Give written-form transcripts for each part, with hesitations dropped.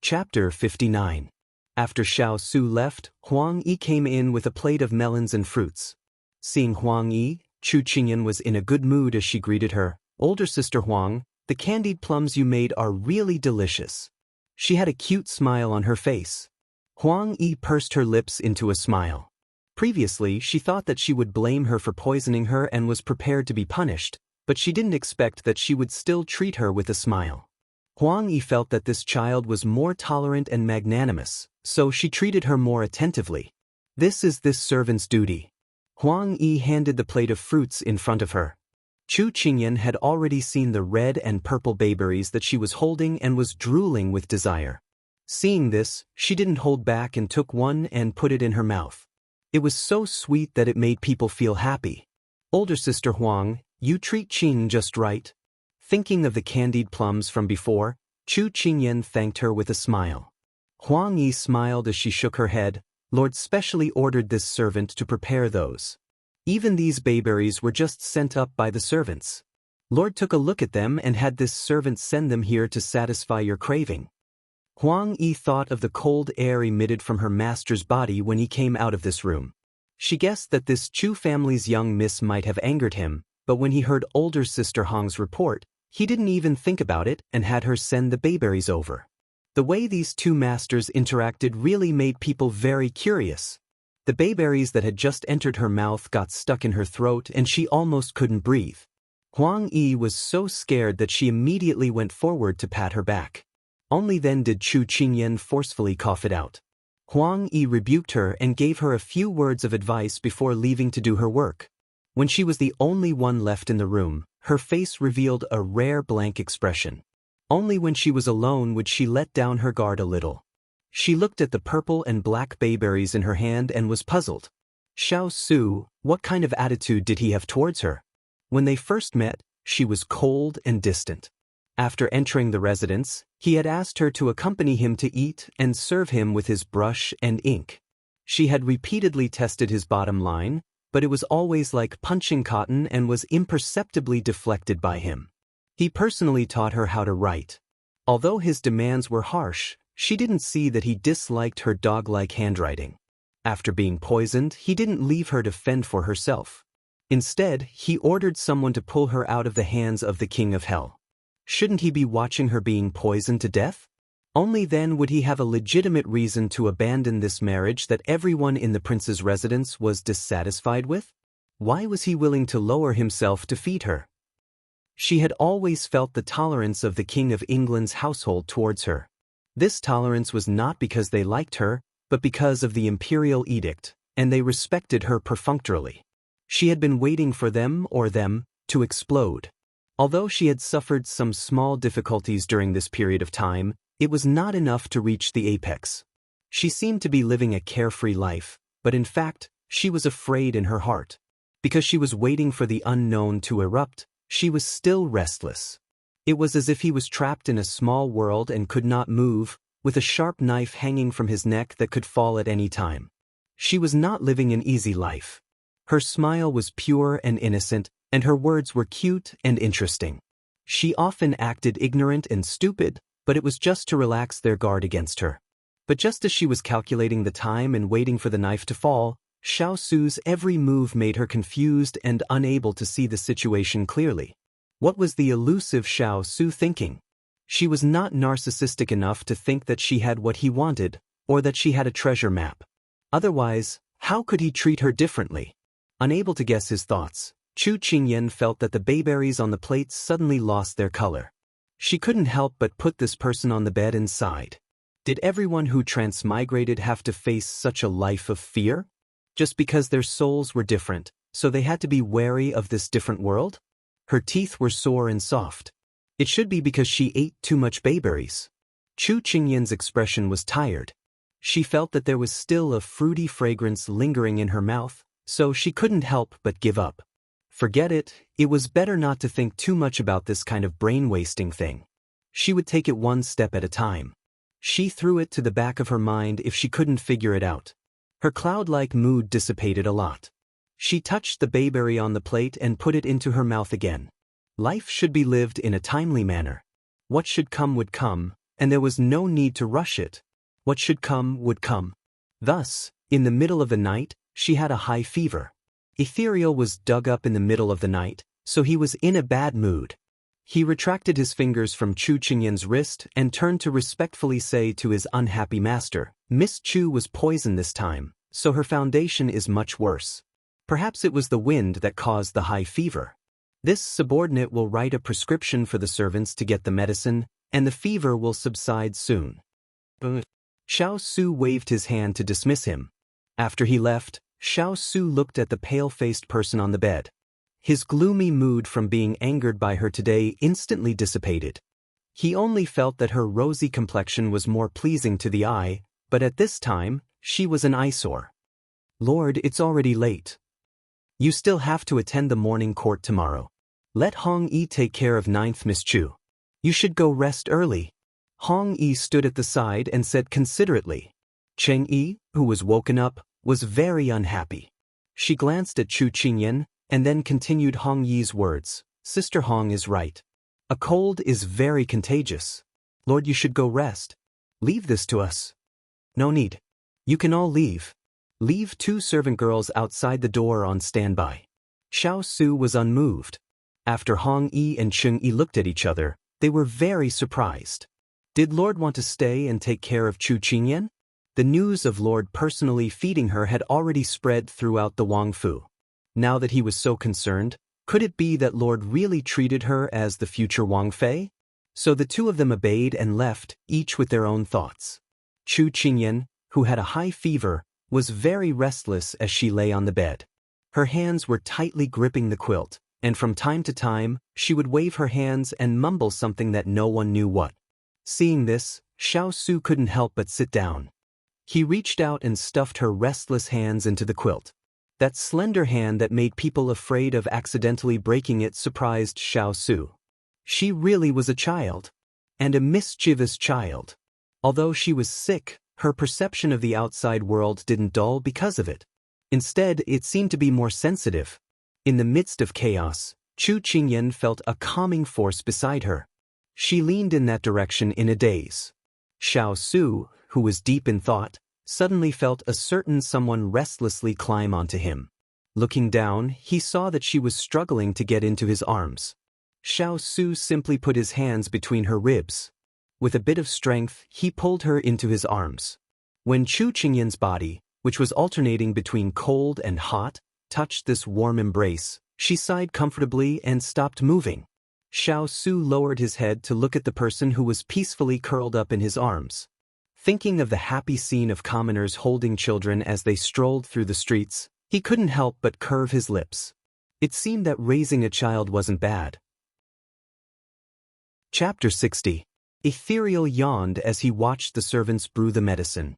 Chapter 59. After Xiao Su left, Huang Yi came in with a plate of melons and fruits. Seeing Huang Yi, Chu Qingyan was in a good mood as she greeted her. "Older sister Huang, the candied plums you made are really delicious." She had a cute smile on her face. Huang Yi pursed her lips into a smile. Previously, she thought that she would blame her for poisoning her and was prepared to be punished, but she didn't expect that she would still treat her with a smile. Huang Yi felt that this child was more tolerant and magnanimous, so she treated her more attentively. "This is this servant's duty." Huang Yi handed the plate of fruits in front of her. Chu Qingyan had already seen the red and purple bayberries that she was holding and was drooling with desire. Seeing this, she didn't hold back and took one and put it in her mouth. It was so sweet that it made people feel happy. "Older sister Huang, you treat Qing just right." Thinking of the candied plums from before, Chu Qingyan thanked her with a smile. Huang Yi smiled as she shook her head. "Lord specially ordered this servant to prepare those. Even these bayberries were just sent up by the servants. Lord took a look at them and had this servant send them here to satisfy your craving." Huang Yi thought of the cold air emitted from her master's body when he came out of this room. She guessed that this Chu family's young miss might have angered him, but when he heard older sister Hong's report, he didn't even think about it and had her send the bayberries over. The way these two masters interacted really made people very curious. The bayberries that had just entered her mouth got stuck in her throat and she almost couldn't breathe. Huang Yi was so scared that she immediately went forward to pat her back. Only then did Chu Qingyan forcefully cough it out. Huang Yi rebuked her and gave her a few words of advice before leaving to do her work. When she was the only one left in the room, her face revealed a rare blank expression. Only when she was alone would she let down her guard a little. She looked at the purple and black bayberries in her hand and was puzzled. Xiao Su, what kind of attitude did he have towards her? When they first met, she was cold and distant. After entering the residence, he had asked her to accompany him to eat and serve him with his brush and ink. She had repeatedly tested his bottom line, but it was always like punching cotton and was imperceptibly deflected by him. He personally taught her how to write. Although his demands were harsh, she didn't see that he disliked her dog-like handwriting. After being poisoned, he didn't leave her to fend for herself. Instead, he ordered someone to pull her out of the hands of the King of Hell. Shouldn't he be watching her being poisoned to death? Only then would he have a legitimate reason to abandon this marriage that everyone in the prince's residence was dissatisfied with. Why was he willing to lower himself to feed her? She had always felt the tolerance of the King of England's household towards her. This tolerance was not because they liked her, but because of the imperial edict, and they respected her perfunctorily. She had been waiting for them to explode. Although she had suffered some small difficulties during this period of time, it was not enough to reach the apex. She seemed to be living a carefree life, but in fact, she was afraid in her heart. Because she was waiting for the unknown to erupt, she was still restless. It was as if he was trapped in a small world and could not move, with a sharp knife hanging from his neck that could fall at any time. She was not living an easy life. Her smile was pure and innocent, and her words were cute and interesting. She often acted ignorant and stupid, but it was just to relax their guard against her. But just as she was calculating the time and waiting for the knife to fall, Xiao Su's every move made her confused and unable to see the situation clearly. What was the elusive Xiao Su thinking? She was not narcissistic enough to think that she had what he wanted, or that she had a treasure map. Otherwise, how could he treat her differently? Unable to guess his thoughts, Chu Qingyan felt that the bayberries on the plates suddenly lost their color. She couldn't help but put this person on the bed and sighed. Did everyone who transmigrated have to face such a life of fear? Just because their souls were different, so they had to be wary of this different world? Her teeth were sore and soft. It should be because she ate too much bayberries. Chu Qingyan's expression was tired. She felt that there was still a fruity fragrance lingering in her mouth, so she couldn't help but give up. Forget it, it was better not to think too much about this kind of brain-wasting thing. She would take it one step at a time. She threw it to the back of her mind if she couldn't figure it out. Her cloud-like mood dissipated a lot. She touched the bayberry on the plate and put it into her mouth again. Life should be lived in a timely manner. What should come would come, and there was no need to rush it. What should come would come. Thus, in the middle of the night, she had a high fever. Ethereal was dug up in the middle of the night, so he was in a bad mood. He retracted his fingers from Chu Qingyan's wrist and turned to respectfully say to his unhappy master, Miss Chu was poisoned this time, so her foundation is much worse. Perhaps it was the wind that caused the high fever. This subordinate will write a prescription for the servants to get the medicine, and the fever will subside soon. Xiao Su waved his hand to dismiss him. After he left, Xiao Su looked at the pale-faced person on the bed. His gloomy mood from being angered by her today instantly dissipated. He only felt that her rosy complexion was more pleasing to the eye, but at this time, she was an eyesore. Lord, it's already late. You still have to attend the morning court tomorrow. Let Hong Yi take care of 9th Miss Chu. You should go rest early. Hong Yi stood at the side and said considerately. Cheng Yi, who was woken up, was very unhappy. She glanced at Chu Qingyan, and then continued Hong Yi's words. Sister Hong is right. A cold is very contagious. Lord, you should go rest. Leave this to us. No need. You can all leave. Leave 2 servant girls outside the door on standby. Xiao Su was unmoved. After Hong Yi and Cheng Yi looked at each other, they were very surprised. Did Lord want to stay and take care of Chu Qingyan? The news of Lord personally feeding her had already spread throughout the Wangfu. Now that he was so concerned, could it be that Lord really treated her as the future Wang Fei? So the 2 of them obeyed and left, each with their own thoughts. Chu Qingyan, who had a high fever, was very restless as she lay on the bed. Her hands were tightly gripping the quilt, and from time to time, she would wave her hands and mumble something that no one knew what. Seeing this, Xiao Su couldn't help but sit down. He reached out and stuffed her restless hands into the quilt. That slender hand that made people afraid of accidentally breaking it surprised Xiao Su. She really was a child. And a mischievous child. Although she was sick, her perception of the outside world didn't dull because of it. Instead, it seemed to be more sensitive. In the midst of chaos, Chu Qingyan felt a calming force beside her. She leaned in that direction in a daze. Xiao Su, who was deep in thought, suddenly felt a certain someone restlessly climb onto him. Looking down, he saw that she was struggling to get into his arms. Xiao Su simply put his hands between her ribs. With a bit of strength, he pulled her into his arms. When Chu Qingyan's body, which was alternating between cold and hot, touched this warm embrace, she sighed comfortably and stopped moving. Xiao Su lowered his head to look at the person who was peacefully curled up in his arms. Thinking of the happy scene of commoners holding children as they strolled through the streets, he couldn't help but curve his lips. It seemed that raising a child wasn't bad. Chapter 60. Ethereal yawned as he watched the servants brew the medicine.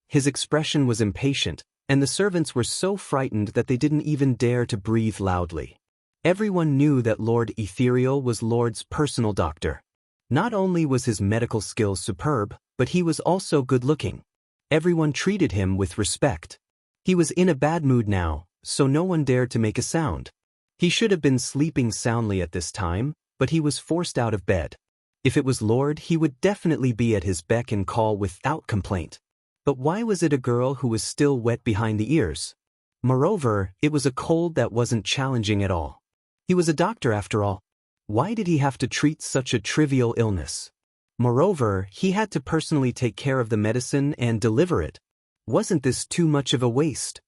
His expression was impatient, and the servants were so frightened that they didn't even dare to breathe loudly. Everyone knew that Lord Ethereal was Lord's personal doctor. Not only was his medical skills superb, but he was also good-looking. Everyone treated him with respect. He was in a bad mood now, so no one dared to make a sound. He should have been sleeping soundly at this time, but he was forced out of bed. If it was Lord, he would definitely be at his beck and call without complaint. But why was it a girl who was still wet behind the ears? Moreover, it was a cold that wasn't challenging at all. He was a doctor after all. Why did he have to treat such a trivial illness? Moreover, he had to personally take care of the medicine and deliver it. Wasn't this too much of a waste?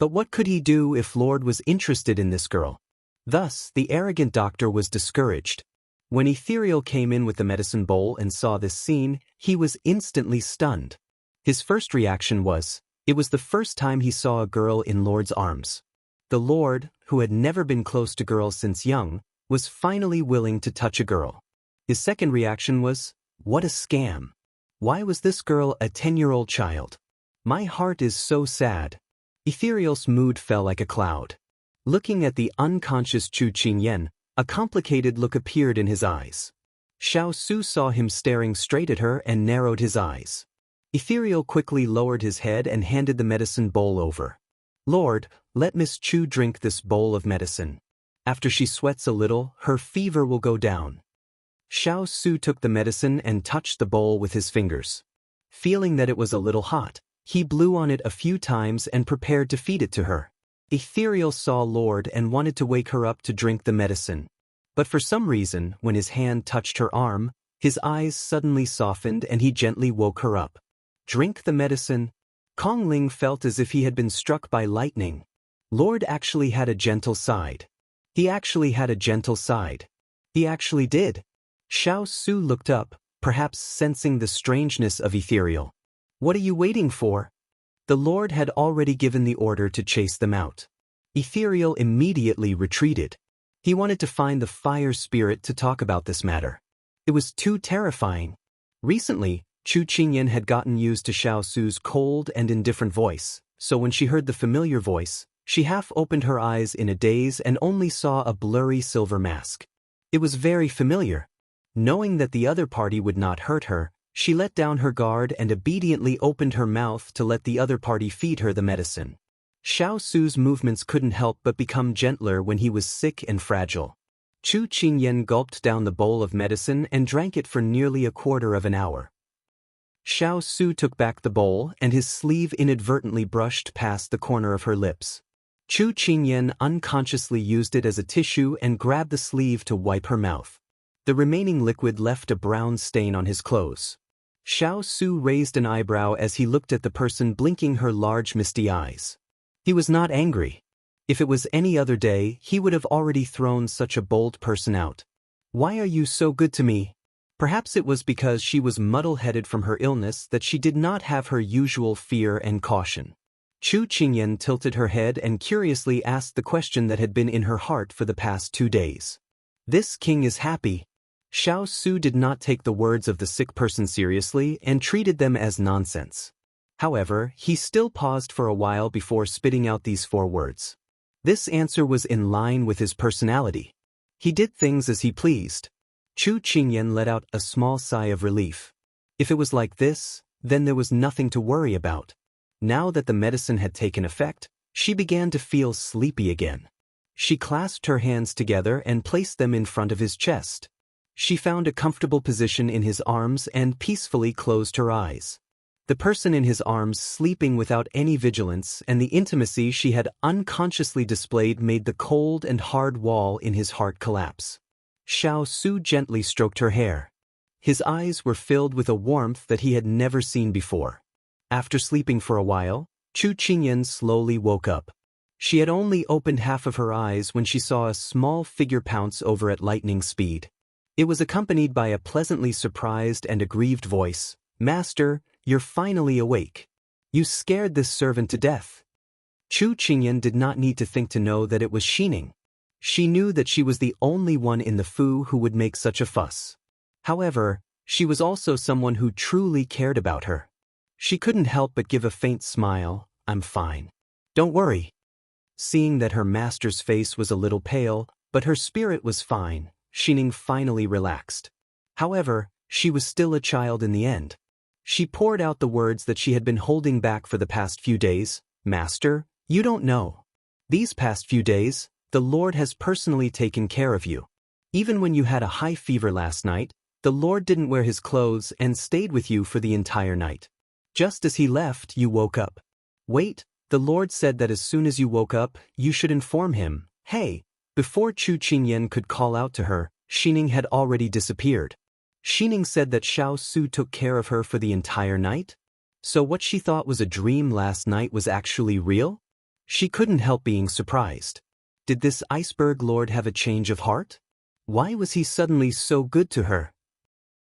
But what could he do if Lord was interested in this girl? Thus, the arrogant doctor was discouraged. When Ethereal came in with the medicine bowl and saw this scene, he was instantly stunned. His first reaction was, it was the first time he saw a girl in Lord's arms. The Lord, who had never been close to girls since young, was finally willing to touch a girl. His second reaction was, what a scam. Why was this girl a 10-year-old child? My heart is so sad. Ethereal's mood fell like a cloud. Looking at the unconscious Chu Qingyan, a complicated look appeared in his eyes. Xiao Su saw him staring straight at her and narrowed his eyes. Ethereal quickly lowered his head and handed the medicine bowl over. Lord, let Miss Chu drink this bowl of medicine. After she sweats a little, her fever will go down. Xiao Su took the medicine and touched the bowl with his fingers. Feeling that it was a little hot, he blew on it a few times and prepared to feed it to her. Ethereal saw Lord and wanted to wake her up to drink the medicine. But for some reason, when his hand touched her arm, his eyes suddenly softened and he gently woke her up. Drink the medicine. Kong Ling felt as if he had been struck by lightning. Lord actually had a gentle side. He actually had a gentle side. He actually did. Xiao Su looked up, perhaps sensing the strangeness of Ethereal. What are you waiting for? The Lord had already given the order to chase them out. Ethereal immediately retreated. He wanted to find the fire spirit to talk about this matter. It was too terrifying. Recently, Chu Qingyan had gotten used to Xiao Su's cold and indifferent voice, so when she heard the familiar voice, she half opened her eyes in a daze and only saw a blurry silver mask. It was very familiar. Knowing that the other party would not hurt her, she let down her guard and obediently opened her mouth to let the other party feed her the medicine. Xiao Su's movements couldn't help but become gentler when he was sick and fragile. Chu Qingyan gulped down the bowl of medicine and drank it for nearly a quarter of an hour. Xiao Su took back the bowl and his sleeve inadvertently brushed past the corner of her lips. Chu Qingyan unconsciously used it as a tissue and grabbed the sleeve to wipe her mouth. The remaining liquid left a brown stain on his clothes. Xiao Su raised an eyebrow as he looked at the person blinking her large misty eyes. He was not angry. If it was any other day, he would have already thrown such a bold person out. Why are you so good to me? Perhaps it was because she was muddle-headed from her illness that she did not have her usual fear and caution. Chu Qingyan tilted her head and curiously asked the question that had been in her heart for the past 2 days. This king is happy. Xiao Su did not take the words of the sick person seriously and treated them as nonsense. However, he still paused for a while before spitting out these 4 words. This answer was in line with his personality. He did things as he pleased. Chu Qingyan let out a small sigh of relief. If it was like this, then there was nothing to worry about. Now that the medicine had taken effect, she began to feel sleepy again. She clasped her hands together and placed them in front of his chest. She found a comfortable position in his arms and peacefully closed her eyes. The person in his arms sleeping without any vigilance and the intimacy she had unconsciously displayed made the cold and hard wall in his heart collapse. Xiao Su gently stroked her hair. His eyes were filled with a warmth that he had never seen before. After sleeping for a while, Chu Qingyan slowly woke up. She had only opened half of her eyes when she saw a small figure pounce over at lightning speed. It was accompanied by a pleasantly surprised and aggrieved voice. "Master, you're finally awake. You scared this servant to death." Chu Qingyan did not need to think to know that it was Xining. She knew that she was the only one in the Fu who would make such a fuss. However, she was also someone who truly cared about her. She couldn't help but give a faint smile. "I'm fine. Don't worry." Seeing that her master's face was a little pale, but her spirit was fine, Xining finally relaxed. However, she was still a child in the end. She poured out the words that she had been holding back for the past few days. "Master, you don't know. These past few days, the Lord has personally taken care of you. Even when you had a high fever last night, the Lord didn't wear his clothes and stayed with you for the entire night. Just as he left, you woke up. Wait, the Lord said that as soon as you woke up, you should inform him." "Hey!" Before Chu Qingyan could call out to her, Xining had already disappeared. Xining said that Xiao Su took care of her for the entire night? So what she thought was a dream last night was actually real? She couldn't help being surprised. Did this iceberg lord have a change of heart? Why was he suddenly so good to her?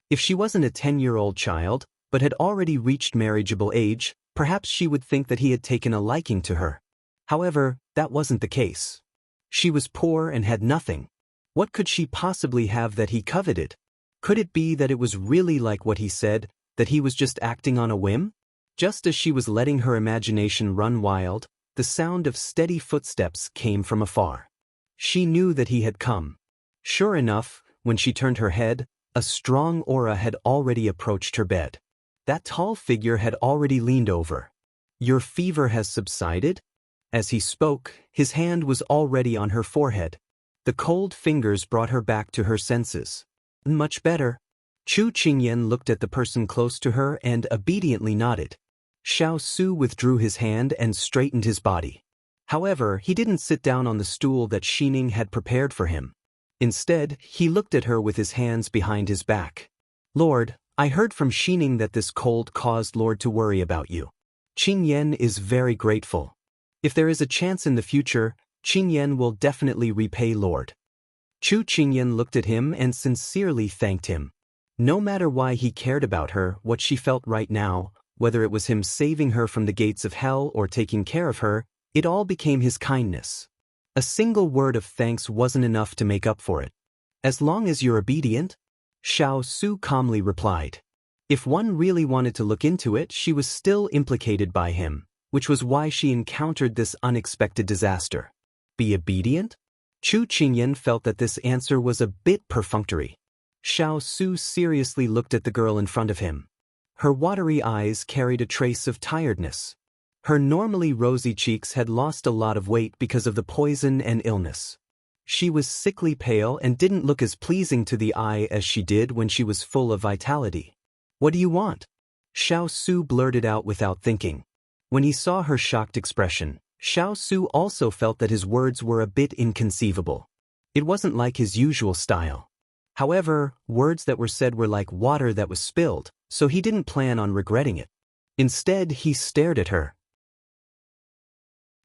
If she wasn't a 10-year-old child, but had already reached marriageable age, perhaps she would think that he had taken a liking to her. However, that wasn't the case. She was poor and had nothing. What could she possibly have that he coveted? Could it be that it was really like what he said, that he was just acting on a whim? Just as she was letting her imagination run wild, the sound of steady footsteps came from afar. She knew that he had come. Sure enough, when she turned her head, a strong aura had already approached her bed. That tall figure had already leaned over. "Your fever has subsided?" As he spoke, his hand was already on her forehead. The cold fingers brought her back to her senses. Much better. Chu Qingyan looked at the person close to her and obediently nodded. Xiao Su withdrew his hand and straightened his body. However, he didn't sit down on the stool that Xining had prepared for him. Instead, he looked at her with his hands behind his back. Lord, I heard from Xining that this cold caused Lord to worry about you. Qingyan is very grateful. If there is a chance in the future, Qingyan will definitely repay Lord. Chu Qingyan looked at him and sincerely thanked him. No matter why he cared about her, what she felt right now, whether it was him saving her from the gates of hell or taking care of her, it all became his kindness. A single word of thanks wasn't enough to make up for it. As long as you're obedient, Xiao Su calmly replied. If one really wanted to look into it, she was still implicated by him, which was why she encountered this unexpected disaster. Be obedient? Chu Qingyan felt that this answer was a bit perfunctory. Xiao Su seriously looked at the girl in front of him. Her watery eyes carried a trace of tiredness. Her normally rosy cheeks had lost a lot of weight because of the poison and illness. She was sickly pale and didn't look as pleasing to the eye as she did when she was full of vitality. What do you want? Xiao Su blurted out without thinking. When he saw her shocked expression, Xiao Su also felt that his words were a bit inconceivable. It wasn't like his usual style. However, words that were said were like water that was spilled, so he didn't plan on regretting it. Instead, he stared at her.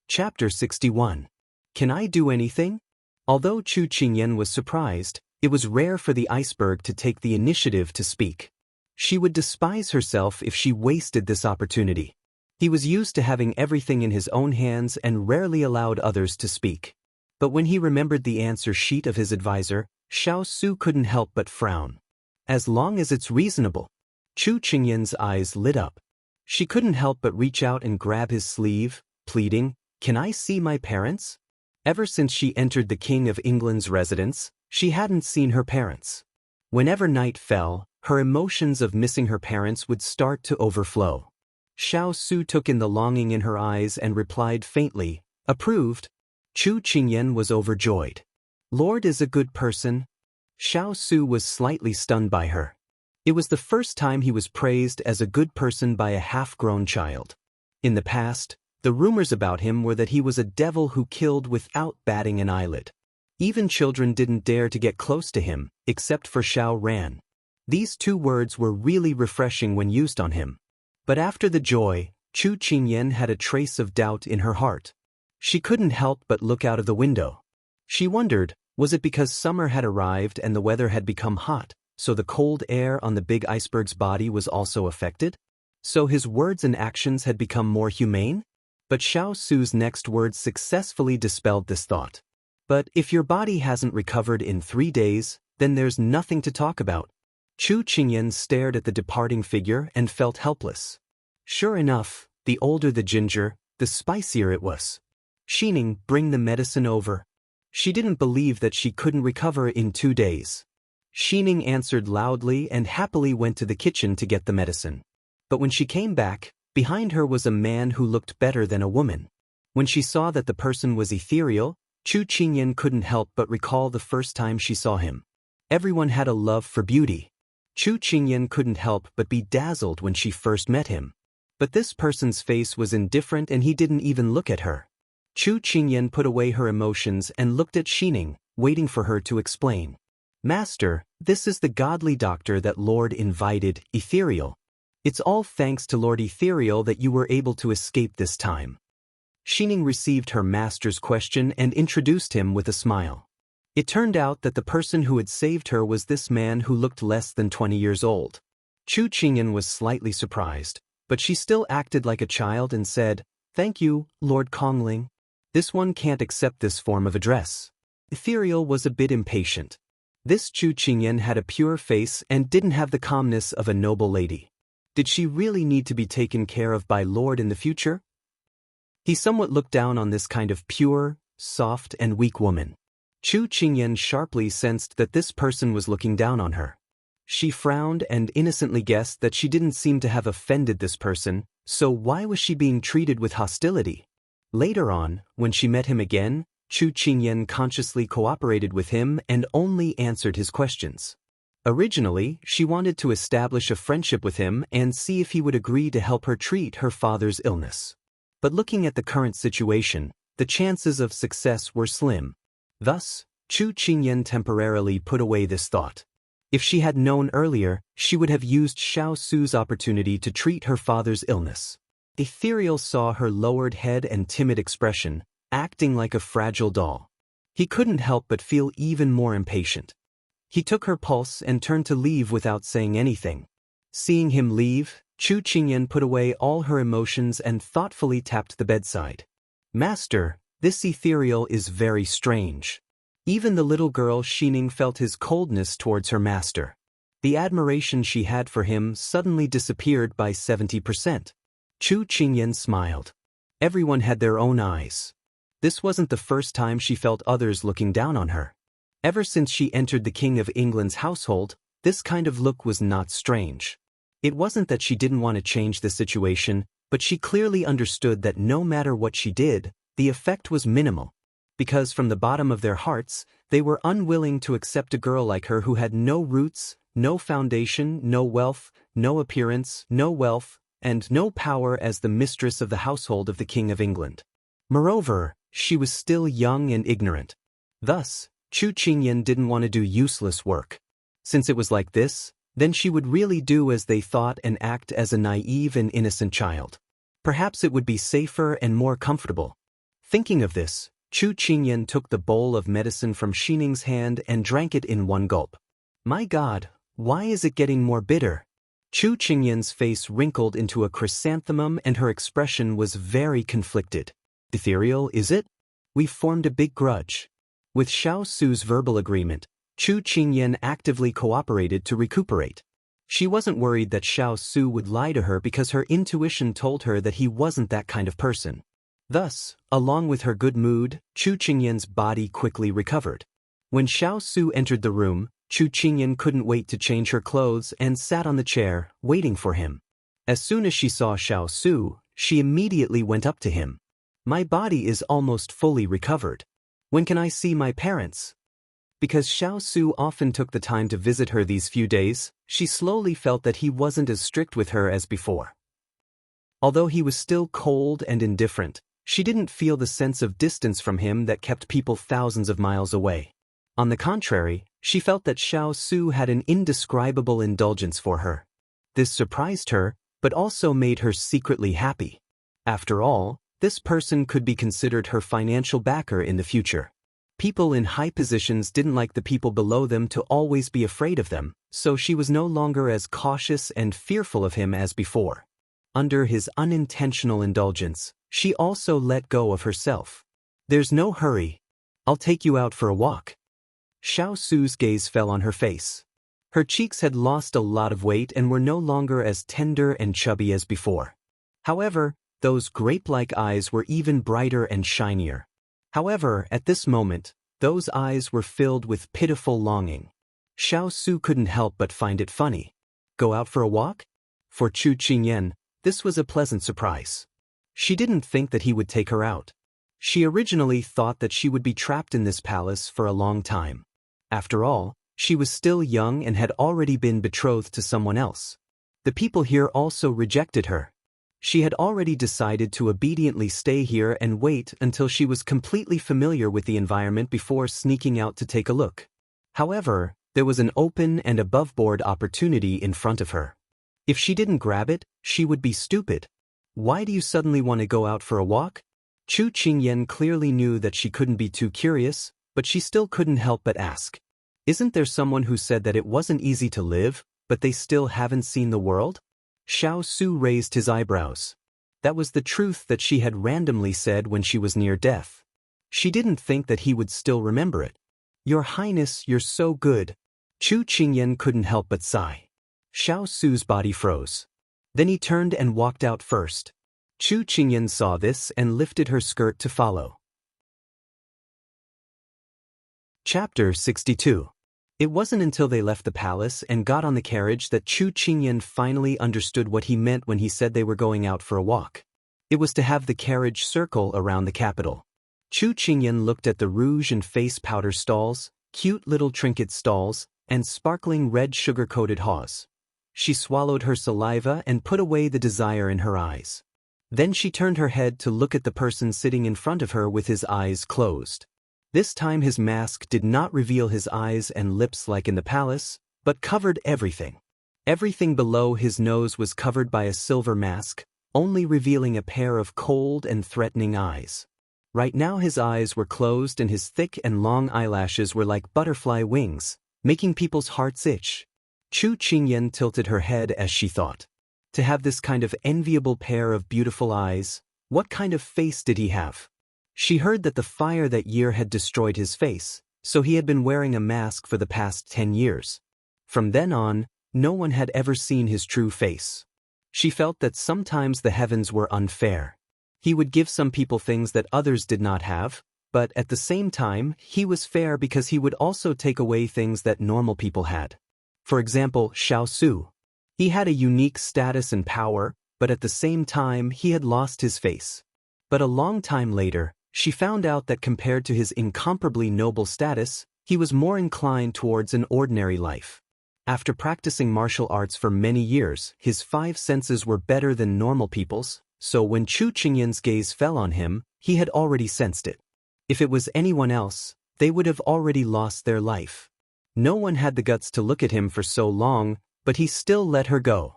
Chapter 61. Can I do anything? Although Chu Qingyan was surprised, it was rare for the iceberg to take the initiative to speak. She would despise herself if she wasted this opportunity. He was used to having everything in his own hands and rarely allowed others to speak. But when he remembered the answer sheet of his advisor, Xiao Su couldn't help but frown. As long as it's reasonable. Chu Qingyan's eyes lit up. She couldn't help but reach out and grab his sleeve, pleading, "Can I see my parents?" Ever since she entered the King of England's residence, she hadn't seen her parents. Whenever night fell, her emotions of missing her parents would start to overflow. Xiao Su took in the longing in her eyes and replied faintly, "Approved." Chu Qingyan was overjoyed. Lord is a good person. Xiao Su was slightly stunned by her. It was the first time he was praised as a good person by a half-grown child. In the past, the rumors about him were that he was a devil who killed without batting an eyelid. Even children didn't dare to get close to him, except for Xiao Ran. These two words were really refreshing when used on him. But after the joy, Chu Qingyan had a trace of doubt in her heart. She couldn't help but look out of the window. She wondered, was it because summer had arrived and the weather had become hot, so the cold air on the big iceberg's body was also affected? So his words and actions had become more humane? But Xiao Su's next words successfully dispelled this thought. But if your body hasn't recovered in 3 days, then there's nothing to talk about. Chu Qingyan stared at the departing figure and felt helpless. Sure enough, the older the ginger, the spicier it was. Xining, bring the medicine over. She didn't believe that she couldn't recover in 2 days. Xining answered loudly and happily went to the kitchen to get the medicine. But when she came back, behind her was a man who looked better than a woman. When she saw that the person was ethereal, Chu Qingyan couldn't help but recall the first time she saw him. Everyone had a love for beauty. Chu Qingyan couldn't help but be dazzled when she first met him. But this person's face was indifferent and he didn't even look at her. Chu Qingyan put away her emotions and looked at Xining, waiting for her to explain. Master, this is the godly doctor that Lord invited, Ethereal. It's all thanks to Lord Ethereal that you were able to escape this time. Xining received her master's question and introduced him with a smile. It turned out that the person who had saved her was this man who looked less than 20 years old. Chu Qingyan was slightly surprised, but she still acted like a child and said, "Thank you, Lord Kongling. This one can't accept this form of address." Ethereal was a bit impatient. This Chu Qingyan had a pure face and didn't have the calmness of a noble lady. Did she really need to be taken care of by Lord in the future? He somewhat looked down on this kind of pure, soft and weak woman. Chu Qingyan sharply sensed that this person was looking down on her. She frowned and innocently guessed that she didn't seem to have offended this person, so why was she being treated with hostility? Later on, when she met him again, Chu Qingyan consciously cooperated with him and only answered his questions. Originally, she wanted to establish a friendship with him and see if he would agree to help her treat her father's illness. But looking at the current situation, the chances of success were slim. Thus, Chu Qingyan temporarily put away this thought. If she had known earlier, she would have used Xiao Su's opportunity to treat her father's illness. Ethereal saw her lowered head and timid expression, acting like a fragile doll. He couldn't help but feel even more impatient. He took her pulse and turned to leave without saying anything. Seeing him leave, Chu Qingyan put away all her emotions and thoughtfully tapped the bedside. "Master, this ethereal is very strange." Even the little girl Xining felt his coldness towards her master. The admiration she had for him suddenly disappeared by 70%. Chu Qingyan smiled. Everyone had their own eyes. This wasn't the first time she felt others looking down on her. Ever since she entered the King of England's household, this kind of look was not strange. It wasn't that she didn't want to change the situation, but she clearly understood that no matter what she did, the effect was minimal. Because from the bottom of their hearts, they were unwilling to accept a girl like her who had no roots, no foundation, no wealth, no appearance, no wealth, and no power as the mistress of the household of the King of England. Moreover, she was still young and ignorant. Thus, Chu Qingyan didn't want to do useless work. Since it was like this, then she would really do as they thought and act as a naive and innocent child. Perhaps it would be safer and more comfortable. Thinking of this, Chu Qingyan took the bowl of medicine from Xining's hand and drank it in one gulp. "My God, why is it getting more bitter?" Chu Qingyan's face wrinkled into a chrysanthemum and her expression was very conflicted. "Ethereal, is it? We've formed a big grudge." With Xiao Su's verbal agreement, Chu Qingyan actively cooperated to recuperate. She wasn't worried that Xiao Su would lie to her because her intuition told her that he wasn't that kind of person. Thus, along with her good mood, Chu Qingyan's body quickly recovered. When Xiao Su entered the room, Chu Qingyan couldn't wait to change her clothes and sat on the chair, waiting for him. As soon as she saw Xiao Su, she immediately went up to him. "My body is almost fully recovered. When can I see my parents?" Because Xiao Su often took the time to visit her these few days, she slowly felt that he wasn't as strict with her as before. Although he was still cold and indifferent, she didn't feel the sense of distance from him that kept people thousands of miles away. On the contrary, she felt that Xiao Su had an indescribable indulgence for her. This surprised her, but also made her secretly happy. After all, this person could be considered her financial backer in the future. People in high positions didn't like the people below them to always be afraid of them, so she was no longer as cautious and fearful of him as before. Under his unintentional indulgence, she also let go of herself. "There's no hurry. I'll take you out for a walk." Xiao Su's gaze fell on her face. Her cheeks had lost a lot of weight and were no longer as tender and chubby as before. However, those grape-like eyes were even brighter and shinier. However, at this moment, those eyes were filled with pitiful longing. Xiao Su couldn't help but find it funny. Go out for a walk? For Chu Qingyan, this was a pleasant surprise. She didn't think that he would take her out. She originally thought that she would be trapped in this palace for a long time. After all, she was still young and had already been betrothed to someone else. The people here also rejected her. She had already decided to obediently stay here and wait until she was completely familiar with the environment before sneaking out to take a look. However, there was an open and above-board opportunity in front of her. If she didn't grab it, she would be stupid. "Why do you suddenly want to go out for a walk?" Chu Qingyan clearly knew that she couldn't be too curious, but she still couldn't help but ask. Isn't there someone who said that it wasn't easy to live, but they still haven't seen the world? Xiao Su raised his eyebrows. That was the truth that she had randomly said when she was near death. She didn't think that he would still remember it. "Your Highness, you're so good." Chu Qingyan couldn't help but sigh. Xiao Su's body froze. Then he turned and walked out first. Chu Qingyan saw this and lifted her skirt to follow. Chapter 62. It wasn't until they left the palace and got on the carriage that Chu Qingyan finally understood what he meant when he said they were going out for a walk. It was to have the carriage circle around the capital. Chu Qingyan looked at the rouge and face powder stalls, cute little trinket stalls, and sparkling red sugar-coated haws. She swallowed her saliva and put away the desire in her eyes. Then she turned her head to look at the person sitting in front of her with his eyes closed. This time his mask did not reveal his eyes and lips like in the palace, but covered everything. Everything below his nose was covered by a silver mask, only revealing a pair of cold and threatening eyes. Right now his eyes were closed and his thick and long eyelashes were like butterfly wings, making people's hearts itch. Chu Qingyan tilted her head as she thought. To have this kind of enviable pair of beautiful eyes, what kind of face did he have? She heard that the fire that year had destroyed his face, so he had been wearing a mask for the past 10 years. From then on, no one had ever seen his true face. She felt that sometimes the heavens were unfair. He would give some people things that others did not have, but at the same time, he was fair because he would also take away things that normal people had. For example, Xiao. He had a unique status and power, but at the same time he had lost his face. But a long time later, she found out that compared to his incomparably noble status, he was more inclined towards an ordinary life. After practicing martial arts for many years, his 5 senses were better than normal people's, so when Chu Qingyan's gaze fell on him, he had already sensed it. If it was anyone else, they would have already lost their life. No one had the guts to look at him for so long, but he still let her go.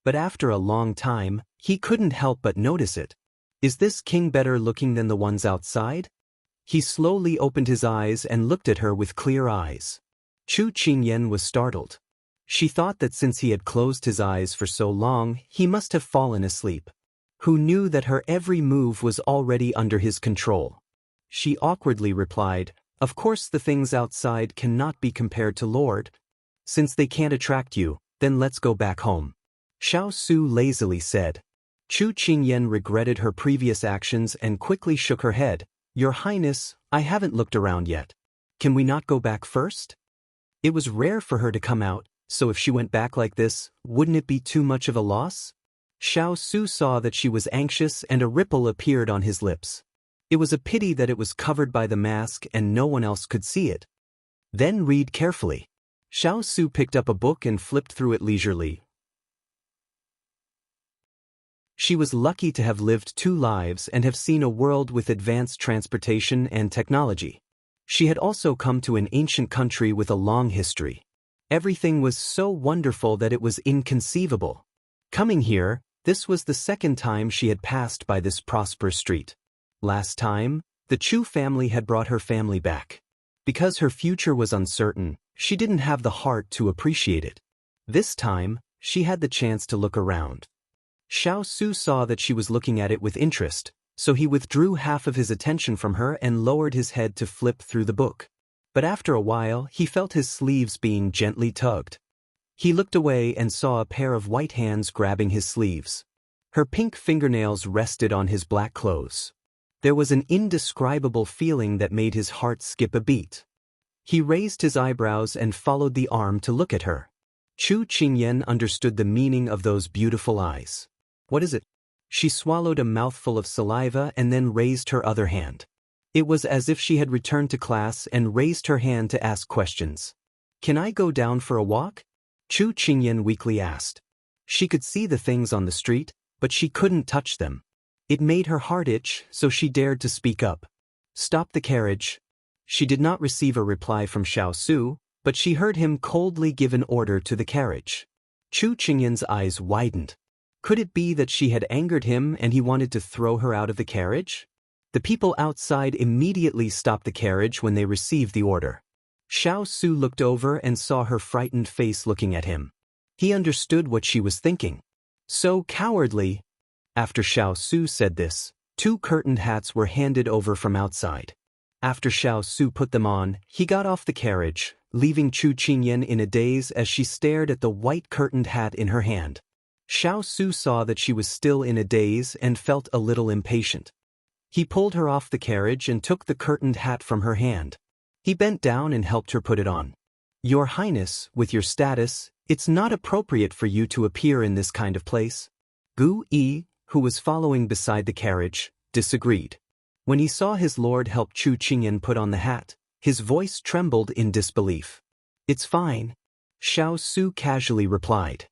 But after a long time, he couldn't help but notice it. Is this king better looking than the ones outside? He slowly opened his eyes and looked at her with clear eyes. Chu Qingyan was startled. She thought that since he had closed his eyes for so long, he must have fallen asleep. Who knew that her every move was already under his control? She awkwardly replied, "Of course the things outside cannot be compared to Lord. Since they can't attract you, then let's go back home." Xiao lazily said. Chu Qingyan regretted her previous actions and quickly shook her head. "Your Highness, I haven't looked around yet. Can we not go back first?" It was rare for her to come out, so if she went back like this, wouldn't it be too much of a loss? Xiao saw that she was anxious and a ripple appeared on his lips. It was a pity that it was covered by the mask and no one else could see it. "Then read carefully." Xiao picked up a book and flipped through it leisurely. She was lucky to have lived 2 lives and have seen a world with advanced transportation and technology. She had also come to an ancient country with a long history. Everything was so wonderful that it was inconceivable. Coming here, this was the 2nd time she had passed by this prosperous street. Last time, the Chu family had brought her family back. Because her future was uncertain, she didn't have the heart to appreciate it. This time, she had the chance to look around. Xiao saw that she was looking at it with interest, so he withdrew half of his attention from her and lowered his head to flip through the book. But after a while, he felt his sleeves being gently tugged. He looked away and saw a pair of white hands grabbing his sleeves. Her pink fingernails rested on his black clothes. There was an indescribable feeling that made his heart skip a beat. He raised his eyebrows and followed the arm to look at her. Chu Qingyan understood the meaning of those beautiful eyes. "What is it?" She swallowed a mouthful of saliva and then raised her other hand. It was as if she had returned to class and raised her hand to ask questions. "Can I go down for a walk?" Chu Qingyan weakly asked. She could see the things on the street, but she couldn't touch them. It made her heart itch, so she dared to speak up. "Stop the carriage." She did not receive a reply from Xiao, but she heard him coldly give an order to the carriage. Chu Qingyan's eyes widened. Could it be that she had angered him and he wanted to throw her out of the carriage? The people outside immediately stopped the carriage when they received the order. Xiao looked over and saw her frightened face looking at him. He understood what she was thinking. So cowardly. After Xiao said this, 2 curtained hats were handed over from outside. After Xiao put them on, he got off the carriage, leaving Chu Qingyan in a daze as she stared at the white curtained hat in her hand. Xiao saw that she was still in a daze and felt a little impatient. He pulled her off the carriage and took the curtained hat from her hand. He bent down and helped her put it on. "Your Highness, with your status, it's not appropriate for you to appear in this kind of place." Gu Yi, who was following beside the carriage, disagreed. When he saw his lord help Chu Qingyan put on the hat, his voice trembled in disbelief. It's fine. Xiao Su casually replied.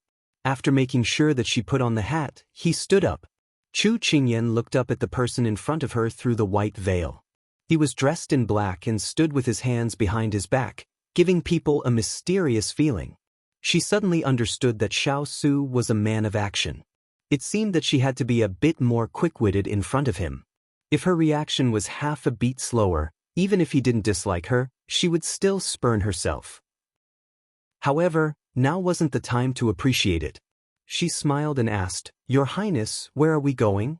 After making sure that she put on the hat, he stood up. Chu Qingyan looked up at the person in front of her through the white veil. He was dressed in black and stood with his hands behind his back, giving people a mysterious feeling. She suddenly understood that Xiao Su was a man of action. It seemed that she had to be a bit more quick-witted in front of him. If her reaction was half a beat slower, even if he didn't dislike her, she would still spurn herself. However, now wasn't the time to appreciate it. She smiled and asked, "Your Highness, where are we going?"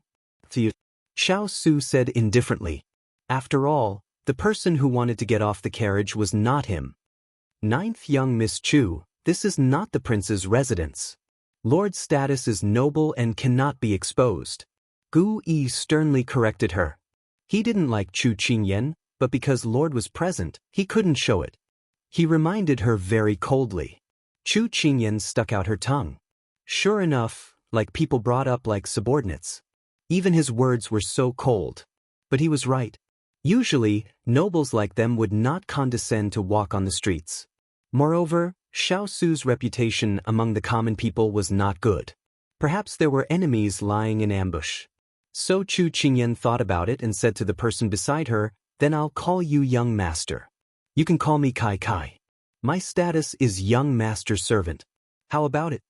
Xiao Su said indifferently. After all, the person who wanted to get off the carriage was not him. Ninth young Miss Chu, this is not the prince's residence. Lord's status is noble and cannot be exposed. Gu Yi sternly corrected her. He didn't like Chu Qingyan, but because Lord was present, he couldn't show it. He reminded her very coldly. Chu Qingyan stuck out her tongue. Sure enough, like people brought up like subordinates. Even his words were so cold. But he was right. Usually, nobles like them would not condescend to walk on the streets. Moreover, Xiao Su's reputation among the common people was not good. Perhaps there were enemies lying in ambush. So Chu Qingyan thought about it and said to the person beside her, "Then I'll call you young master. You can call me Kai Kai. My status is young master servant. How about it?"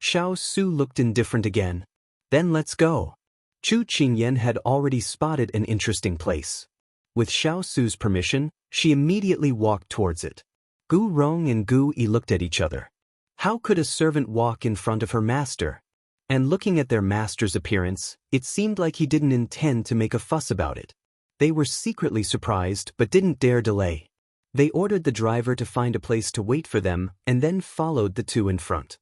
Xiao Su looked indifferent again. "Then let's go." Chu Qingyan had already spotted an interesting place. With Xiao Su's permission, she immediately walked towards it. Gu Rong and Gu Yi looked at each other. How could a servant walk in front of her master? And looking at their master's appearance, it seemed like he didn't intend to make a fuss about it. They were secretly surprised but didn't dare delay. They ordered the driver to find a place to wait for them and then followed the two in front.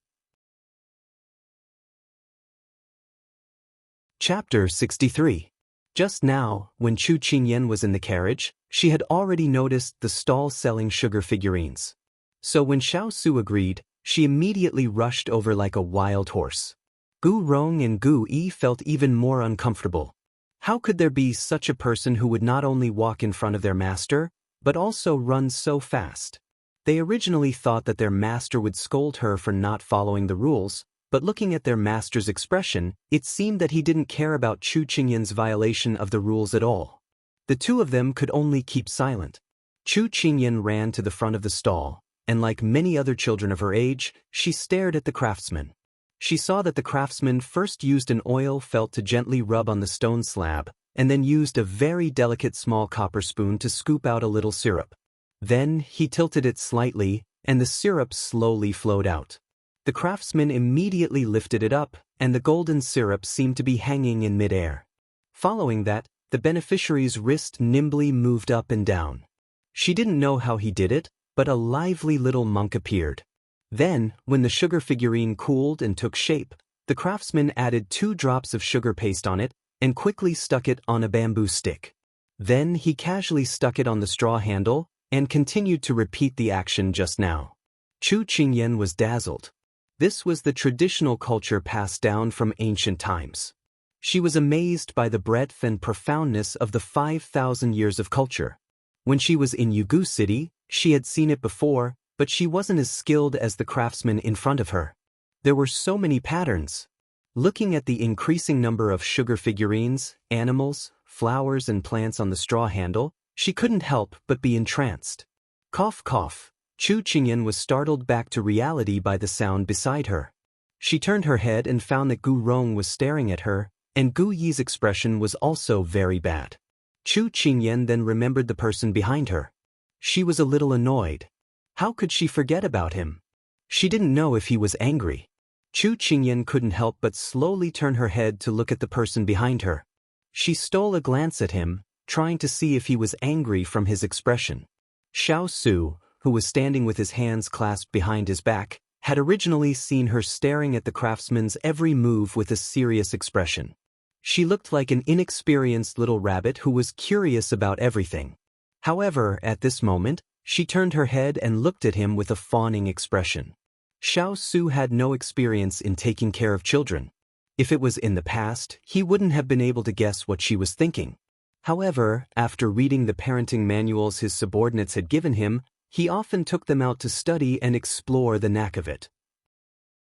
Chapter 63. Just now, when Chu Qingyan was in the carriage, she had already noticed the stall selling sugar figurines. So when Xiao Su agreed, she immediately rushed over like a wild horse. Gu Rong and Gu Yi felt even more uncomfortable. How could there be such a person who would not only walk in front of their master, but also run so fast? They originally thought that their master would scold her for not following the rules, but looking at their master's expression, it seemed that he didn't care about Chu Qingyan's violation of the rules at all. The two of them could only keep silent. Chu Qingyan ran to the front of the stall, and like many other children of her age, she stared at the craftsman. She saw that the craftsman first used an oil felt to gently rub on the stone slab, and then used a very delicate small copper spoon to scoop out a little syrup. Then he tilted it slightly, and the syrup slowly flowed out. The craftsman immediately lifted it up, and the golden syrup seemed to be hanging in midair. Following that, the beneficiary's wrist nimbly moved up and down. She didn't know how he did it, but a lively little monk appeared. Then, when the sugar figurine cooled and took shape, the craftsman added 2 drops of sugar paste on it and quickly stuck it on a bamboo stick. Then he casually stuck it on the straw handle and continued to repeat the action just now. Chu Qingyan was dazzled. This was the traditional culture passed down from ancient times. She was amazed by the breadth and profoundness of the 5,000 years of culture. When she was in Yugu City, she had seen it before, but she wasn't as skilled as the craftsman in front of her. There were so many patterns. Looking at the increasing number of sugar figurines, animals, flowers and plants on the straw handle, she couldn't help but be entranced. Cough cough. Chu Qingyan was startled back to reality by the sound beside her. She turned her head and found that Gu Rong was staring at her, and Gu Yi's expression was also very bad. Chu Qingyan then remembered the person behind her. She was a little annoyed. How could she forget about him? She didn't know if he was angry. Chu Qingyan couldn't help but slowly turn her head to look at the person behind her. She stole a glance at him, trying to see if he was angry from his expression. Xiao Su, who was standing with his hands clasped behind his back, had originally seen her staring at the craftsman's every move with a serious expression. She looked like an inexperienced little rabbit who was curious about everything. However, at this moment, she turned her head and looked at him with a fawning expression. Xiao Su had no experience in taking care of children. If it was in the past, he wouldn't have been able to guess what she was thinking. However, after reading the parenting manuals his subordinates had given him, He often took them out to study and explore the knack of it.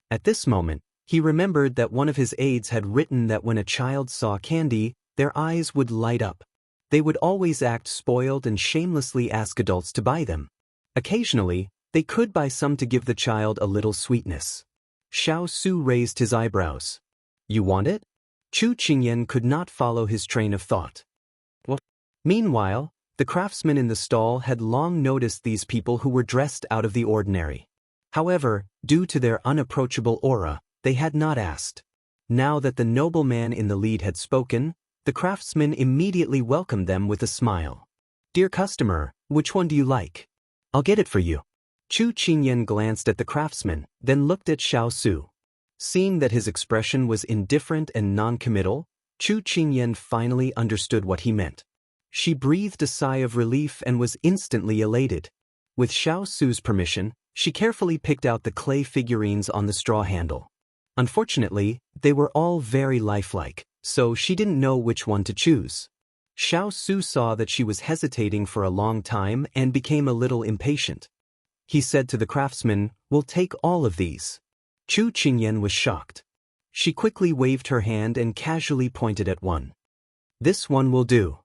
At this moment, he remembered that one of his aides had written that when a child saw candy, their eyes would light up. They would always act spoiled and shamelessly ask adults to buy them. Occasionally, they could buy some to give the child a little sweetness. Xiao Su raised his eyebrows. You want it? Chu Qingyan could not follow his train of thought. What? Meanwhile, the craftsmen in the stall had long noticed these people who were dressed out of the ordinary. However, due to their unapproachable aura, they had not asked. Now that the nobleman in the lead had spoken, the craftsman immediately welcomed them with a smile. Dear customer, which one do you like? I'll get it for you. Chu Qingyan glanced at the craftsman, then looked at Xiao Su. Seeing that his expression was indifferent and non-committal, Chu Qingyan finally understood what he meant. She breathed a sigh of relief and was instantly elated. With Xiao Su's permission, she carefully picked out the clay figurines on the straw handle. Unfortunately, they were all very lifelike, so she didn't know which one to choose. Xiao Su saw that she was hesitating for a long time and became a little impatient. He said to the craftsman, "We'll take all of these." Chu Qingyan was shocked. She quickly waved her hand and casually pointed at one. This one will do.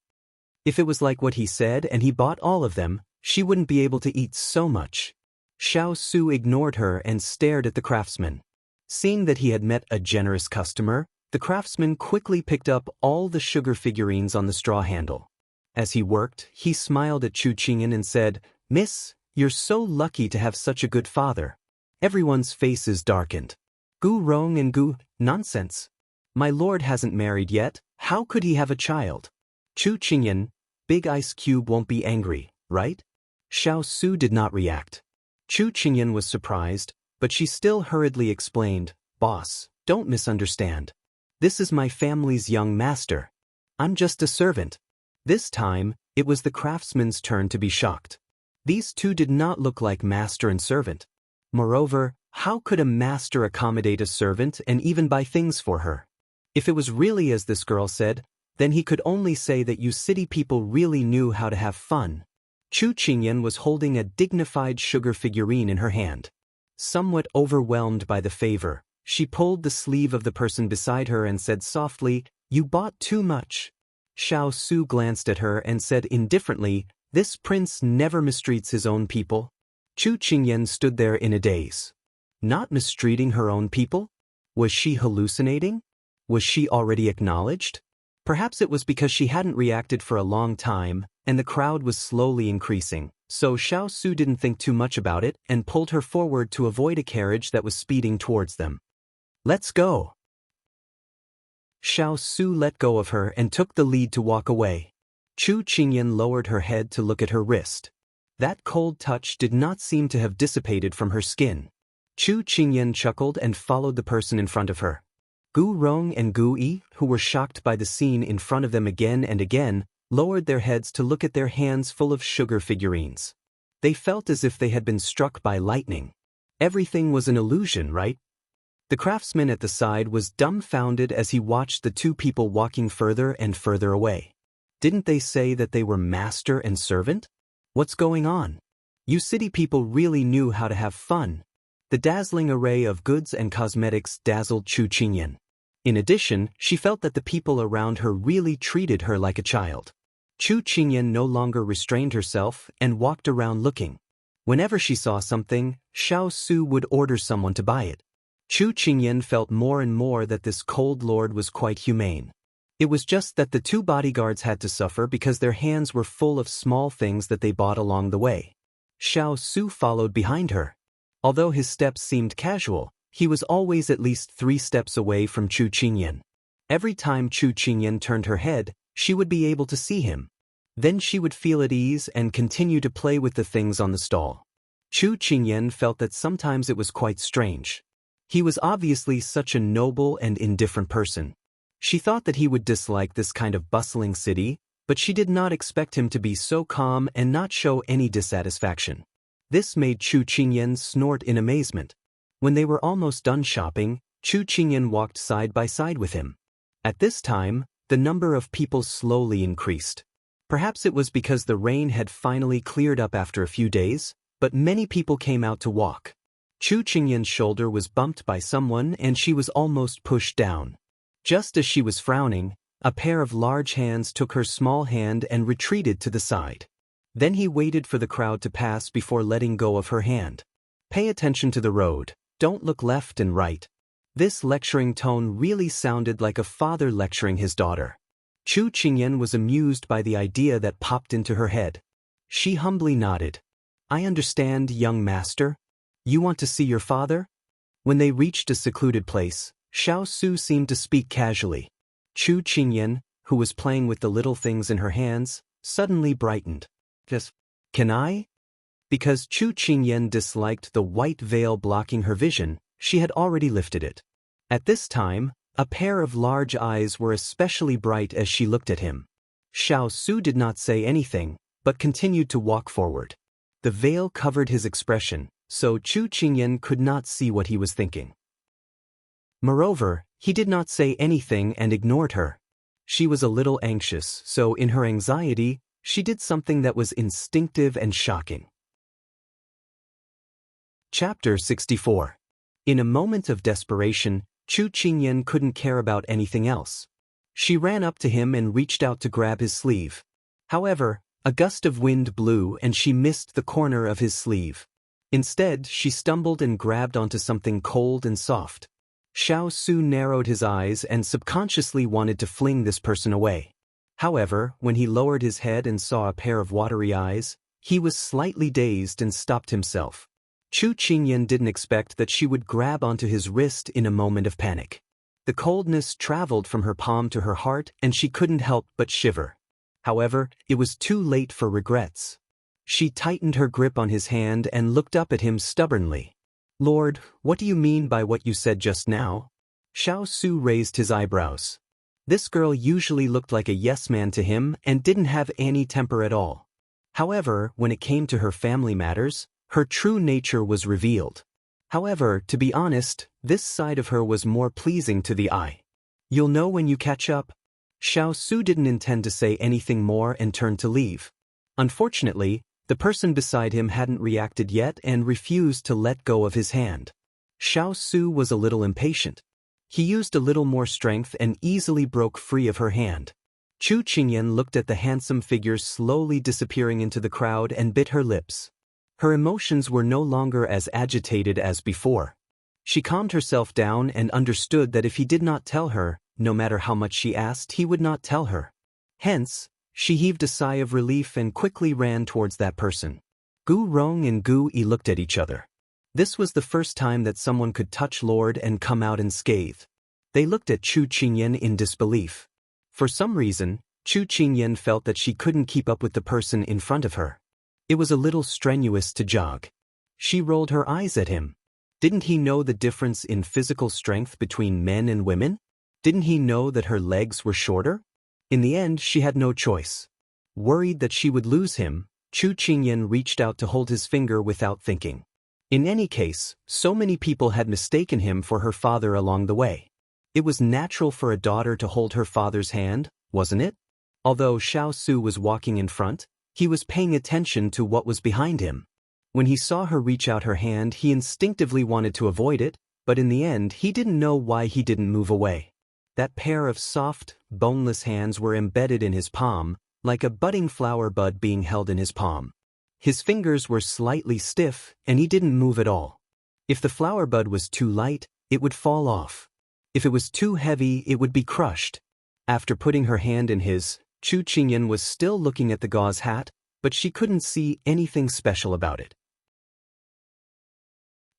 If it was like what he said and he bought all of them, she wouldn't be able to eat so much. Xiao Su ignored her and stared at the craftsman. Seeing that he had met a generous customer, the craftsman quickly picked up all the sugar figurines on the straw handle. As he worked, he smiled at Chu Qingyan and said, "Miss, you're so lucky to have such a good father." Everyone's faces darkened. Gu Rong and Gu, nonsense. My lord hasn't married yet, how could he have a child? Chu Qingyan, Big Ice Cube won't be angry, right? Xiao Su did not react. Chu Qingyan was surprised, but she still hurriedly explained, "Boss, don't misunderstand. This is my family's young master. I'm just a servant." This time, it was the craftsman's turn to be shocked. These two did not look like master and servant. Moreover, how could a master accommodate a servant and even buy things for her? If it was really as this girl said, then he could only say that you city people really knew how to have fun. Chu Qingyan was holding a dignified sugar figurine in her hand. Somewhat overwhelmed by the favor, she pulled the sleeve of the person beside her and said softly, "You bought too much." Xiao Su glanced at her and said indifferently, "This prince never mistreats his own people." Chu Qingyan stood there in a daze. Not mistreating her own people? Was she hallucinating? Was she already acknowledged? Perhaps it was because she hadn't reacted for a long time, and the crowd was slowly increasing, so Xiao Su didn't think too much about it and pulled her forward to avoid a carriage that was speeding towards them. "Let's go." Xiao Su let go of her and took the lead to walk away. Chu Qingyan lowered her head to look at her wrist. That cold touch did not seem to have dissipated from her skin. Chu Qingyan chuckled and followed the person in front of her. Gu Rong and Gu Yi, who were shocked by the scene in front of them again and again, lowered their heads to look at their hands full of sugar figurines. They felt as if they had been struck by lightning. Everything was an illusion, right? The craftsman at the side was dumbfounded as he watched the two people walking further and further away. Didn't they say that they were master and servant? What's going on? You city people really knew how to have fun. The dazzling array of goods and cosmetics dazzled Chu Qingyan. In addition, she felt that the people around her really treated her like a child. Chu Qingyan no longer restrained herself and walked around looking. Whenever she saw something, Xiao Su would order someone to buy it. Chu Qingyan felt more and more that this cold lord was quite humane. It was just that the two bodyguards had to suffer because their hands were full of small things that they bought along the way. Xiao Su followed behind her. Although his steps seemed casual, he was always at least 3 steps away from Chu Qingyan. Every time Chu Qingyan turned her head, she would be able to see him. Then she would feel at ease and continue to play with the things on the stall. Chu Qingyan felt that sometimes it was quite strange. He was obviously such a noble and indifferent person. She thought that he would dislike this kind of bustling city, but she did not expect him to be so calm and not show any dissatisfaction. This made Chu Qingyan snort in amazement. When they were almost done shopping, Chu Qingyan walked side by side with him. At this time, the number of people slowly increased. Perhaps it was because the rain had finally cleared up after a few days, but many people came out to walk. Chu Qingyan's shoulder was bumped by someone and she was almost pushed down. Just as she was frowning, a pair of large hands took her small hand and retreated to the side. Then he waited for the crowd to pass before letting go of her hand. Pay attention to the road, don't look left and right. This lecturing tone really sounded like a father lecturing his daughter. Chu Qingyan was amused by the idea that popped into her head. She humbly nodded. I understand, young master. You want to see your father? When they reached a secluded place, Xiao Su seemed to speak casually. Chu Qingyan, who was playing with the little things in her hands, suddenly brightened. Just, can I? Because Chu Qingyan disliked the white veil blocking her vision, she had already lifted it. At this time, a pair of large eyes were especially bright as she looked at him. Xiao Su did not say anything, but continued to walk forward. The veil covered his expression, so Chu Qingyan could not see what he was thinking. Moreover, he did not say anything and ignored her. She was a little anxious, so in her anxiety, she did something that was instinctive and shocking. Chapter 64. In a moment of desperation, Chu Qingyan couldn't care about anything else. She ran up to him and reached out to grab his sleeve. However, a gust of wind blew and she missed the corner of his sleeve. Instead, she stumbled and grabbed onto something cold and soft. Xiao Su narrowed his eyes and subconsciously wanted to fling this person away. However, when he lowered his head and saw a pair of watery eyes, he was slightly dazed and stopped himself. Chu Qingyan didn't expect that she would grab onto his wrist in a moment of panic. The coldness traveled from her palm to her heart and she couldn't help but shiver. However, it was too late for regrets. She tightened her grip on his hand and looked up at him stubbornly. Lord, what do you mean by what you said just now? Xiao Su raised his eyebrows. This girl usually looked like a yes man to him and didn't have any temper at all. However, when it came to her family matters, her true nature was revealed. However, to be honest, this side of her was more pleasing to the eye. You'll know when you catch up. Xiao Su didn't intend to say anything more and turned to leave. Unfortunately, the person beside him hadn't reacted yet and refused to let go of his hand. Xiao Su was a little impatient. He used a little more strength and easily broke free of her hand. Chu Qingyan looked at the handsome figure slowly disappearing into the crowd and bit her lips. Her emotions were no longer as agitated as before. She calmed herself down and understood that if he did not tell her, no matter how much she asked, he would not tell her. Hence, she heaved a sigh of relief and quickly ran towards that person. Gu Rong and Gu Yi looked at each other. This was the first time that someone could touch Lord and come out unscathed. They looked at Chu Qingyan in disbelief. For some reason, Chu Qingyan felt that she couldn't keep up with the person in front of her. It was a little strenuous to jog. She rolled her eyes at him. Didn't he know the difference in physical strength between men and women? Didn't he know that her legs were shorter? In the end, she had no choice. Worried that she would lose him, Chu Qingyan reached out to hold his finger without thinking. In any case, so many people had mistaken him for her father along the way. It was natural for a daughter to hold her father's hand, wasn't it? Although Xiao Su was walking in front, he was paying attention to what was behind him. When he saw her reach out her hand, he instinctively wanted to avoid it, but in the end, he didn't know why he didn't move away. That pair of soft, boneless hands were embedded in his palm, like a budding flower bud being held in his palm. His fingers were slightly stiff, and he didn't move at all. If the flower bud was too light, it would fall off. If it was too heavy, it would be crushed. After putting her hand in his, Chu Qingyan was still looking at the gauze hat, but she couldn't see anything special about it.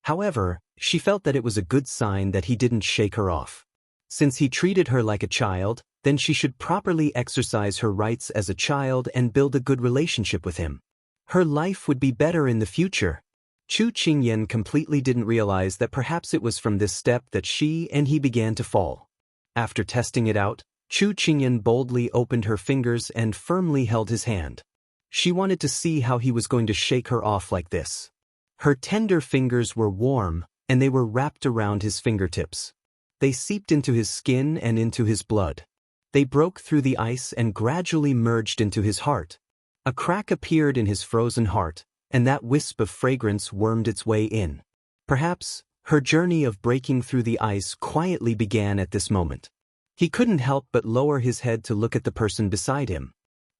However, she felt that it was a good sign that he didn't shake her off. Since he treated her like a child, then she should properly exercise her rights as a child and build a good relationship with him. Her life would be better in the future. Chu Qingyan completely didn't realize that perhaps it was from this step that she and he began to fall. After testing it out, Chu Qingyan boldly opened her fingers and firmly held his hand. She wanted to see how he was going to shake her off like this. Her tender fingers were warm, and they were wrapped around his fingertips. They seeped into his skin and into his blood. They broke through the ice and gradually merged into his heart. A crack appeared in his frozen heart, and that wisp of fragrance wormed its way in. Perhaps, her journey of breaking through the ice quietly began at this moment. He couldn't help but lower his head to look at the person beside him.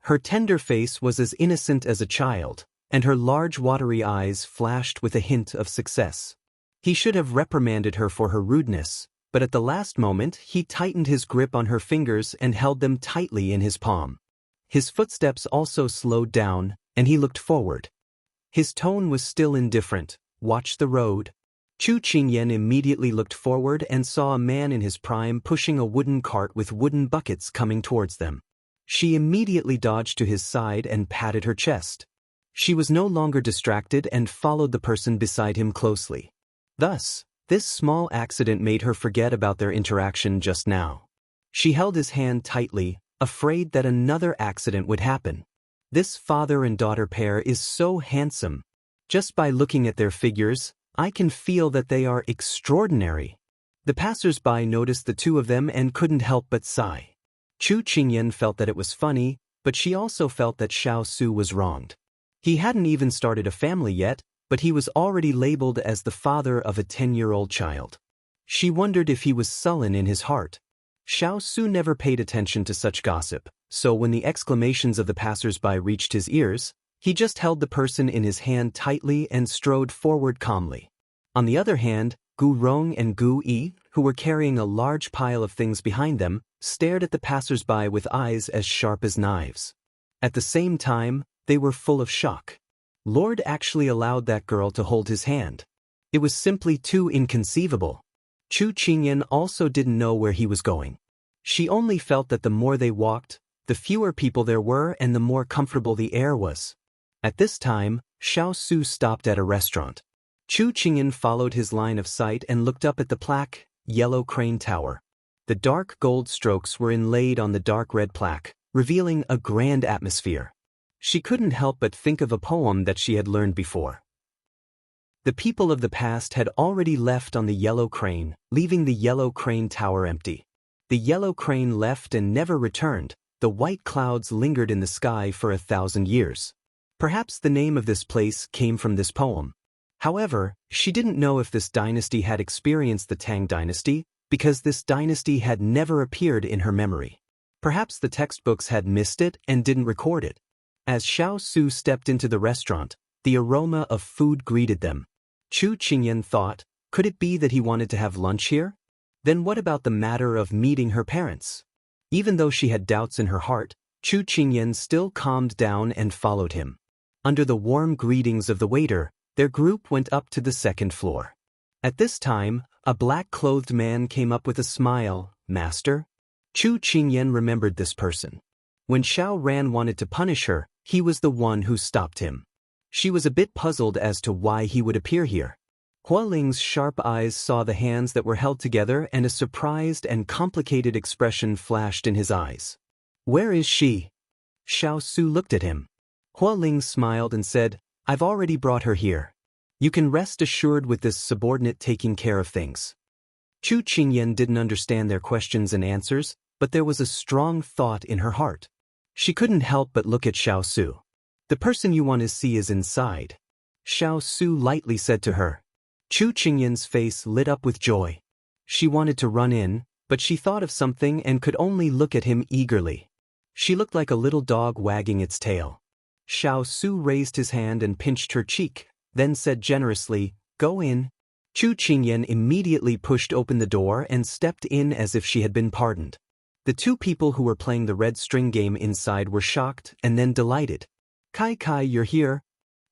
Her tender face was as innocent as a child, and her large watery eyes flashed with a hint of success. He should have reprimanded her for her rudeness, but at the last moment he tightened his grip on her fingers and held them tightly in his palm. His footsteps also slowed down, and he looked forward. His tone was still indifferent. "Watch the road." Chu Qingyan immediately looked forward and saw a man in his prime pushing a wooden cart with wooden buckets coming towards them. She immediately dodged to his side and patted her chest. She was no longer distracted and followed the person beside him closely. Thus, this small accident made her forget about their interaction just now. She held his hand tightly, afraid that another accident would happen. This father and daughter pair is so handsome. Just by looking at their figures, I can feel that they are extraordinary. The passers-by noticed the two of them and couldn't help but sigh. Chu Qingyan felt that it was funny, but she also felt that Xiao Su was wronged. He hadn't even started a family yet, but he was already labeled as the father of a 10-year-old child. She wondered if he was sullen in his heart. Xiao Su never paid attention to such gossip, so when the exclamations of the passers-by reached his ears, he just held the person in his hand tightly and strode forward calmly. On the other hand, Gu Rong and Gu Yi, who were carrying a large pile of things behind them, stared at the passers-by with eyes as sharp as knives. At the same time, they were full of shock. Lord actually allowed that girl to hold his hand. It was simply too inconceivable. Chu Qingyan also didn't know where he was going. She only felt that the more they walked, the fewer people there were and the more comfortable the air was. At this time, Xiao Su stopped at a restaurant. Chu Qingyan followed his line of sight and looked up at the plaque, Yellow Crane Tower. The dark gold strokes were inlaid on the dark red plaque, revealing a grand atmosphere. She couldn't help but think of a poem that she had learned before. The people of the past had already left on the Yellow Crane, leaving the Yellow Crane Tower empty. The Yellow Crane left and never returned. The white clouds lingered in the sky for 1,000 years. Perhaps the name of this place came from this poem. However, she didn't know if this dynasty had experienced the Tang dynasty, because this dynasty had never appeared in her memory. Perhaps the textbooks had missed it and didn't record it. As Xiao Su stepped into the restaurant, the aroma of food greeted them. Chu Qingyan thought, could it be that he wanted to have lunch here? Then what about the matter of meeting her parents? Even though she had doubts in her heart, Chu Qingyan still calmed down and followed him. Under the warm greetings of the waiter, their group went up to the second floor. At this time, a black-clothed man came up with a smile. "Master?" Chu Qingyan remembered this person. When Xiao Ran wanted to punish her, he was the one who stopped him. She was a bit puzzled as to why he would appear here. Hua Ling's sharp eyes saw the hands that were held together and a surprised and complicated expression flashed in his eyes. "Where is she?" Xiao Su looked at him. Hua Ling smiled and said, "I've already brought her here. You can rest assured with this subordinate taking care of things." Chu Qingyan didn't understand their questions and answers, but there was a strong thought in her heart. She couldn't help but look at Xiao Su. "The person you want to see is inside," Xiao Su lightly said to her. Chu Qingyan's face lit up with joy. She wanted to run in, but she thought of something and could only look at him eagerly. She looked like a little dog wagging its tail. Xiao Su raised his hand and pinched her cheek, then said generously, "Go in." Chu Qingyan immediately pushed open the door and stepped in as if she had been pardoned. The two people who were playing the red string game inside were shocked and then delighted. "Kai Kai, you're here."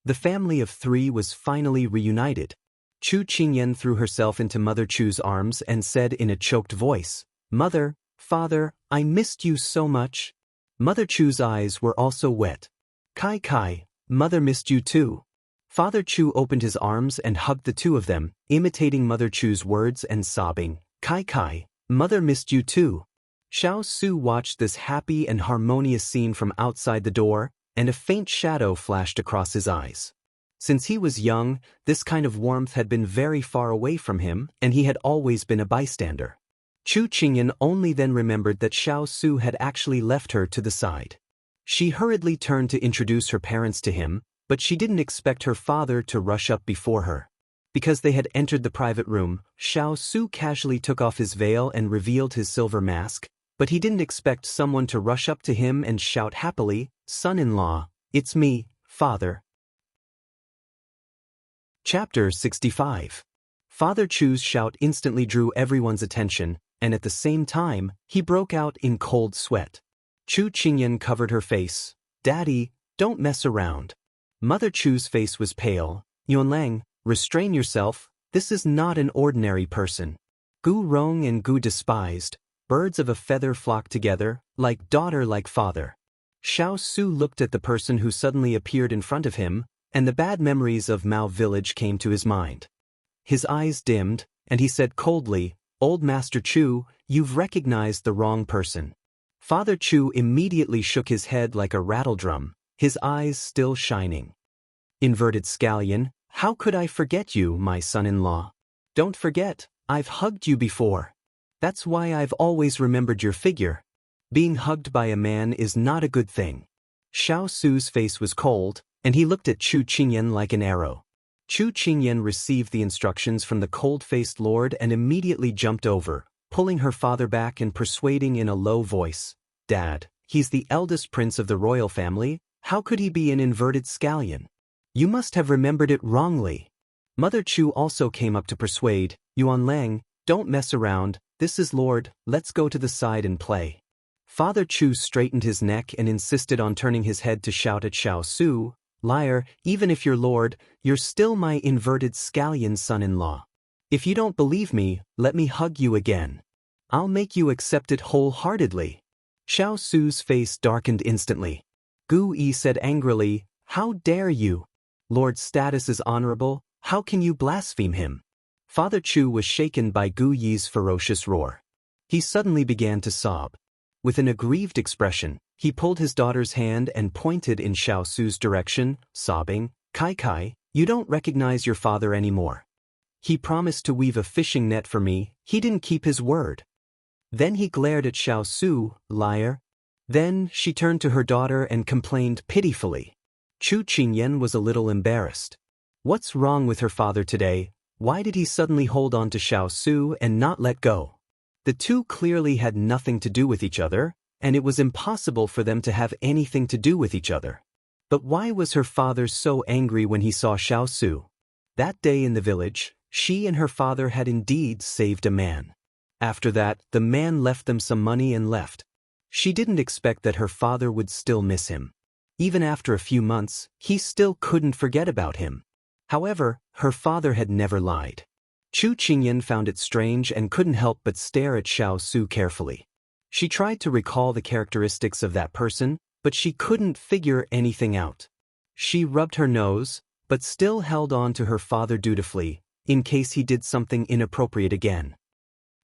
The family of three was finally reunited. Chu Qingyan threw herself into Mother Chu's arms and said in a choked voice, "Mother, Father, I missed you so much." Mother Chu's eyes were also wet. "Kai Kai, Mother missed you too." Father Chu opened his arms and hugged the two of them, imitating Mother Chu's words and sobbing, "Kai Kai, Mother missed you too." Xiao Su watched this happy and harmonious scene from outside the door, and a faint shadow flashed across his eyes. Since he was young, this kind of warmth had been very far away from him, and he had always been a bystander. Chu Qingyan only then remembered that Xiao Su had actually left her to the side. She hurriedly turned to introduce her parents to him, but she didn't expect her father to rush up before her. Because they had entered the private room, Xiao Su casually took off his veil and revealed his silver mask, but he didn't expect someone to rush up to him and shout happily, "Son-in-law, it's me, father." Chapter 65. Father Chu's shout instantly drew everyone's attention, and at the same time, he broke out in cold sweat. Chu Qingyan covered her face. "Daddy, don't mess around." Mother Chu's face was pale. "Yuanlang, restrain yourself, this is not an ordinary person." Gu Rong and Gu despised. Birds of a feather flocked together, like daughter like father. Xiao Su looked at the person who suddenly appeared in front of him, and the bad memories of Mao village came to his mind. His eyes dimmed, and he said coldly, "Old Master Chu, you've recognized the wrong person." Father Chu immediately shook his head like a rattledrum, his eyes still shining. "Inverted scallion, how could I forget you, my son-in-law? Don't forget, I've hugged you before. That's why I've always remembered your figure. Being hugged by a man is not a good thing." Xiao Su's face was cold, and he looked at Chu Qingyan like an arrow. Chu Qingyan received the instructions from the cold-faced lord and immediately jumped over, pulling her father back and persuading in a low voice, "Dad, he's the eldest prince of the royal family, how could he be an inverted scallion? You must have remembered it wrongly." Mother Chu also came up to persuade, "Yuanlang, don't mess around, this is Lord, let's go to the side and play." Father Chu straightened his neck and insisted on turning his head to shout at Xiao Su, "Liar, even if you're Lord, you're still my inverted scallion son-in-law. If you don't believe me, let me hug you again. I'll make you accept it wholeheartedly." Xiao Su's face darkened instantly. Gu Yi said angrily, "How dare you? Lord's status is honorable, how can you blaspheme him?" Father Chu was shaken by Gu Yi's ferocious roar. He suddenly began to sob. With an aggrieved expression, he pulled his daughter's hand and pointed in Xiao Su's direction, sobbing, "Kai Kai, you don't recognize your father anymore. He promised to weave a fishing net for me, he didn't keep his word." Then he glared at Xiao Su, "Liar." Then she turned to her daughter and complained pitifully. Chu Qingyan was a little embarrassed. What's wrong with her father today? Why did he suddenly hold on to Xiao Su and not let go? The two clearly had nothing to do with each other, and it was impossible for them to have anything to do with each other. But why was her father so angry when he saw Xiao Su? That day in the village, she and her father had indeed saved a man. After that, the man left them some money and left. She didn't expect that her father would still miss him. Even after a few months, he still couldn't forget about him. However, her father had never lied. Chu Qingyan found it strange and couldn't help but stare at Xiao Su carefully. She tried to recall the characteristics of that person, but she couldn't figure anything out. She rubbed her nose, but still held on to her father dutifully, in case he did something inappropriate again.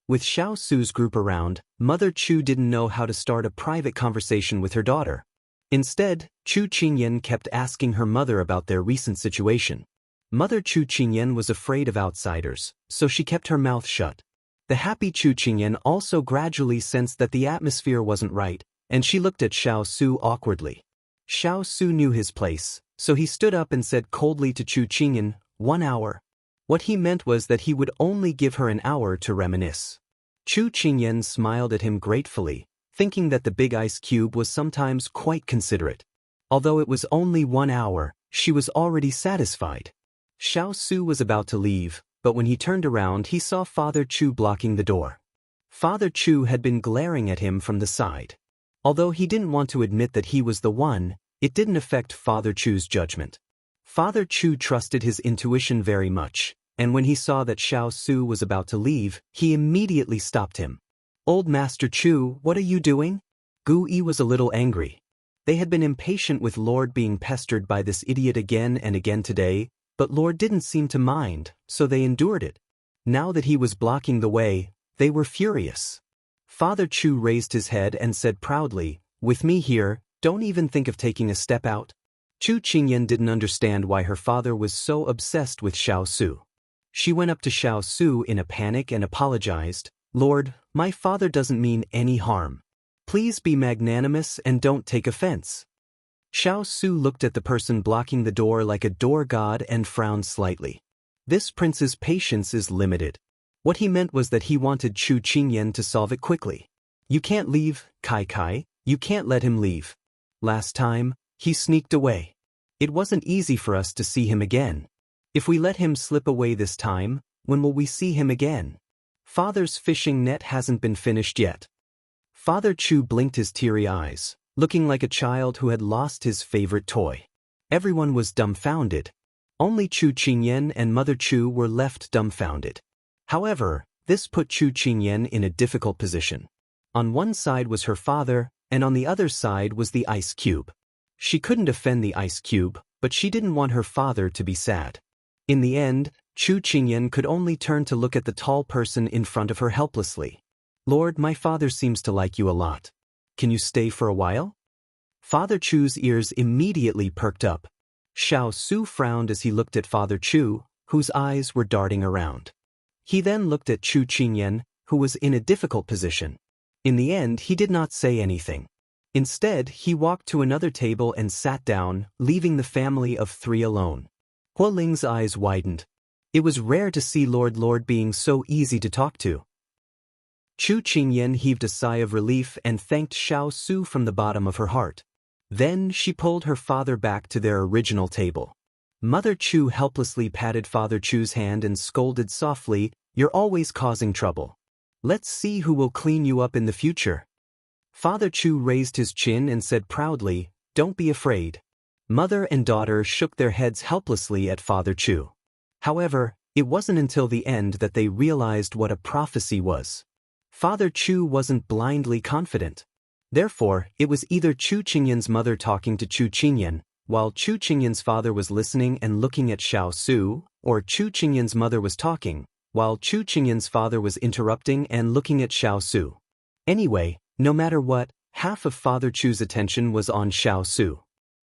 With Xiao Su's group around, Mother Chu didn't know how to start a private conversation with her daughter. Instead, Chu Qingyan kept asking her mother about their recent situation. Mother Chu Qingyan was afraid of outsiders, so she kept her mouth shut. The happy Chu Qingyan also gradually sensed that the atmosphere wasn't right, and she looked at Xiao Su awkwardly. Xiao Su knew his place, so he stood up and said coldly to Chu Qingyan, 1 hour. What he meant was that he would only give her an hour to reminisce. Chu Qingyan smiled at him gratefully, thinking that the big ice cube was sometimes quite considerate. Although it was only 1 hour, she was already satisfied. Xiao Su was about to leave, but when he turned around he saw Father Chu blocking the door. Father Chu had been glaring at him from the side. Although he didn't want to admit that he was the one, it didn't affect Father Chu's judgment. Father Chu trusted his intuition very much, and when he saw that Xiao Su was about to leave, he immediately stopped him. "Old Master Chu, what are you doing?" Gu Yi was a little angry. They had been impatient with Lord being pestered by this idiot again and again today, but Lord didn't seem to mind, so they endured it. Now that he was blocking the way, they were furious. Father Chu raised his head and said proudly, "With me here, don't even think of taking a step out." Chu Qingyan didn't understand why her father was so obsessed with Xiao Su. She went up to Xiao Su in a panic and apologized, "Lord, my father doesn't mean any harm. Please be magnanimous and don't take offense." Xiao Su looked at the person blocking the door like a door god and frowned slightly. This prince's patience is limited. What he meant was that he wanted Chu Qingyan to solve it quickly. You can't leave, Kai. You can't let him leave. Last time, he sneaked away. It wasn't easy for us to see him again. If we let him slip away this time, when will we see him again? Father's fishing net hasn't been finished yet. Father Chu blinked his teary eyes, looking like a child who had lost his favorite toy. Everyone was dumbfounded. Only Chu Qingyan and Mother Chu were left dumbfounded. However, this put Chu Qingyan in a difficult position. On one side was her father, and on the other side was the ice cube. She couldn't offend the ice cube, but she didn't want her father to be sad. In the end, Chu Qingyan could only turn to look at the tall person in front of her helplessly. Lord, my father seems to like you a lot. Can you stay for a while? Father Chu's ears immediately perked up. Xiao Su frowned as he looked at Father Chu, whose eyes were darting around. He then looked at Chu Qingyan, who was in a difficult position. In the end, he did not say anything. Instead, he walked to another table and sat down, leaving the family of three alone. Hua Ling's eyes widened. It was rare to see Lord being so easy to talk to. Chu Qingyan heaved a sigh of relief and thanked Xiao Su from the bottom of her heart. Then she pulled her father back to their original table. Mother Chu helplessly patted Father Chu's hand and scolded softly, "You're always causing trouble. Let's see who will clean you up in the future." Father Chu raised his chin and said proudly, "Don't be afraid." Mother and daughter shook their heads helplessly at Father Chu. However, it wasn't until the end that they realized what a prophecy was. Father Chu wasn't blindly confident. Therefore, it was either Chu Qingyan's mother talking to Chu Qingyan, while Chu Qingyan's father was listening and looking at Xiao Su, or Chu Qingyan's mother was talking, while Chu Qingyan's father was interrupting and looking at Xiao Su. Anyway, no matter what, half of Father Chu's attention was on Xiao Su.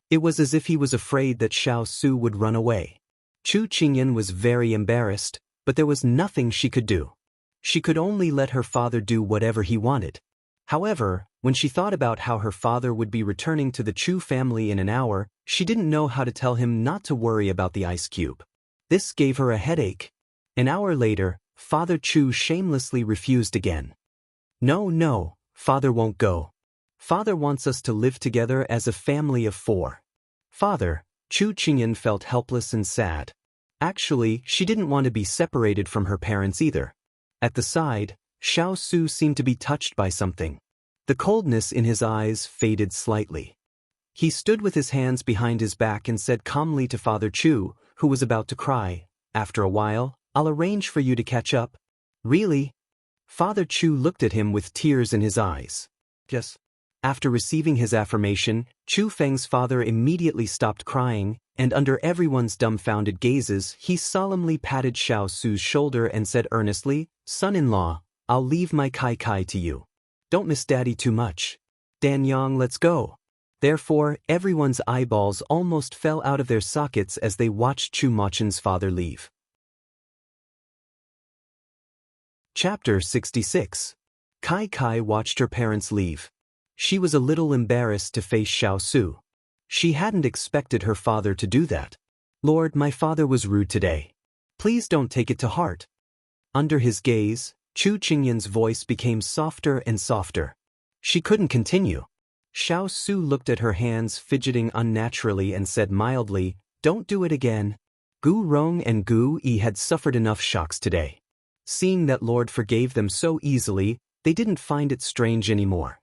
It was as if he was afraid that Xiao Su would run away. Chu Qingyan was very embarrassed, but there was nothing she could do. She could only let her father do whatever he wanted. However, when she thought about how her father would be returning to the Chu family in an hour, she didn't know how to tell him not to worry about the ice cube. This gave her a headache. An hour later, Father Chu shamelessly refused again. No, Father won't go. Father wants us to live together as a family of four. Father, Chu Qingyan felt helpless and sad. Actually, she didn't want to be separated from her parents either. At the side, Xiao Su seemed to be touched by something. The coldness in his eyes faded slightly. He stood with his hands behind his back and said calmly to Father Chu, who was about to cry, "After a while, I'll arrange for you to catch up." "Really?" Father Chu looked at him with tears in his eyes. "Yes." After receiving his affirmation, Chu Feng's father immediately stopped crying, and under everyone's dumbfounded gazes, he solemnly patted Xiao Su's shoulder and said earnestly, "Son-in-law, I'll leave my Kai to you. Don't miss Daddy too much. Danyang, let's go." Therefore, everyone's eyeballs almost fell out of their sockets as they watched Chu Machen's father leave. Chapter 66. Kai watched her parents leave. She was a little embarrassed to face Xiao Su. She hadn't expected her father to do that. "Lord, my father was rude today. Please don't take it to heart." Under his gaze, Chu Qingyan's voice became softer and softer. She couldn't continue. Xiao Su looked at her hands fidgeting unnaturally and said mildly, "Don't do it again." Gu Rong and Gu Yi had suffered enough shocks today. Seeing that Lord forgave them so easily, they didn't find it strange anymore.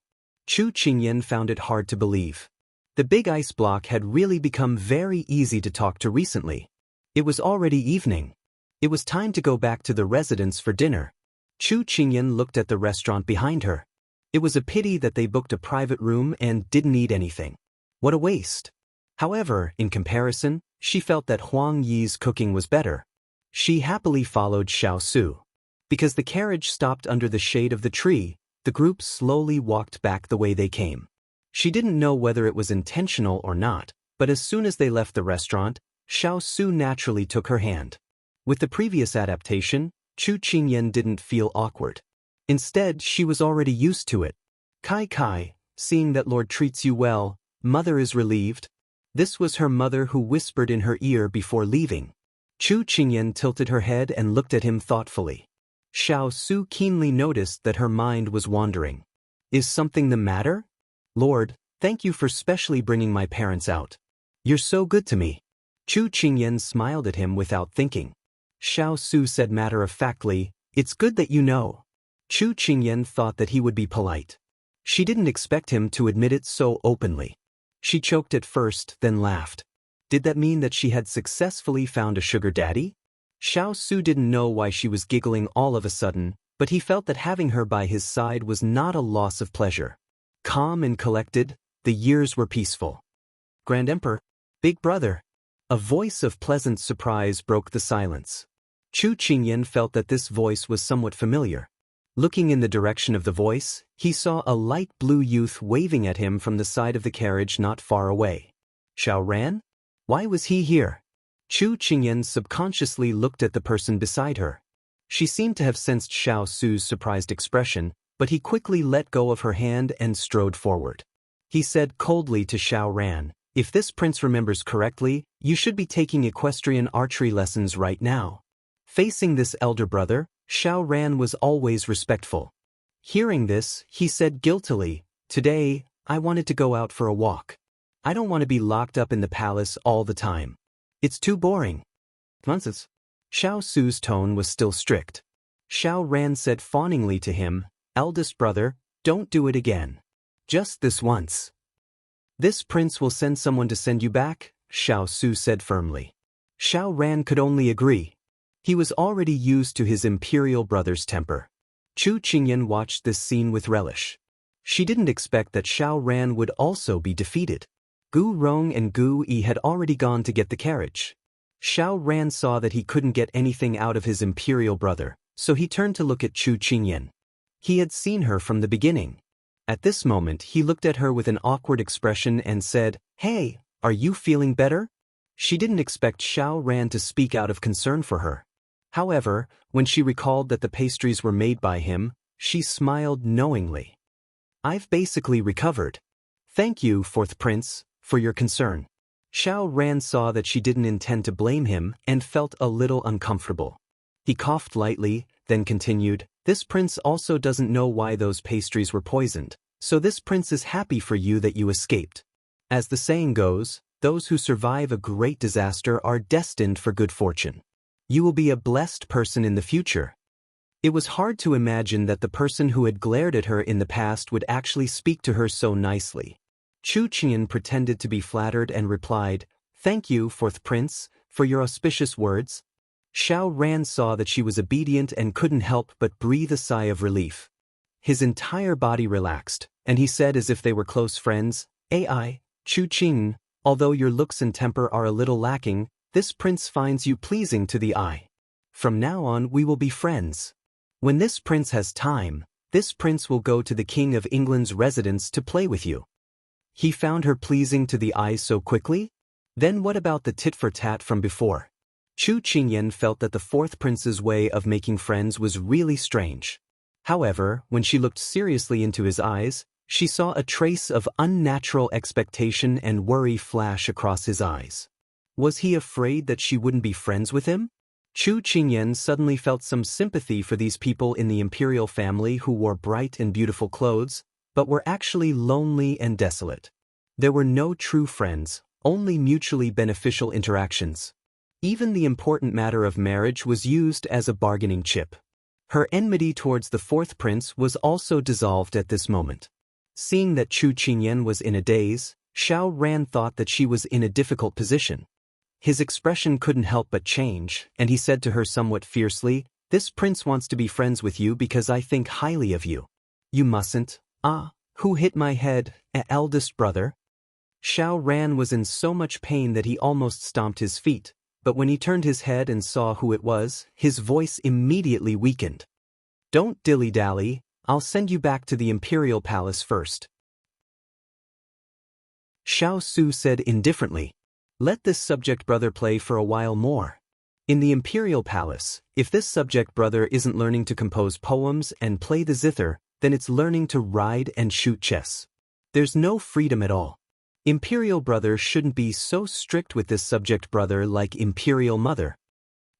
Chu Qingyan found it hard to believe. The big ice block had really become very easy to talk to recently. It was already evening. It was time to go back to the residence for dinner. Chu Qingyan looked at the restaurant behind her. It was a pity that they booked a private room and didn't eat anything. What a waste. However, in comparison, she felt that Huang Yi's cooking was better. She happily followed Xiao Su. Because the carriage stopped under the shade of the tree, the group slowly walked back the way they came. She didn't know whether it was intentional or not, but as soon as they left the restaurant, Xiao Su naturally took her hand. With the previous adaptation, Chu Qingyan didn't feel awkward. Instead, she was already used to it. Kai, seeing that Lord treats you well, Mother is relieved, This was her mother who whispered in her ear before leaving. Chu Qingyan tilted her head and looked at him thoughtfully. Xiao Su keenly noticed that her mind was wandering. Is something the matter? Lord, thank you for specially bringing my parents out. You're so good to me. Chu Qingyan smiled at him without thinking. Xiao Su said matter-of-factly, it's good that you know. Chu Qingyan thought that he would be polite. She didn't expect him to admit it so openly. She choked at first, then laughed. Did that mean that she had successfully found a sugar daddy? Xiao Su didn't know why she was giggling all of a sudden, but he felt that having her by his side was not a loss of pleasure. Calm and collected, the years were peaceful. Grand Emperor, Big Brother. A voice of pleasant surprise broke the silence. Chu Qingyan felt that this voice was somewhat familiar. Looking in the direction of the voice, he saw a light blue youth waving at him from the side of the carriage not far away. Xiao Ran? Why was he here? Chu Qingyan subconsciously looked at the person beside her. She seemed to have sensed Xiao Su's surprised expression, but he quickly let go of her hand and strode forward. He said coldly to Xiao Ran, if this prince remembers correctly, you should be taking equestrian archery lessons right now. Facing this elder brother, Xiao Ran was always respectful. Hearing this, he said guiltily, today, I wanted to go out for a walk. I don't want to be locked up in the palace all the time. It's too boring. Nonsense. Xiao Su's tone was still strict. Xiao Ran said fawningly to him, eldest brother, don't do it again. Just this once. This prince will send someone to send you back, Xiao Su said firmly. Xiao Ran could only agree. He was already used to his imperial brother's temper. Chu Qingyan watched this scene with relish. She didn't expect that Xiao Ran would also be defeated. Gu Rong and Gu Yi had already gone to get the carriage. Xiao Ran saw that he couldn't get anything out of his imperial brother, so he turned to look at Chu Qingyan. He had seen her from the beginning. At this moment he looked at her with an awkward expression and said, Hey, are you feeling better? She didn't expect Xiao Ran to speak out of concern for her. However, when she recalled that the pastries were made by him, she smiled knowingly. I've basically recovered. Thank you, fourth prince, for your concern. Xiao Ran saw that she didn't intend to blame him and felt a little uncomfortable. He coughed lightly, then continued, this prince also doesn't know why those pastries were poisoned, so this prince is happy for you that you escaped. As the saying goes, those who survive a great disaster are destined for good fortune. You will be a blessed person in the future. It was hard to imagine that the person who had glared at her in the past would actually speak to her so nicely. Chu Qingyan pretended to be flattered and replied, Thank you, fourth prince, for your auspicious words. Xiao Ran saw that she was obedient and couldn't help but breathe a sigh of relief. His entire body relaxed, and he said as if they were close friends, Ai, Chu Qing, although your looks and temper are a little lacking, this prince finds you pleasing to the eye. From now on we will be friends. When this prince has time, this prince will go to the King of England's residence to play with you. He found her pleasing to the eye so quickly? Then what about the tit-for-tat from before? Chu Qingyan felt that the fourth prince's way of making friends was really strange. However, when she looked seriously into his eyes, she saw a trace of unnatural expectation and worry flash across his eyes. Was he afraid that she wouldn't be friends with him? Chu Qingyan suddenly felt some sympathy for these people in the imperial family who wore bright and beautiful clothes, but were actually lonely and desolate. There were no true friends, only mutually beneficial interactions. Even the important matter of marriage was used as a bargaining chip. Her enmity towards the fourth prince was also dissolved at this moment. Seeing that Chu Qingyan was in a daze, Xiao Ran thought that she was in a difficult position. His expression couldn't help but change, and he said to her somewhat fiercely, This prince wants to be friends with you because I think highly of you. You mustn't. Ah, who hit my head, eldest brother? Xiao Ran was in so much pain that he almost stomped his feet, but when he turned his head and saw who it was, his voice immediately weakened. Don't dilly-dally, I'll send you back to the imperial palace first. Xiao Su said indifferently. Let this subject brother play for a while more. In the imperial palace, if this subject brother isn't learning to compose poems and play the zither, then it's learning to ride and shoot chess. There's no freedom at all. Imperial brother shouldn't be so strict with this subject brother like imperial mother.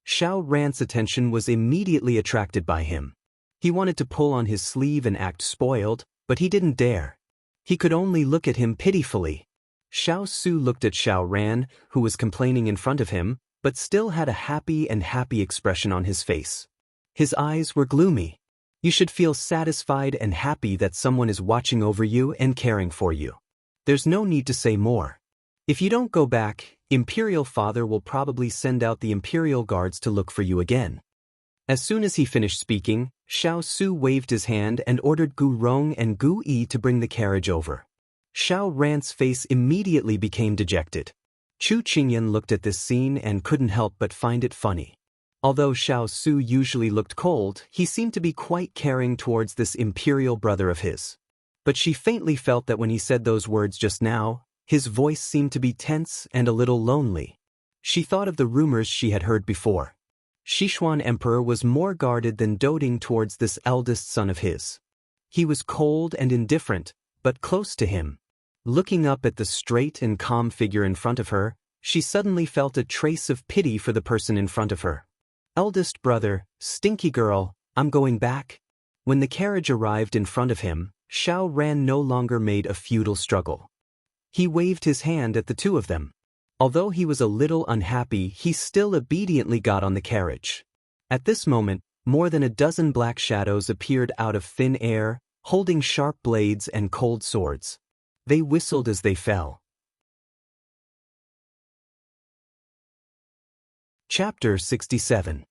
Xiao Ran's attention was immediately attracted by him. He wanted to pull on his sleeve and act spoiled, but he didn't dare. He could only look at him pitifully. Xiao Su looked at Xiao Ran, who was complaining in front of him, but still had a happy expression on his face. His eyes were gloomy. You should feel satisfied and happy that someone is watching over you and caring for you. There's no need to say more. If you don't go back, Imperial Father will probably send out the Imperial Guards to look for you again. As soon as he finished speaking, Xiao Su waved his hand and ordered Gu Rong and Gu Yi to bring the carriage over. Xiao Ran's face immediately became dejected. Chu Qingyan looked at this scene and couldn't help but find it funny. Although Xiao Su usually looked cold, he seemed to be quite caring towards this imperial brother of his. But she faintly felt that when he said those words just now, his voice seemed to be tense and a little lonely. She thought of the rumors she had heard before. Sichuan Emperor was more guarded than doting towards this eldest son of his. He was cold and indifferent, but close to him. Looking up at the straight and calm figure in front of her, she suddenly felt a trace of pity for the person in front of her. Eldest brother, stinky girl, I'm going back. When the carriage arrived in front of him, Xiao Ran no longer made a futile struggle. He waved his hand at the two of them. Although he was a little unhappy, he still obediently got on the carriage. At this moment, more than a dozen black shadows appeared out of thin air, holding sharp blades and cold swords. They whistled as they fell. Chapter 67.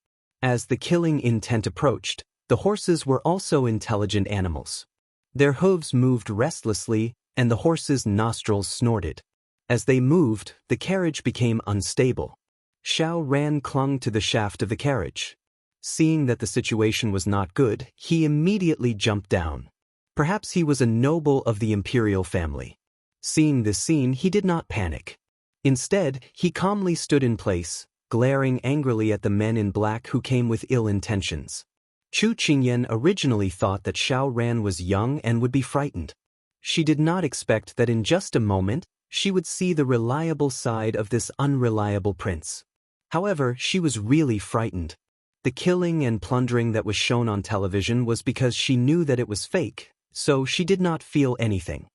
As the killing intent approached, the horses were also intelligent animals. Their hooves moved restlessly, and the horses' nostrils snorted. As they moved, the carriage became unstable. Xiao Ran clung to the shaft of the carriage. Seeing that the situation was not good, he immediately jumped down. Perhaps he was a noble of the imperial family. Seeing this scene, he did not panic. Instead, he calmly stood in place, glaring angrily at the men in black who came with ill intentions. Chu Qingyan originally thought that Xiao Ran was young and would be frightened. She did not expect that in just a moment, she would see the reliable side of this unreliable prince. However, she was really frightened. The killing and plundering that was shown on television was because she knew that it was fake, so she did not feel anything.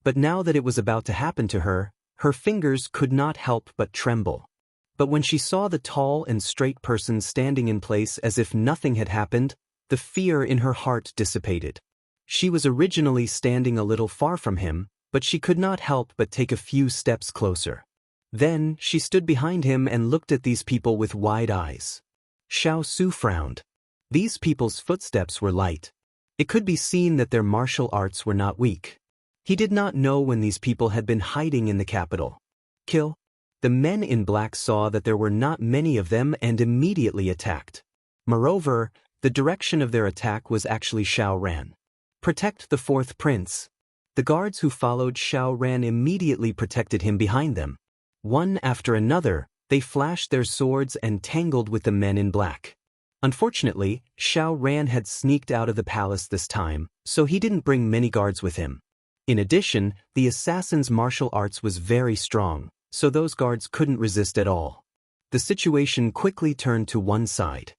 But now that it was about to happen to her, her fingers could not help but tremble. But when she saw the tall and straight person standing in place as if nothing had happened, the fear in her heart dissipated. She was originally standing a little far from him, but she could not help but take a few steps closer. Then, she stood behind him and looked at these people with wide eyes. Xiao Su frowned. These people's footsteps were light. It could be seen that their martial arts were not weak. He did not know when these people had been hiding in the capital. Kill. The men in black saw that there were not many of them and immediately attacked. Moreover, the direction of their attack was actually Xiao Ran. Protect the fourth prince. The guards who followed Xiao Ran immediately protected him behind them. One after another, they flashed their swords and tangled with the men in black. Unfortunately, Xiao Ran had sneaked out of the palace this time, so he didn't bring many guards with him. In addition, the assassin's martial arts was very strong, so those guards couldn't resist at all. The situation quickly turned to one side.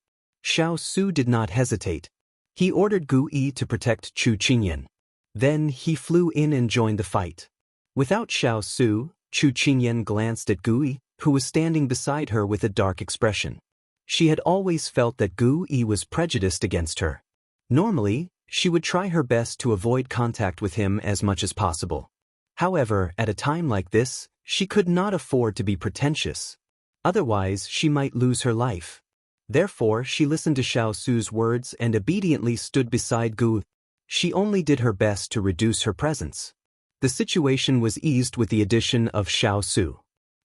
Xiao Su did not hesitate. He ordered Gu Yi to protect Chu Qingyan. Then he flew in and joined the fight. Without Xiao Su, Chu Qingyan glanced at Gu Yi, who was standing beside her with a dark expression. She had always felt that Gu Yi was prejudiced against her. Normally, she would try her best to avoid contact with him as much as possible. However, at a time like this, she could not afford to be pretentious. Otherwise, she might lose her life. Therefore, she listened to Xiao Su's words and obediently stood beside Gu. She only did her best to reduce her presence. The situation was eased with the addition of Xiao Su.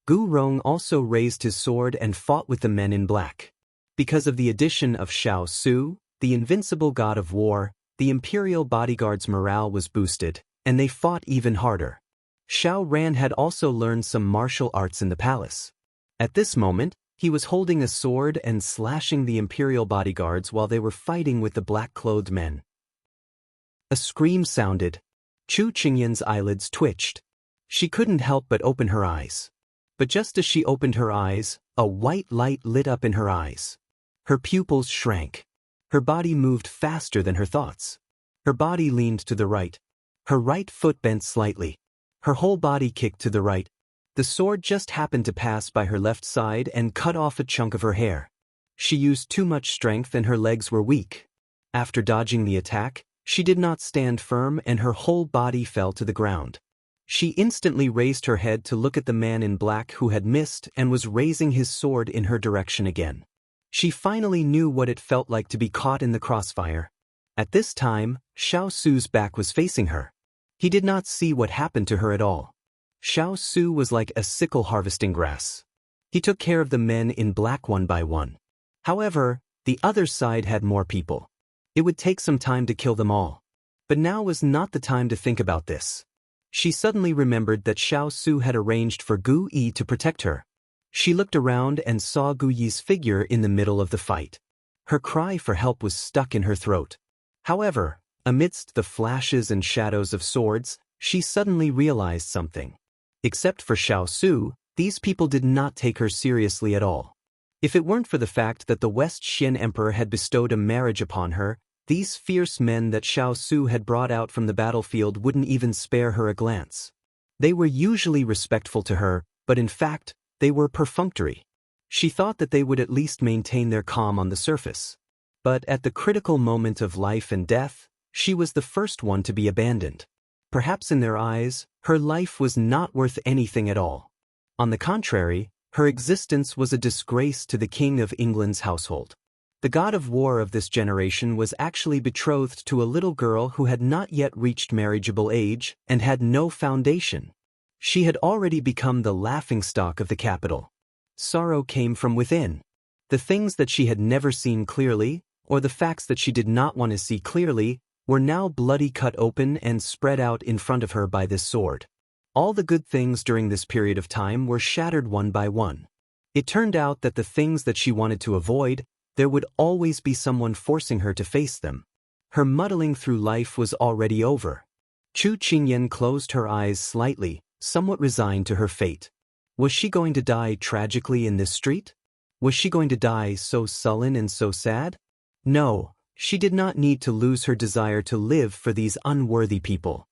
Gu Rong also raised his sword and fought with the men in black. Because of the addition of Xiao Su, the invincible god of war, the imperial bodyguards' morale was boosted, and they fought even harder. Xiao Ran had also learned some martial arts in the palace. At this moment, he was holding a sword and slashing the imperial bodyguards while they were fighting with the black-clothed men. A scream sounded. Chu Qingyan's eyelids twitched. She couldn't help but open her eyes. But just as she opened her eyes, a white light lit up in her eyes. Her pupils shrank. Her body moved faster than her thoughts. Her body leaned to the right. Her right foot bent slightly. Her whole body kicked to the right. The sword just happened to pass by her left side and cut off a chunk of her hair. She used too much strength and her legs were weak. After dodging the attack, she did not stand firm and her whole body fell to the ground. She instantly raised her head to look at the man in black who had missed and was raising his sword in her direction again. She finally knew what it felt like to be caught in the crossfire. At this time, Xiao Su's back was facing her. He did not see what happened to her at all. Xiao Su was like a sickle harvesting grass. He took care of the men in black one by one. However, the other side had more people. It would take some time to kill them all. But now was not the time to think about this. She suddenly remembered that Xiao Su had arranged for Gu Yi to protect her. She looked around and saw Gu Yi's figure in the middle of the fight. Her cry for help was stuck in her throat. However, amidst the flashes and shadows of swords, she suddenly realized something. Except for Xiao Su, these people did not take her seriously at all. If it weren't for the fact that the West Xian Emperor had bestowed a marriage upon her, these fierce men that Xiao Su had brought out from the battlefield wouldn't even spare her a glance. They were usually respectful to her, but in fact, they were perfunctory. She thought that they would at least maintain their calm on the surface. But at the critical moment of life and death, she was the first one to be abandoned. Perhaps in their eyes, her life was not worth anything at all. On the contrary, her existence was a disgrace to the King of England's household. The god of war of this generation was actually betrothed to a little girl who had not yet reached marriageable age and had no foundation. She had already become the laughingstock of the capital. Sorrow came from within. The things that she had never seen clearly, or the facts that she did not want to see clearly, were now bloody cut open and spread out in front of her by this sword. All the good things during this period of time were shattered one by one. It turned out that the things that she wanted to avoid, there would always be someone forcing her to face them. Her muddling through life was already over. Chu Qingyan closed her eyes slightly, somewhat resigned to her fate. Was she going to die tragically in this street? Was she going to die so sullen and so sad? No, she did not need to lose her desire to live for these unworthy people.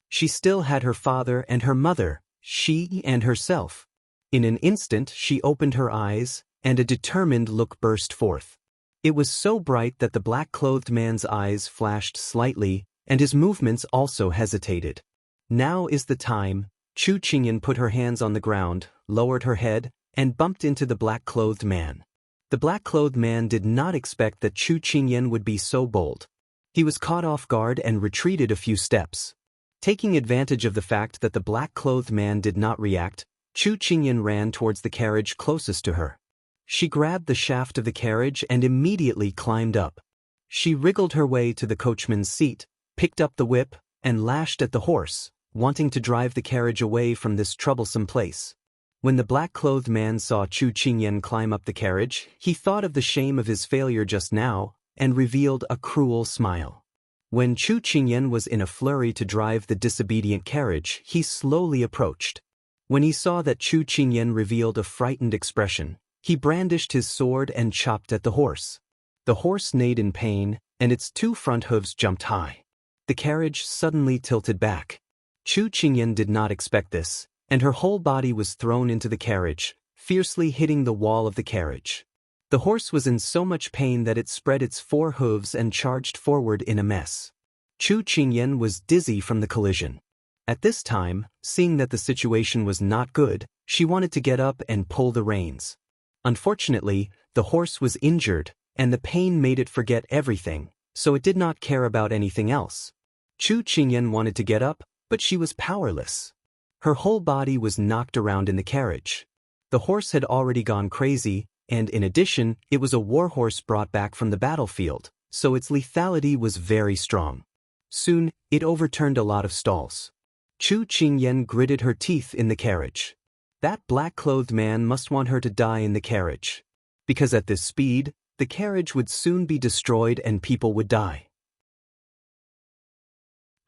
She still had her father and her mother, she and herself. In an instant she opened her eyes, and a determined look burst forth. It was so bright that the black-clothed man's eyes flashed slightly, and his movements also hesitated. Now is the time. Chu Qingyan put her hands on the ground, lowered her head, and bumped into the black-clothed man. The black-clothed man did not expect that Chu Qingyan would be so bold. He was caught off guard and retreated a few steps. Taking advantage of the fact that the black-clothed man did not react, Chu Qingyan ran towards the carriage closest to her. She grabbed the shaft of the carriage and immediately climbed up. She wriggled her way to the coachman's seat, picked up the whip, and lashed at the horse, wanting to drive the carriage away from this troublesome place. When the black-clothed man saw Chu Qingyan climb up the carriage, he thought of the shame of his failure just now, and revealed a cruel smile. When Chu Qingyan was in a flurry to drive the disobedient carriage, he slowly approached. When he saw that Chu Qingyan revealed a frightened expression, he brandished his sword and chopped at the horse. The horse neighed in pain, and its two front hooves jumped high. The carriage suddenly tilted back. Chu Qingyan did not expect this, and her whole body was thrown into the carriage, fiercely hitting the wall of the carriage. The horse was in so much pain that it spread its four hooves and charged forward in a mess. Chu Qingyan was dizzy from the collision. At this time, seeing that the situation was not good, she wanted to get up and pull the reins. Unfortunately, the horse was injured, and the pain made it forget everything, so it did not care about anything else. Chu Qingyan wanted to get up, but she was powerless. Her whole body was knocked around in the carriage. The horse had already gone crazy, and in addition, it was a warhorse brought back from the battlefield, so its lethality was very strong. Soon, it overturned a lot of stalls. Chu Qingyan gritted her teeth in the carriage. That black-clothed man must want her to die in the carriage. Because at this speed, the carriage would soon be destroyed and people would die.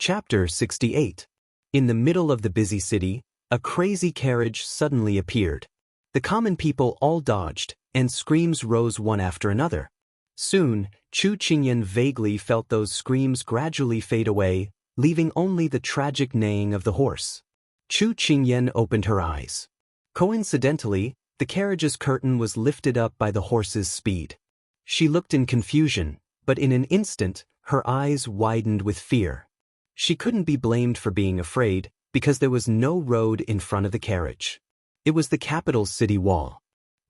Chapter 68. In the middle of the busy city, a crazy carriage suddenly appeared. The common people all dodged, and screams rose one after another. Soon, Chu Qingyan vaguely felt those screams gradually fade away, leaving only the tragic neighing of the horse. Chu Qingyan opened her eyes. Coincidentally, the carriage's curtain was lifted up by the horse's speed. She looked in confusion, but in an instant, her eyes widened with fear. She couldn't be blamed for being afraid, because there was no road in front of the carriage. It was the capital's city wall.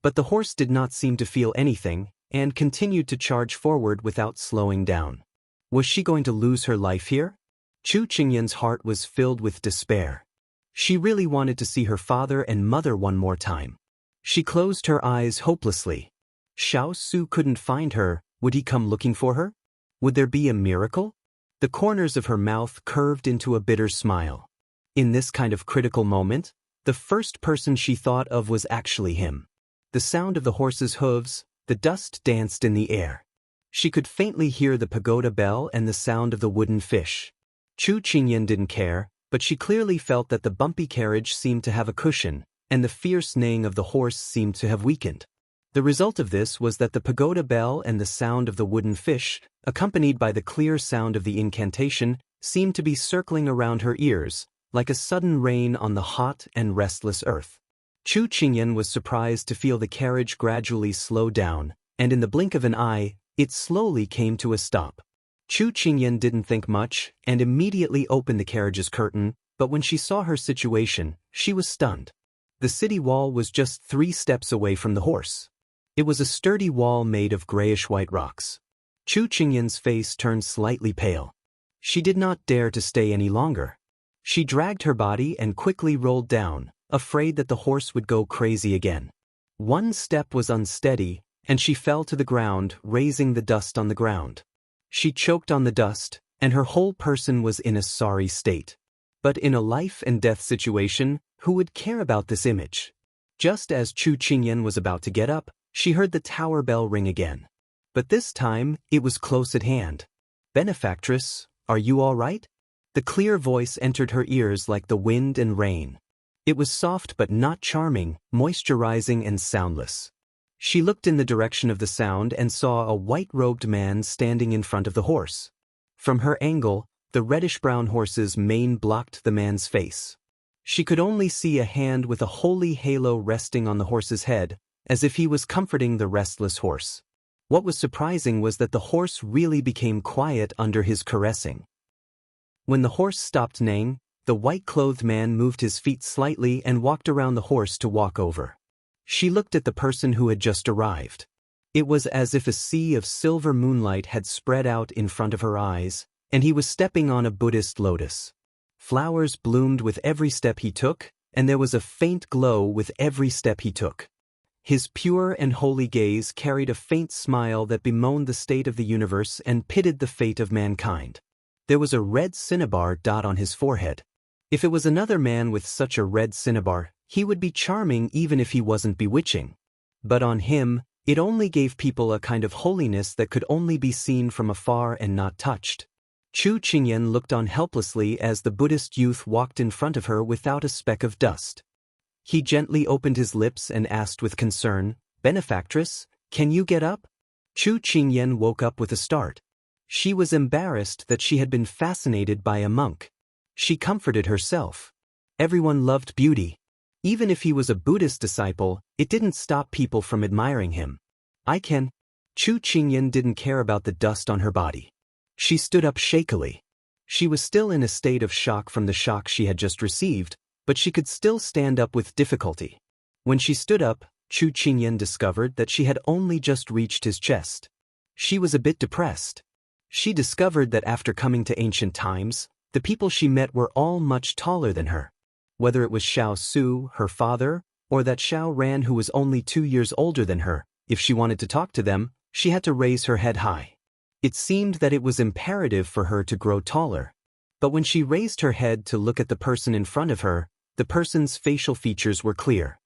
But the horse did not seem to feel anything, and continued to charge forward without slowing down. Was she going to lose her life here? Chu Qingyan's heart was filled with despair. She really wanted to see her father and mother one more time. She closed her eyes hopelessly. Xiao Su couldn't find her. Would he come looking for her? Would there be a miracle? The corners of her mouth curved into a bitter smile. In this kind of critical moment, the first person she thought of was actually him. The sound of the horse's hooves, the dust danced in the air. She could faintly hear the pagoda bell and the sound of the wooden fish. Chu Qingyan didn't care, but she clearly felt that the bumpy carriage seemed to have a cushion, and the fierce neighing of the horse seemed to have weakened. The result of this was that the pagoda bell and the sound of the wooden fish, accompanied by the clear sound of the incantation, seemed to be circling around her ears, like a sudden rain on the hot and restless earth. Chu Qingyan was surprised to feel the carriage gradually slow down, and in the blink of an eye, it slowly came to a stop. Chu Qingyan didn't think much, and immediately opened the carriage's curtain, but when she saw her situation, she was stunned. The city wall was just 3 steps away from the horse. It was a sturdy wall made of grayish-white rocks. Chu Qingyan's face turned slightly pale. She did not dare to stay any longer. She dragged her body and quickly rolled down, afraid that the horse would go crazy again. One step was unsteady, and she fell to the ground, raising the dust on the ground. She choked on the dust, and her whole person was in a sorry state. But in a life-and-death situation, who would care about this image? Just as Chu Qingyan was about to get up, she heard the tower bell ring again. But this time, it was close at hand. "Benefactress, are you all right?" The clear voice entered her ears like the wind and rain. It was soft but not charming, moisturizing and soundless. She looked in the direction of the sound and saw a white-robed man standing in front of the horse. From her angle, the reddish-brown horse's mane blocked the man's face. She could only see a hand with a holy halo resting on the horse's head, as if he was comforting the restless horse. What was surprising was that the horse really became quiet under his caressing. When the horse stopped neighing, the white-clothed man moved his feet slightly and walked around the horse to walk over. She looked at the person who had just arrived. It was as if a sea of silver moonlight had spread out in front of her eyes, and he was stepping on a Buddhist lotus. Flowers bloomed with every step he took, and there was a faint glow with every step he took. His pure and holy gaze carried a faint smile that bemoaned the state of the universe and pitied the fate of mankind. There was a red cinnabar dot on his forehead. If it was another man with such a red cinnabar, he would be charming even if he wasn't bewitching. But on him, it only gave people a kind of holiness that could only be seen from afar and not touched. Chu Qingyan looked on helplessly as the Buddhist youth walked in front of her without a speck of dust. He gently opened his lips and asked with concern, "Benefactress, can you get up?" Chu Qingyan woke up with a start. She was embarrassed that she had been fascinated by a monk. She comforted herself. Everyone loved beauty. Even if he was a Buddhist disciple, it didn't stop people from admiring him. "I can." Chu Qingyan didn't care about the dust on her body. She stood up shakily. She was still in a state of shock from the shock she had just received, but she could still stand up with difficulty. When she stood up, Chu Qingyan discovered that she had only just reached his chest. She was a bit depressed. She discovered that after coming to ancient times, the people she met were all much taller than her. Whether it was Xiao Su, her father, or that Xiao Ran who was only 2 years older than her, if she wanted to talk to them, she had to raise her head high. It seemed that it was imperative for her to grow taller. But when she raised her head to look at the person in front of her, the person's facial features were clear.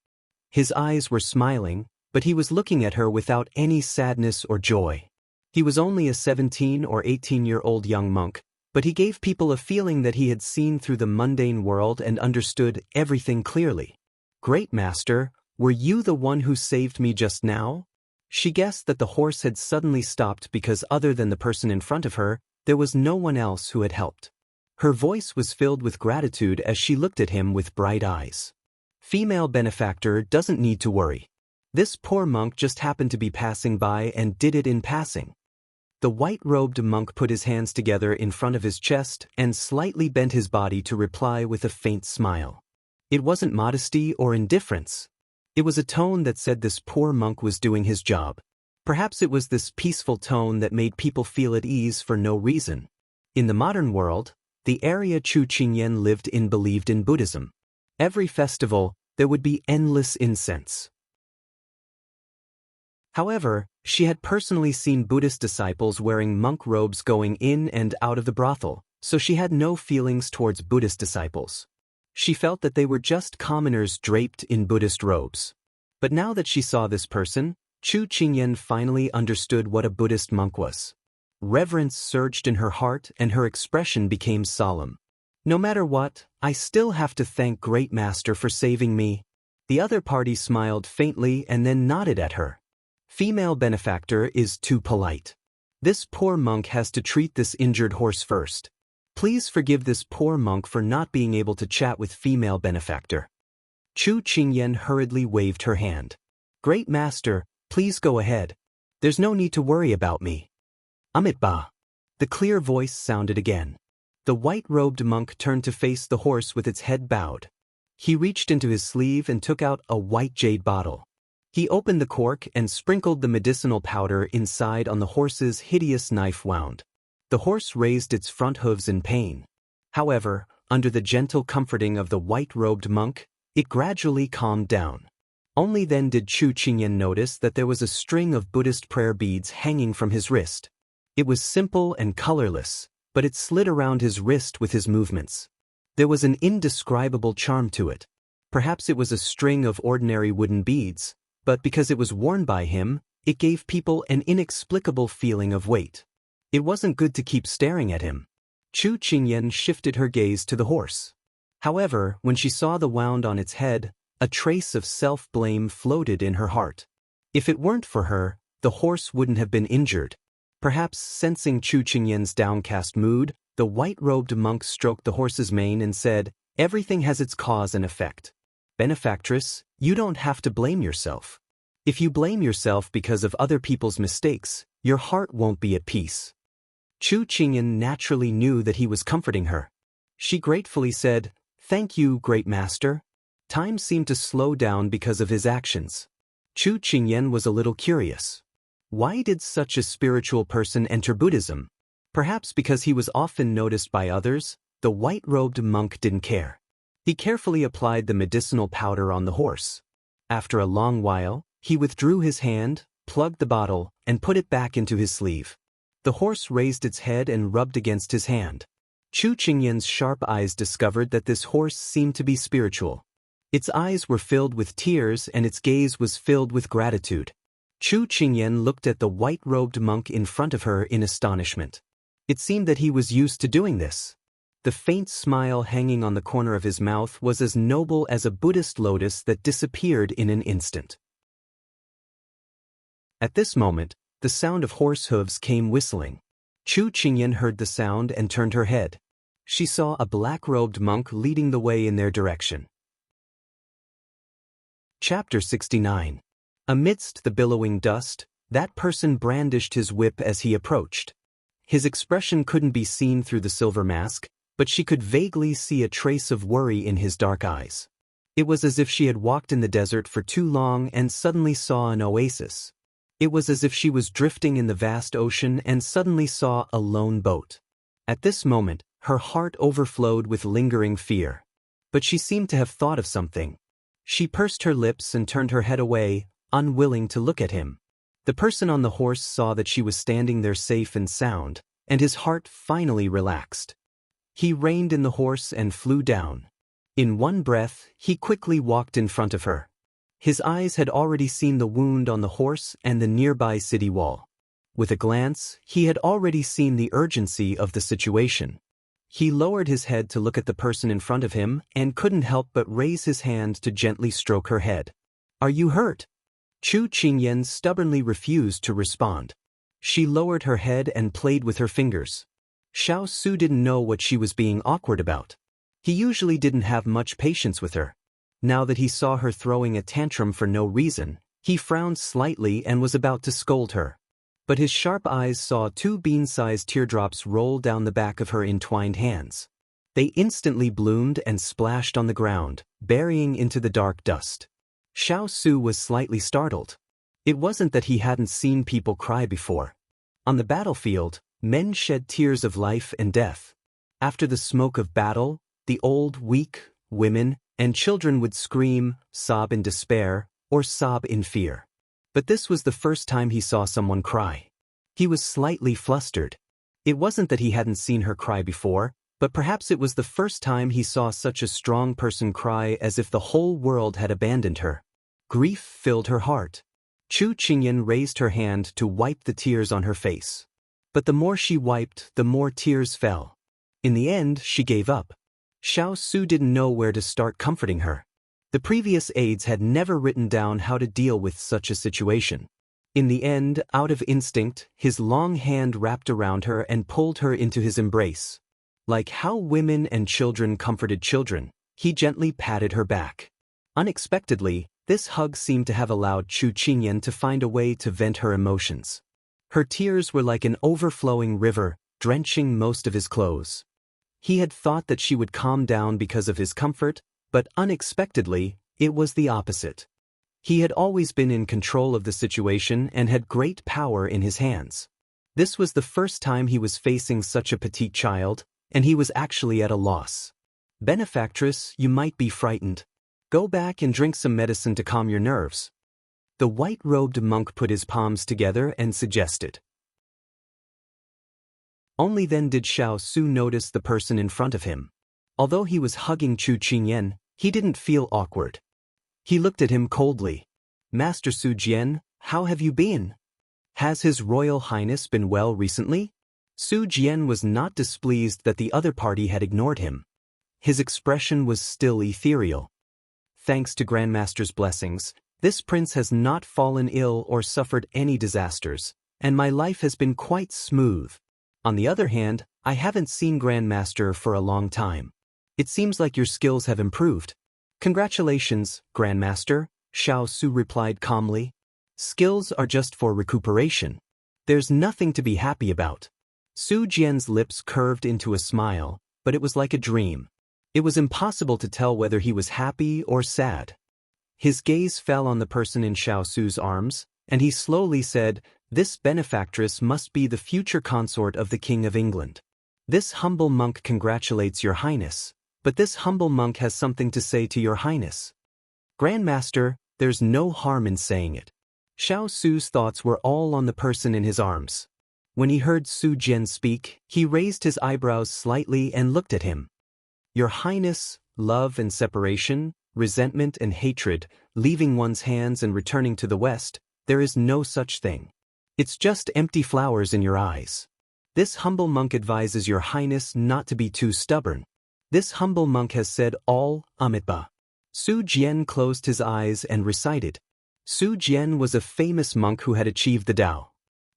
His eyes were smiling, but he was looking at her without any sadness or joy. He was only a 17 or 18-year-old young monk, but he gave people a feeling that he had seen through the mundane world and understood everything clearly. "Great master, were you the one who saved me just now?" She guessed that the horse had suddenly stopped because other than the person in front of her, there was no one else who had helped. Her voice was filled with gratitude as she looked at him with bright eyes. "Female benefactor doesn't need to worry. This poor monk just happened to be passing by and did it in passing." The white-robed monk put his hands together in front of his chest and slightly bent his body to reply with a faint smile. It wasn't modesty or indifference. It was a tone that said this poor monk was doing his job. Perhaps it was this peaceful tone that made people feel at ease for no reason. In the modern world, the area Chu Qingyan lived in believed in Buddhism. Every festival, there would be endless incense. However, she had personally seen Buddhist disciples wearing monk robes going in and out of the brothel, so she had no feelings towards Buddhist disciples. She felt that they were just commoners draped in Buddhist robes. But now that she saw this person, Chu Qingyan finally understood what a Buddhist monk was. Reverence surged in her heart and her expression became solemn. "No matter what, I still have to thank Great Master for saving me." The other party smiled faintly and then nodded at her. "Female benefactor is too polite. This poor monk has to treat this injured horse first. Please forgive this poor monk for not being able to chat with female benefactor." Chu Qingyan hurriedly waved her hand. "Great master, please go ahead. There's no need to worry about me." "Amitba." The clear voice sounded again. The white-robed monk turned to face the horse with its head bowed. He reached into his sleeve and took out a white jade bottle. He opened the cork and sprinkled the medicinal powder inside on the horse's hideous knife wound. The horse raised its front hooves in pain. However, under the gentle comforting of the white-robed monk, it gradually calmed down. Only then did Chu Qingyan notice that there was a string of Buddhist prayer beads hanging from his wrist. It was simple and colorless, but it slid around his wrist with his movements. There was an indescribable charm to it. Perhaps it was a string of ordinary wooden beads, but because it was worn by him, it gave people an inexplicable feeling of weight. It wasn't good to keep staring at him. Chu Qingyan shifted her gaze to the horse. However, when she saw the wound on its head, a trace of self-blame floated in her heart. If it weren't for her, the horse wouldn't have been injured. Perhaps sensing Chu Qingyan's downcast mood, the white-robed monk stroked the horse's mane and said, "Everything has its cause and effect. Benefactress, you don't have to blame yourself. If you blame yourself because of other people's mistakes, your heart won't be at peace." Chu Qingyan naturally knew that he was comforting her. She gratefully said, "Thank you, great master." Time seemed to slow down because of his actions. Chu Qingyan was a little curious. Why did such a spiritual person enter Buddhism? Perhaps because he was often noticed by others, the white-robed monk didn't care. He carefully applied the medicinal powder on the horse. After a long while, he withdrew his hand, plugged the bottle, and put it back into his sleeve. The horse raised its head and rubbed against his hand. Chu Qingyan's sharp eyes discovered that this horse seemed to be spiritual. Its eyes were filled with tears and its gaze was filled with gratitude. Chu Qingyan looked at the white-robed monk in front of her in astonishment. It seemed that he was used to doing this. The faint smile hanging on the corner of his mouth was as noble as a Buddhist lotus that disappeared in an instant. At this moment, the sound of horse hooves came whistling. Chu Qingyan heard the sound and turned her head. She saw a black-robed monk leading the way in their direction. Chapter 69. Amidst the billowing dust, that person brandished his whip as he approached. His expression couldn't be seen through the silver mask, but she could vaguely see a trace of worry in his dark eyes. It was as if she had walked in the desert for too long and suddenly saw an oasis. It was as if she was drifting in the vast ocean and suddenly saw a lone boat. At this moment, her heart overflowed with lingering fear. But she seemed to have thought of something. She pursed her lips and turned her head away, unwilling to look at him. The person on the horse saw that she was standing there safe and sound, and his heart finally relaxed. He reined in the horse and flew down. In one breath, he quickly walked in front of her. His eyes had already seen the wound on the horse and the nearby city wall. With a glance, he had already seen the urgency of the situation. He lowered his head to look at the person in front of him and couldn't help but raise his hand to gently stroke her head. "Are you hurt?" Chu Qingyan stubbornly refused to respond. She lowered her head and played with her fingers. Xiao Su didn't know what she was being awkward about. He usually didn't have much patience with her. Now that he saw her throwing a tantrum for no reason, he frowned slightly and was about to scold her. But his sharp eyes saw 2 bean-sized teardrops roll down the back of her entwined hands. They instantly bloomed and splashed on the ground, burying into the dark dust. Xiao Su was slightly startled. It wasn't that he hadn't seen people cry before. On the battlefield, men shed tears of life and death. After the smoke of battle, the old, weak, women, and children would scream, sob in despair, or sob in fear. But this was the first time he saw someone cry. He was slightly flustered. It wasn't that he hadn't seen her cry before, but perhaps it was the first time he saw such a strong person cry as if the whole world had abandoned her. Grief filled her heart. Chu Qingyan raised her hand to wipe the tears on her face. But the more she wiped, the more tears fell. In the end, she gave up. Xiao Su didn't know where to start comforting her. The previous aides had never written down how to deal with such a situation. In the end, out of instinct, his long hand wrapped around her and pulled her into his embrace. Like how women and children comforted children, he gently patted her back. Unexpectedly, this hug seemed to have allowed Chu Qingyan to find a way to vent her emotions. Her tears were like an overflowing river, drenching most of his clothes. He had thought that she would calm down because of his comfort, but unexpectedly, it was the opposite. He had always been in control of the situation and had great power in his hands. This was the first time he was facing such a petite child, and he was actually at a loss. "Benefactress, you might be frightened. Go back and drink some medicine to calm your nerves." The white-robed monk put his palms together and suggested. Only then did Xiao Su notice the person in front of him. Although he was hugging Chu Qingyan, he didn't feel awkward. He looked at him coldly. "Master Su Jian, how have you been? Has His Royal Highness been well recently?" Su Jian was not displeased that the other party had ignored him. His expression was still ethereal. "Thanks to Grandmaster's blessings, this prince has not fallen ill or suffered any disasters, and my life has been quite smooth. On the other hand, I haven't seen Grandmaster for a long time. It seems like your skills have improved." "Congratulations, Grandmaster," Xiao Su replied calmly. "Skills are just for recuperation. There's nothing to be happy about." Su Jian's lips curved into a smile, but it was like a dream. It was impossible to tell whether he was happy or sad. His gaze fell on the person in Xiao Su's arms, and he slowly said, "This benefactress must be the future consort of the King of England. This humble monk congratulates your highness, but this humble monk has something to say to your highness." "Grandmaster, there's no harm in saying it." Xiao Su's thoughts were all on the person in his arms. When he heard Su Jian speak, he raised his eyebrows slightly and looked at him. "Your highness, love and separation, resentment and hatred, leaving one's hands and returning to the West, there is no such thing. It's just empty flowers in your eyes. This humble monk advises your highness not to be too stubborn. This humble monk has said all, Amitabha." Su Jian closed his eyes and recited. Su Jian was a famous monk who had achieved the Tao.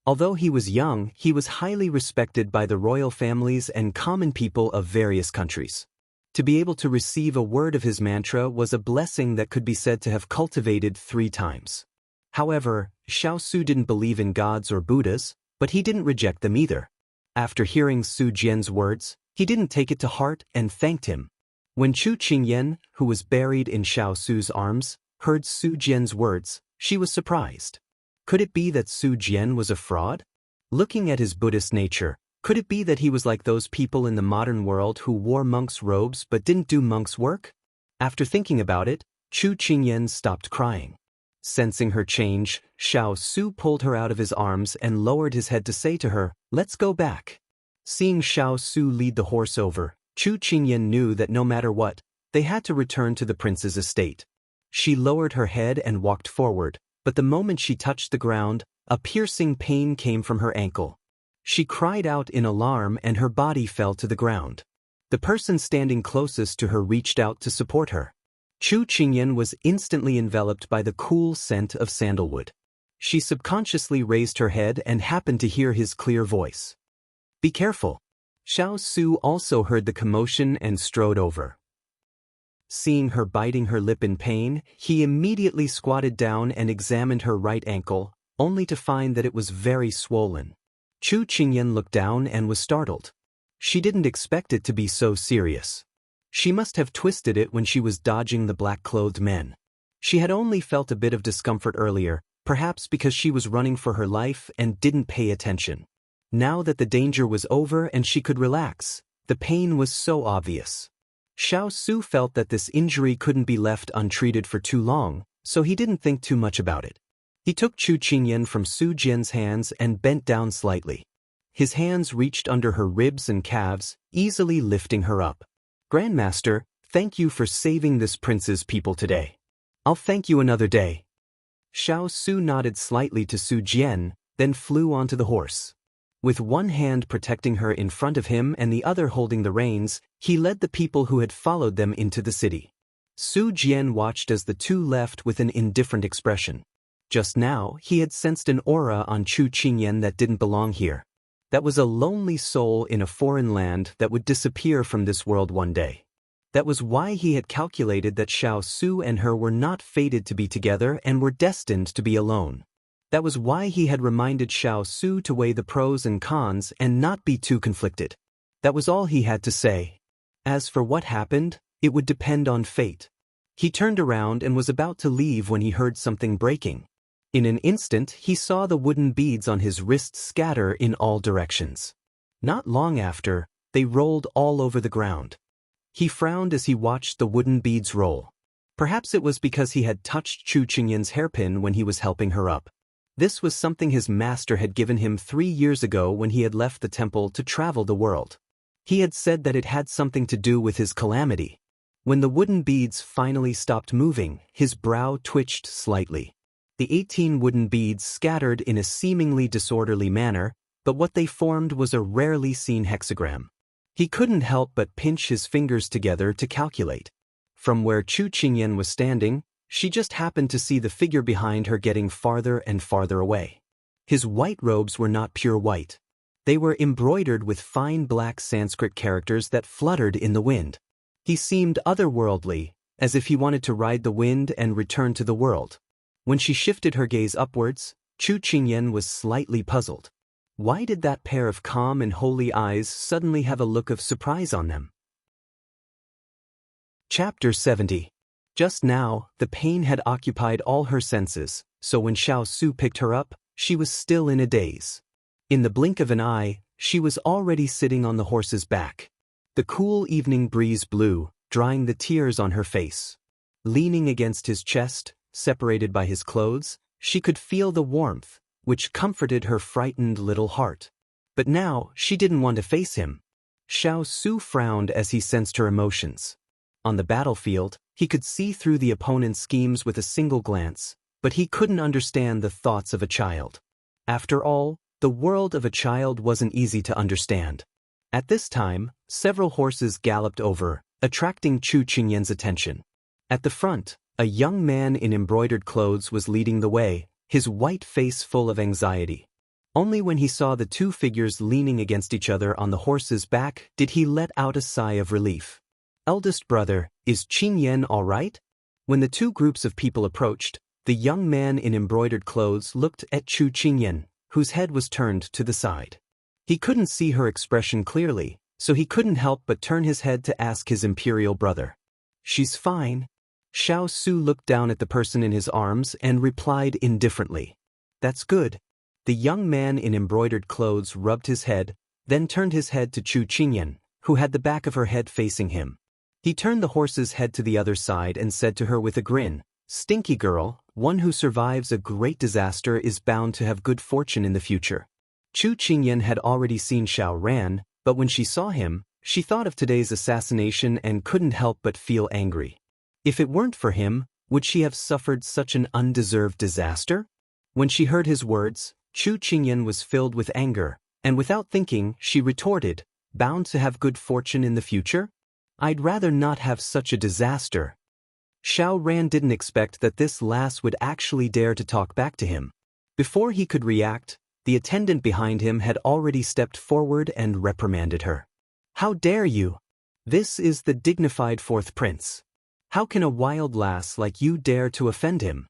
Although he was young, he was highly respected by the royal families and common people of various countries. To be able to receive a word of his mantra was a blessing that could be said to have cultivated 3 times. However, Xiao Su didn't believe in gods or Buddhas, but he didn't reject them either. After hearing Su Jian's words, he didn't take it to heart and thanked him. When Chu Qingyan, who was buried in Xiao Su's arms, heard Su Jian's words, she was surprised. Could it be that Su Jian was a fraud? Looking at his Buddhist nature, could it be that he was like those people in the modern world who wore monks' robes but didn't do monks' work? After thinking about it, Chu Qingyan stopped crying. Sensing her change, Xiao Su pulled her out of his arms and lowered his head to say to her, "Let's go back." Seeing Xiao Su lead the horse over, Chu Qingyan knew that no matter what, they had to return to the prince's estate. She lowered her head and walked forward, but the moment she touched the ground, A piercing pain came from her ankle. She cried out in alarm and her body fell to the ground. The person standing closest to her reached out to support her. Chu Qingyan was instantly enveloped by the cool scent of sandalwood. She subconsciously raised her head and happened to hear his clear voice. "Be careful." Xiao Su also heard the commotion and strode over. Seeing her biting her lip in pain, he immediately squatted down and examined her right ankle, only to find that it was very swollen. Chu Qingyan looked down and was startled. She didn't expect it to be so serious. She must have twisted it when she was dodging the black-clothed men. She had only felt a bit of discomfort earlier, perhaps because she was running for her life and didn't pay attention. Now that the danger was over and she could relax, the pain was so obvious. Xiao Su felt that this injury couldn't be left untreated for too long, so he didn't think too much about it. He took Chu Qingyan from Su Jian's hands and bent down slightly. His hands reached under her ribs and calves, easily lifting her up. "Grandmaster, thank you for saving this prince's people today. I'll thank you another day." Xiao Su nodded slightly to Su Jian, then flew onto the horse. With one hand protecting her in front of him and the other holding the reins, he led the people who had followed them into the city. Su Jian watched as the two left with an indifferent expression. Just now, he had sensed an aura on Chu Qingyan that didn't belong here. That was a lonely soul in a foreign land that would disappear from this world one day. That was why he had calculated that Xiao Su and her were not fated to be together and were destined to be alone. That was why he had reminded Xiao Su to weigh the pros and cons and not be too conflicted. That was all he had to say. As for what happened, it would depend on fate. He turned around and was about to leave when he heard something breaking. In an instant, he saw the wooden beads on his wrist scatter in all directions. Not long after, they rolled all over the ground. He frowned as he watched the wooden beads roll. Perhaps it was because he had touched Chu Qingyan's hairpin when he was helping her up. This was something his master had given him 3 years ago when he had left the temple to travel the world. He had said that it had something to do with his calamity. When the wooden beads finally stopped moving, his brow twitched slightly. The 18 wooden beads scattered in a seemingly disorderly manner, but what they formed was a rarely seen hexagram. He couldn't help but pinch his fingers together to calculate. From where Chu Qingyan was standing, she just happened to see the figure behind her getting farther and farther away. His white robes were not pure white. They were embroidered with fine black Sanskrit characters that fluttered in the wind. He seemed otherworldly, as if he wanted to ride the wind and return to the world. When she shifted her gaze upwards, Chu Qingyan was slightly puzzled. Why did that pair of calm and holy eyes suddenly have a look of surprise on them? Chapter 70. Just now, the pain had occupied all her senses, so when Xiao Su picked her up, she was still in a daze. In the blink of an eye, she was already sitting on the horse's back. The cool evening breeze blew, drying the tears on her face. Leaning against his chest, separated by his clothes, she could feel the warmth, which comforted her frightened little heart. But now, she didn't want to face him. Xiao Su frowned as he sensed her emotions. On the battlefield, he could see through the opponent's schemes with a single glance, but he couldn't understand the thoughts of a child. After all, the world of a child wasn't easy to understand. At this time, several horses galloped over, attracting Chu Qingyan's attention. At the front, a young man in embroidered clothes was leading the way, his white face full of anxiety. Only when he saw the two figures leaning against each other on the horse's back did he let out a sigh of relief. "Eldest brother, is Qingyan all right?" When the two groups of people approached, the young man in embroidered clothes looked at Chu Qingyan, whose head was turned to the side. He couldn't see her expression clearly, so he couldn't help but turn his head to ask his imperial brother. "She's fine." Xiao Su looked down at the person in his arms and replied indifferently. "That's good." The young man in embroidered clothes rubbed his head, then turned his head to Chu Qingyan, who had the back of her head facing him. He turned the horse's head to the other side and said to her with a grin, "Stinky girl, one who survives a great disaster is bound to have good fortune in the future." Chu Qingyan had already seen Xiao Ran, but when she saw him, she thought of today's assassination and couldn't help but feel angry. If it weren't for him, would she have suffered such an undeserved disaster? When she heard his words, Chu Qingyan was filled with anger, and without thinking, she retorted, "Bound to have good fortune in the future? I'd rather not have such a disaster." Xiao Ran didn't expect that this lass would actually dare to talk back to him. Before he could react, the attendant behind him had already stepped forward and reprimanded her. "How dare you? This is the dignified fourth prince. How can a wild lass like you dare to offend him?"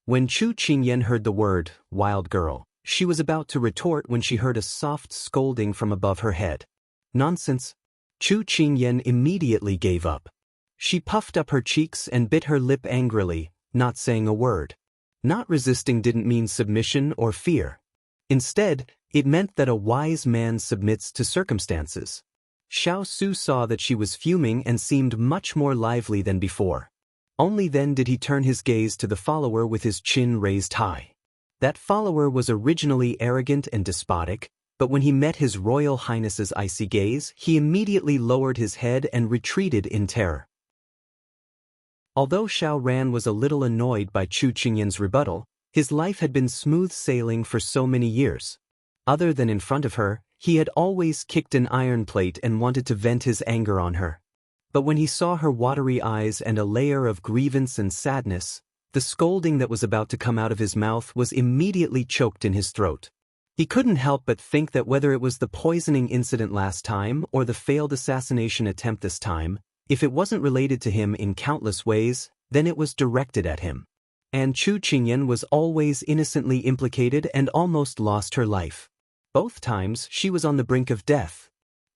When Chu Qingyan heard the word, "wild girl," she was about to retort when she heard a soft scolding from above her head. "Nonsense." Chu Qingyan immediately gave up. She puffed up her cheeks and bit her lip angrily, not saying a word. Not resisting didn't mean submission or fear. Instead, it meant that a wise man submits to circumstances. Xiao Su saw that she was fuming and seemed much more lively than before. Only then did he turn his gaze to the follower with his chin raised high. That follower was originally arrogant and despotic, but when he met His Royal Highness's icy gaze, he immediately lowered his head and retreated in terror. Although Xiao Ran was a little annoyed by Chu Qingyan's rebuttal, his life had been smooth sailing for so many years. Other than in front of her, he had always kicked an iron plate and wanted to vent his anger on her. But when he saw her watery eyes and a layer of grievance and sadness, the scolding that was about to come out of his mouth was immediately choked in his throat. He couldn't help but think that whether it was the poisoning incident last time or the failed assassination attempt this time, if it wasn't related to him in countless ways, then it was directed at him. And Chu Qingyan was always innocently implicated and almost lost her life. Both times she was on the brink of death.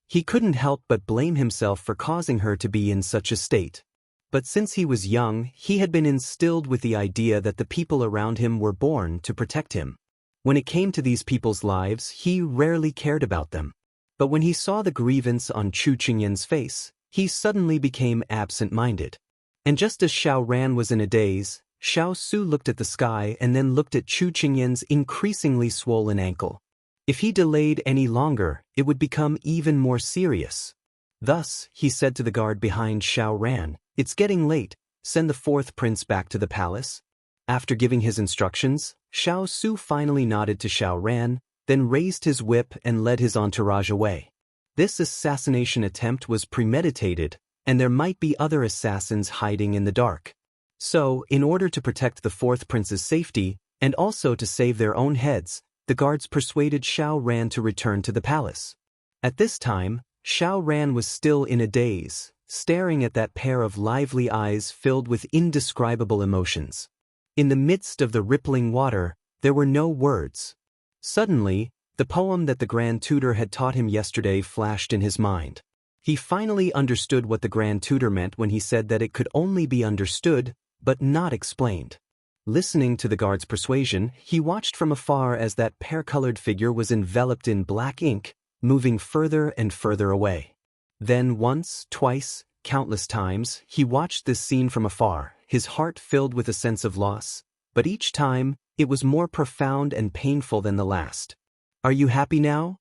He couldn't help but blame himself for causing her to be in such a state. But since he was young, he had been instilled with the idea that the people around him were born to protect him. When it came to these people's lives, he rarely cared about them. But when he saw the grievance on Chu Qingyan's face, he suddenly became absent-minded. And just as Xiao Ran was in a daze, Xiao Su looked at the sky and then looked at Chu Qingyan's increasingly swollen ankle. If he delayed any longer, it would become even more serious. Thus, he said to the guard behind Xiao Ran, "It's getting late, send the fourth prince back to the palace." After giving his instructions, Xiao Su finally nodded to Xiao Ran, then raised his whip and led his entourage away. This assassination attempt was premeditated, and there might be other assassins hiding in the dark. So, in order to protect the fourth prince's safety, and also to save their own heads, the guards persuaded Xiao Ran to return to the palace. At this time, Xiao Ran was still in a daze, staring at that pair of lively eyes filled with indescribable emotions. In the midst of the rippling water, there were no words. Suddenly, the poem that the Grand Tutor had taught him yesterday flashed in his mind. He finally understood what the Grand Tutor meant when he said that it could only be understood, but not explained. Listening to the guard's persuasion, he watched from afar as that pear-colored figure was enveloped in black ink, moving further and further away. Then once, twice, countless times, he watched this scene from afar, his heart filled with a sense of loss, but each time, it was more profound and painful than the last. "Are you happy now?"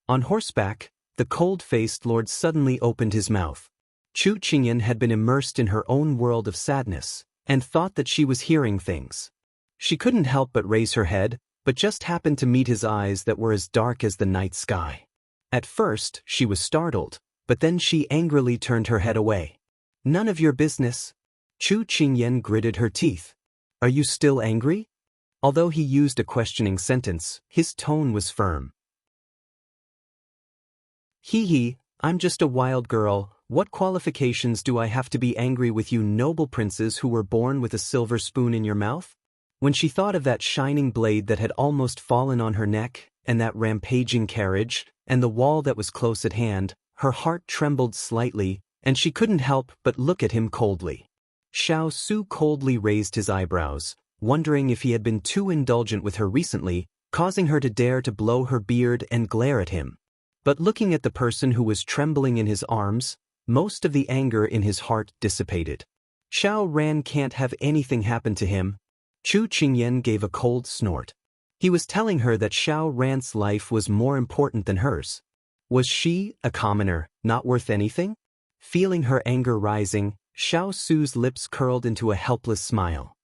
On horseback, the cold-faced lord suddenly opened his mouth. Chu Qingyan had been immersed in her own world of sadness, and thought that she was hearing things. She couldn't help but raise her head, but just happened to meet his eyes that were as dark as the night sky. At first, she was startled, but then she angrily turned her head away. "None of your business." Chu Qingyan gritted her teeth. "Are you still angry?" Although he used a questioning sentence, his tone was firm. "Hee, I'm just a wild girl. What qualifications do I have to be angry with you noble princes who were born with a silver spoon in your mouth?" When she thought of that shining blade that had almost fallen on her neck, and that rampaging carriage, and the wall that was close at hand, her heart trembled slightly, and she couldn't help but look at him coldly. Xiao Su coldly raised his eyebrows, wondering if he had been too indulgent with her recently, causing her to dare to blow her beard and glare at him. But looking at the person who was trembling in his arms, most of the anger in his heart dissipated. Xiao Ran can't have anything happen to him. Chu Qingyan gave a cold snort. He was telling her that Xiao Ran's life was more important than hers. Was she, a commoner, not worth anything? Feeling her anger rising, Xiao Su's lips curled into a helpless smile.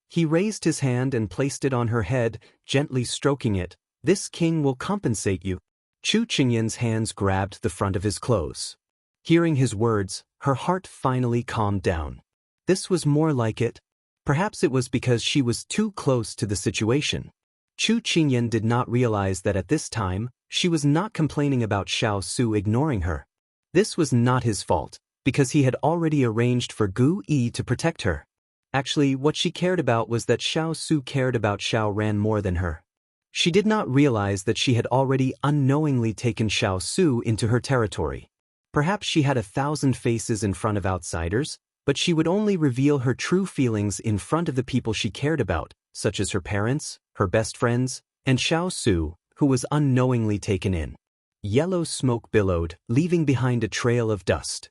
He raised his hand and placed it on her head, gently stroking it. "This king will compensate you." Chu Qingyan's hands grabbed the front of his clothes. Hearing his words, her heart finally calmed down. This was more like it. Perhaps it was because she was too close to the situation. Chu Qingyan did not realize that at this time, she was not complaining about Xiao Su ignoring her. This was not his fault, because he had already arranged for Gu Yi to protect her. Actually, what she cared about was that Xiao Su cared about Xiao Ran more than her. She did not realize that she had already unknowingly taken Xiao Su into her territory. Perhaps she had 1,000 faces in front of outsiders, but she would only reveal her true feelings in front of the people she cared about, such as her parents, her best friends, and Xiao Su, who was unknowingly taken in. Yellow smoke billowed, leaving behind a trail of dust.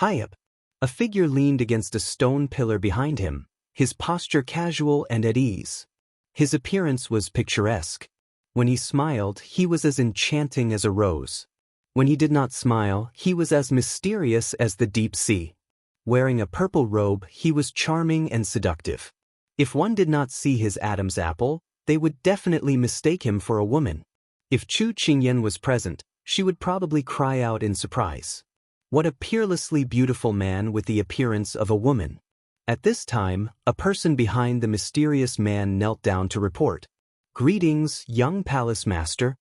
High up, a figure leaned against a stone pillar behind him, his posture casual and at ease. His appearance was picturesque. When he smiled, he was as enchanting as a rose. When he did not smile, he was as mysterious as the deep sea. Wearing a purple robe, he was charming and seductive. If one did not see his Adam's apple, they would definitely mistake him for a woman. If Chu Qingyan was present, she would probably cry out in surprise. What a peerlessly beautiful man with the appearance of a woman. At this time, a person behind the mysterious man knelt down to report. "Greetings, young palace master.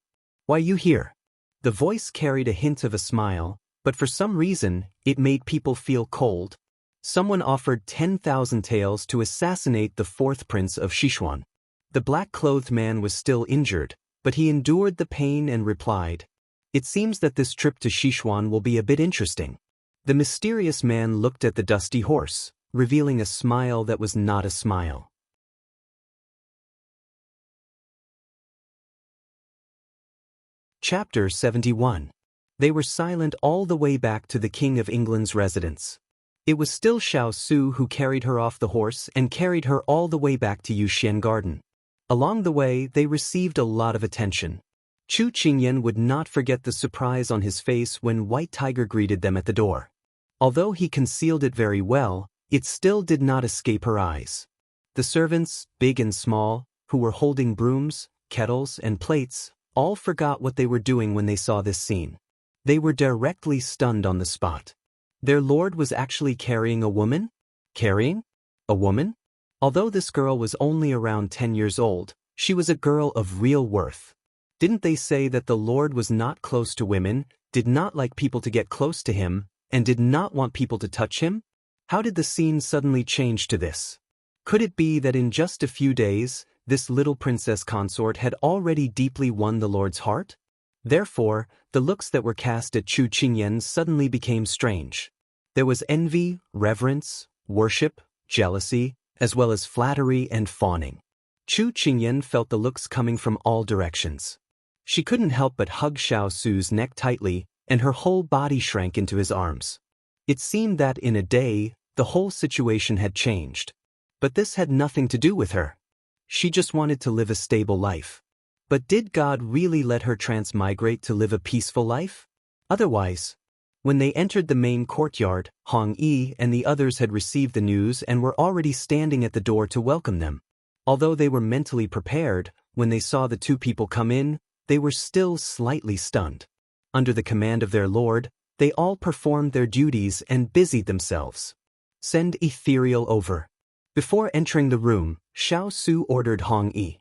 Why you here?" The voice carried a hint of a smile, but for some reason, it made people feel cold. Someone offered 10,000 taels to assassinate the fourth prince of Sichuan. The black-clothed man was still injured, but he endured the pain and replied, "It seems that this trip to Sichuan will be a bit interesting." The mysterious man looked at the dusty horse, revealing a smile that was not a smile. Chapter 71. They were silent all the way back to the King of England's residence. It was still Xiao Su who carried her off the horse and carried her all the way back to Yuxian Garden. Along the way, they received a lot of attention. Chu Qingyan would not forget the surprise on his face when White Tiger greeted them at the door. Although he concealed it very well, it still did not escape her eyes. The servants, big and small, who were holding brooms, kettles, and plates, all forgot what they were doing when they saw this scene. They were directly stunned on the spot. Their lord was actually carrying a woman? Carrying? A woman? Although this girl was only around 10 years old, she was a girl of real worth. Didn't they say that the Lord was not close to women, did not like people to get close to him, and did not want people to touch him? How did the scene suddenly change to this? Could it be that in just a few days, this little princess consort had already deeply won the Lord's heart? Therefore, the looks that were cast at Chu Qingyan suddenly became strange. There was envy, reverence, worship, jealousy, as well as flattery and fawning. Chu Qingyan felt the looks coming from all directions. She couldn't help but hug Xiao Su's neck tightly, and her whole body shrank into his arms. It seemed that in a day, the whole situation had changed. But this had nothing to do with her. She just wanted to live a stable life. But did God really let her transmigrate to live a peaceful life? Otherwise, when they entered the main courtyard, Hong Yi and the others had received the news and were already standing at the door to welcome them. Although they were mentally prepared, when they saw the two people come in, they were still slightly stunned. Under the command of their lord, they all performed their duties and busied themselves. Send Ethereal over. Before entering the room, Xiao Su ordered Hong Yi.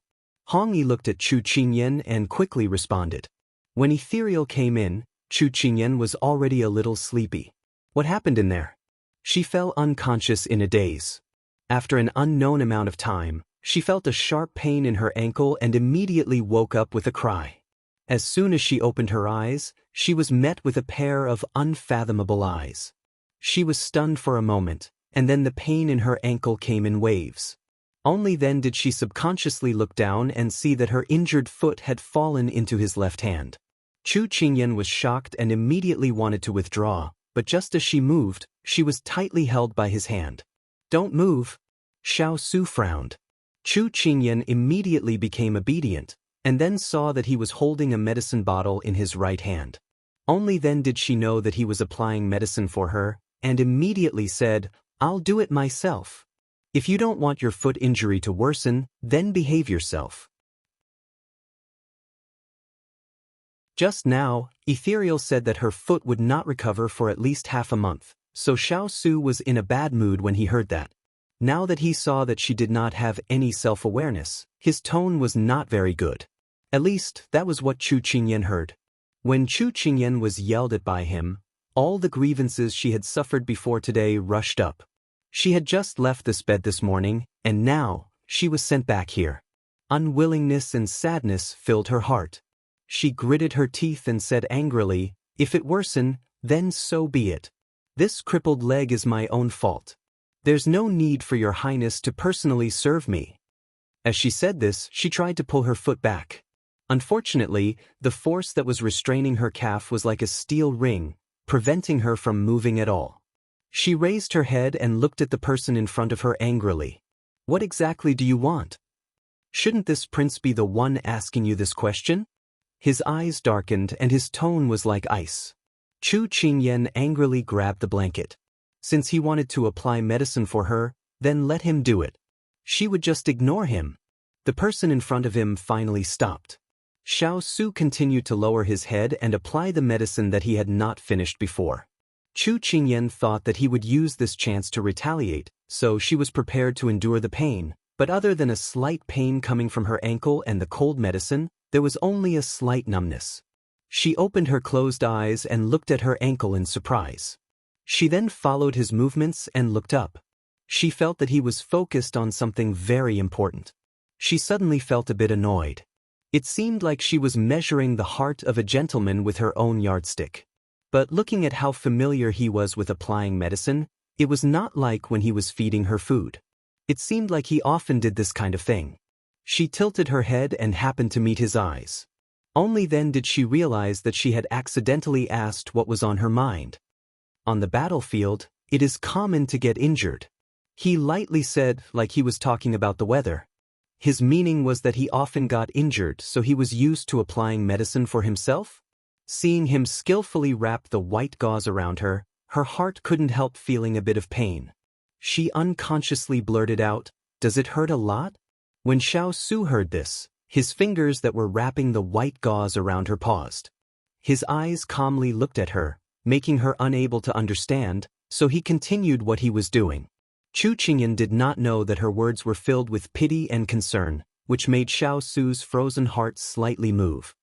Hong Yi looked at Chu Qingyan and quickly responded. When Ethereal came in, Chu Qingyan was already a little sleepy. What happened in there? She fell unconscious in a daze. After an unknown amount of time, she felt a sharp pain in her ankle and immediately woke up with a cry. As soon as she opened her eyes, she was met with a pair of unfathomable eyes. She was stunned for a moment, and then the pain in her ankle came in waves. Only then did she subconsciously look down and see that her injured foot had fallen into his left hand. Chu Qingyan was shocked and immediately wanted to withdraw, but just as she moved, she was tightly held by his hand. "Don't move." Xiao Su frowned. Chu Qingyan immediately became obedient, and then saw that he was holding a medicine bottle in his right hand. Only then did she know that he was applying medicine for her, and immediately said, "I'll do it myself." If you don't want your foot injury to worsen, then behave yourself. Just now, Ethereal said that her foot would not recover for at least half a month, so Xiao Su was in a bad mood when he heard that. Now that he saw that she did not have any self-awareness, his tone was not very good. At least, that was what Chu Qingyan heard. When Chu Qingyan was yelled at by him, all the grievances she had suffered before today rushed up. She had just left this bed this morning, and now, she was sent back here. Unwillingness and sadness filled her heart. She gritted her teeth and said angrily, "If it worsen, then so be it. This crippled leg is my own fault. There's no need for your highness to personally serve me." As she said this, she tried to pull her foot back. Unfortunately, the force that was restraining her calf was like a steel ring, preventing her from moving at all. She raised her head and looked at the person in front of her angrily. "What exactly do you want? Shouldn't this prince be the one asking you this question?" His eyes darkened and his tone was like ice. Chu Qingyan angrily grabbed the blanket. Since he wanted to apply medicine for her, then let him do it. She would just ignore him. The person in front of him finally stopped. Xiao Su continued to lower his head and apply the medicine that he had not finished before. Chu Qingyan thought that he would use this chance to retaliate, so she was prepared to endure the pain, but other than a slight pain coming from her ankle and the cold medicine, there was only a slight numbness. She opened her closed eyes and looked at her ankle in surprise. She then followed his movements and looked up. She felt that he was focused on something very important. She suddenly felt a bit annoyed. It seemed like she was measuring the heart of a gentleman with her own yardstick. But looking at how familiar he was with applying medicine, it was not like when he was feeding her food. It seemed like he often did this kind of thing. She tilted her head and happened to meet his eyes. Only then did she realize that she had accidentally asked what was on her mind. On the battlefield, it is common to get injured. He lightly said, like he was talking about the weather. His meaning was that he often got injured, so he was used to applying medicine for himself? Seeing him skillfully wrap the white gauze around her, her heart couldn't help feeling a bit of pain. She unconsciously blurted out, "Does it hurt a lot?" When Xiao Su heard this, his fingers that were wrapping the white gauze around her paused. His eyes calmly looked at her, making her unable to understand, so he continued what he was doing. Chu Qingyan did not know that her words were filled with pity and concern, which made Xiao Su's frozen heart slightly move.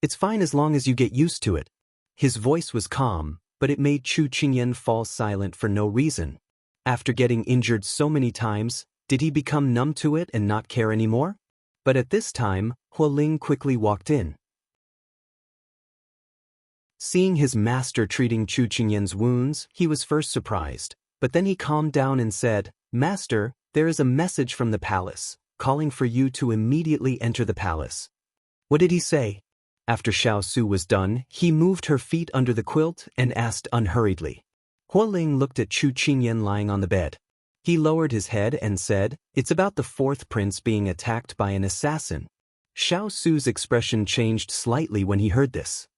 "It's fine as long as you get used to it." His voice was calm, but it made Chu Qingyan fall silent for no reason. After getting injured so many times, did he become numb to it and not care anymore? But at this time, Hualing quickly walked in. Seeing his master treating Chu Qingyan's wounds, he was first surprised, but then he calmed down and said, "Master, there is a message from the palace, calling for you to immediately enter the palace." "What did he say?" After Xiao Su was done, he moved her feet under the quilt and asked unhurriedly. Hualing looked at Chu Qingyan lying on the bed. He lowered his head and said, "It's about the fourth prince being attacked by an assassin." Xiao Su's expression changed slightly when he heard this.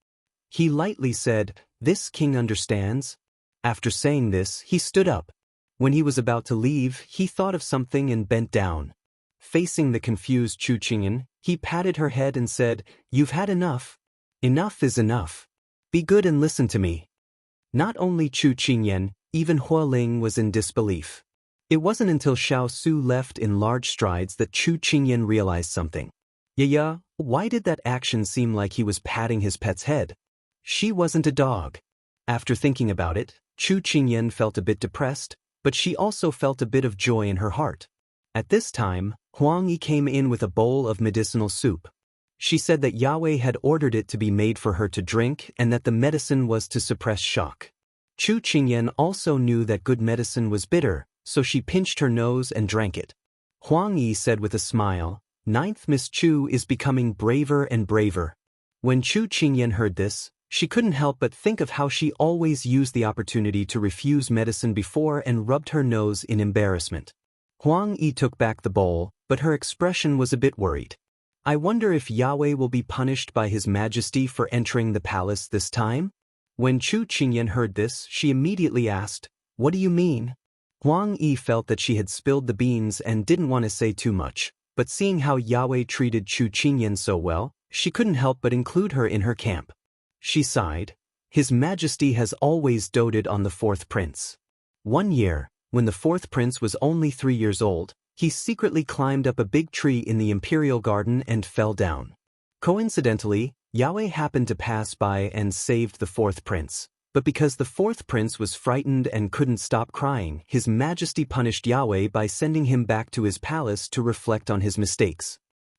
He lightly said, "This king understands." After saying this, he stood up. When he was about to leave, he thought of something and bent down. Facing the confused Chu Qingyan, he patted her head and said, "You've had enough. Enough is enough. Be good and listen to me." Not only Chu Qingyan, even Hualing was in disbelief. It wasn't until Xiao Su left in large strides that Chu Qingyan realized something. Yeah, why did that action seem like he was patting his pet's head? She wasn't a dog. After thinking about it, Chu Qingyan felt a bit depressed, but she also felt a bit of joy in her heart. At this time, Huang Yi came in with a bowl of medicinal soup. She said that Yahweh had ordered it to be made for her to drink and that the medicine was to suppress shock. Chu Qingyan also knew that good medicine was bitter, so she pinched her nose and drank it. Huang Yi said with a smile, "Ninth Miss Chu is becoming braver and braver." When Chu Qingyan heard this, she couldn't help but think of how she always used the opportunity to refuse medicine before and rubbed her nose in embarrassment. Huang Yi took back the bowl, but her expression was a bit worried. "I wonder if Yahweh will be punished by His Majesty for entering the palace this time?" When Chu Qingyan heard this, she immediately asked, "What do you mean?" Huang Yi felt that she had spilled the beans and didn't want to say too much, but seeing how Yahweh treated Chu Qingyan so well, she couldn't help but include her in her camp. She sighed. His Majesty has always doted on the fourth prince. One year, when the fourth prince was only 3 years old, he secretly climbed up a big tree in the imperial garden and fell down. Coincidentally, Yahweh happened to pass by and saved the fourth prince. But because the fourth prince was frightened and couldn't stop crying, His Majesty punished Yahweh by sending him back to his palace to reflect on his mistakes.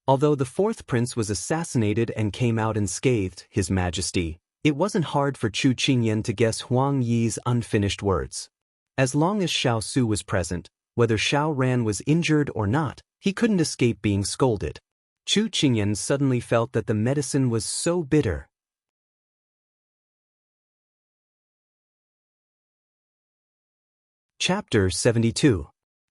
Although the fourth prince was assassinated and came out unscathed, His Majesty, it wasn't hard for Chu Qingyan to guess Huang Yi's unfinished words. As long as Xiao Su was present, whether Xiao Ran was injured or not, he couldn't escape being scolded. Chu Qingyan suddenly felt that the medicine was so bitter. Chapter 72.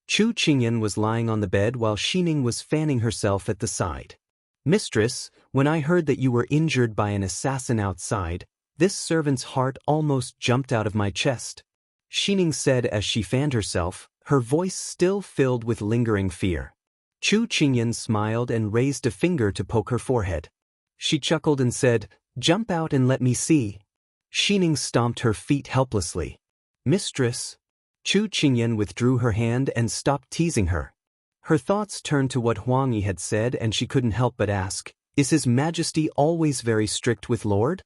Chu Qingyan was lying on the bed while Xining was fanning herself at the side. Mistress, when I heard that you were injured by an assassin outside, this servant's heart almost jumped out of my chest. Xining said as she fanned herself, her voice still filled with lingering fear. Chu Qingyan smiled and raised a finger to poke her forehead. She chuckled and said, "Jump out and let me see." Xining stomped her feet helplessly. "Mistress." Chu Qingyan withdrew her hand and stopped teasing her. Her thoughts turned to what Huang Yi had said and she couldn't help but ask, "Is His Majesty always very strict with Lord?"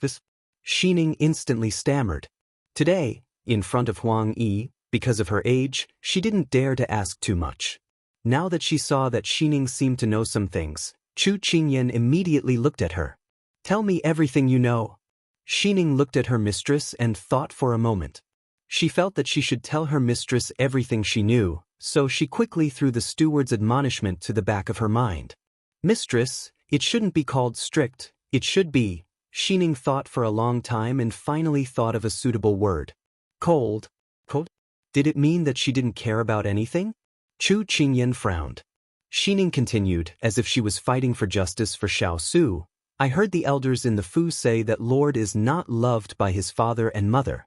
This Xining instantly stammered. Today, in front of Huang Yi, because of her age, she didn't dare to ask too much. Now that she saw that Xining seemed to know some things, Chu Qingyan immediately looked at her. "Tell me everything you know." Xining looked at her mistress and thought for a moment. She felt that she should tell her mistress everything she knew, so she quickly threw the steward's admonishment to the back of her mind. "Mistress, it shouldn't be called strict, it should be." Xining thought for a long time and finally thought of a suitable word. "Cold." Cold? Did it mean that she didn't care about anything? Chu Qingyan frowned. Xining continued, as if she was fighting for justice for Xiao Su. "I heard the elders in the Fu say that Lord is not loved by his father and mother.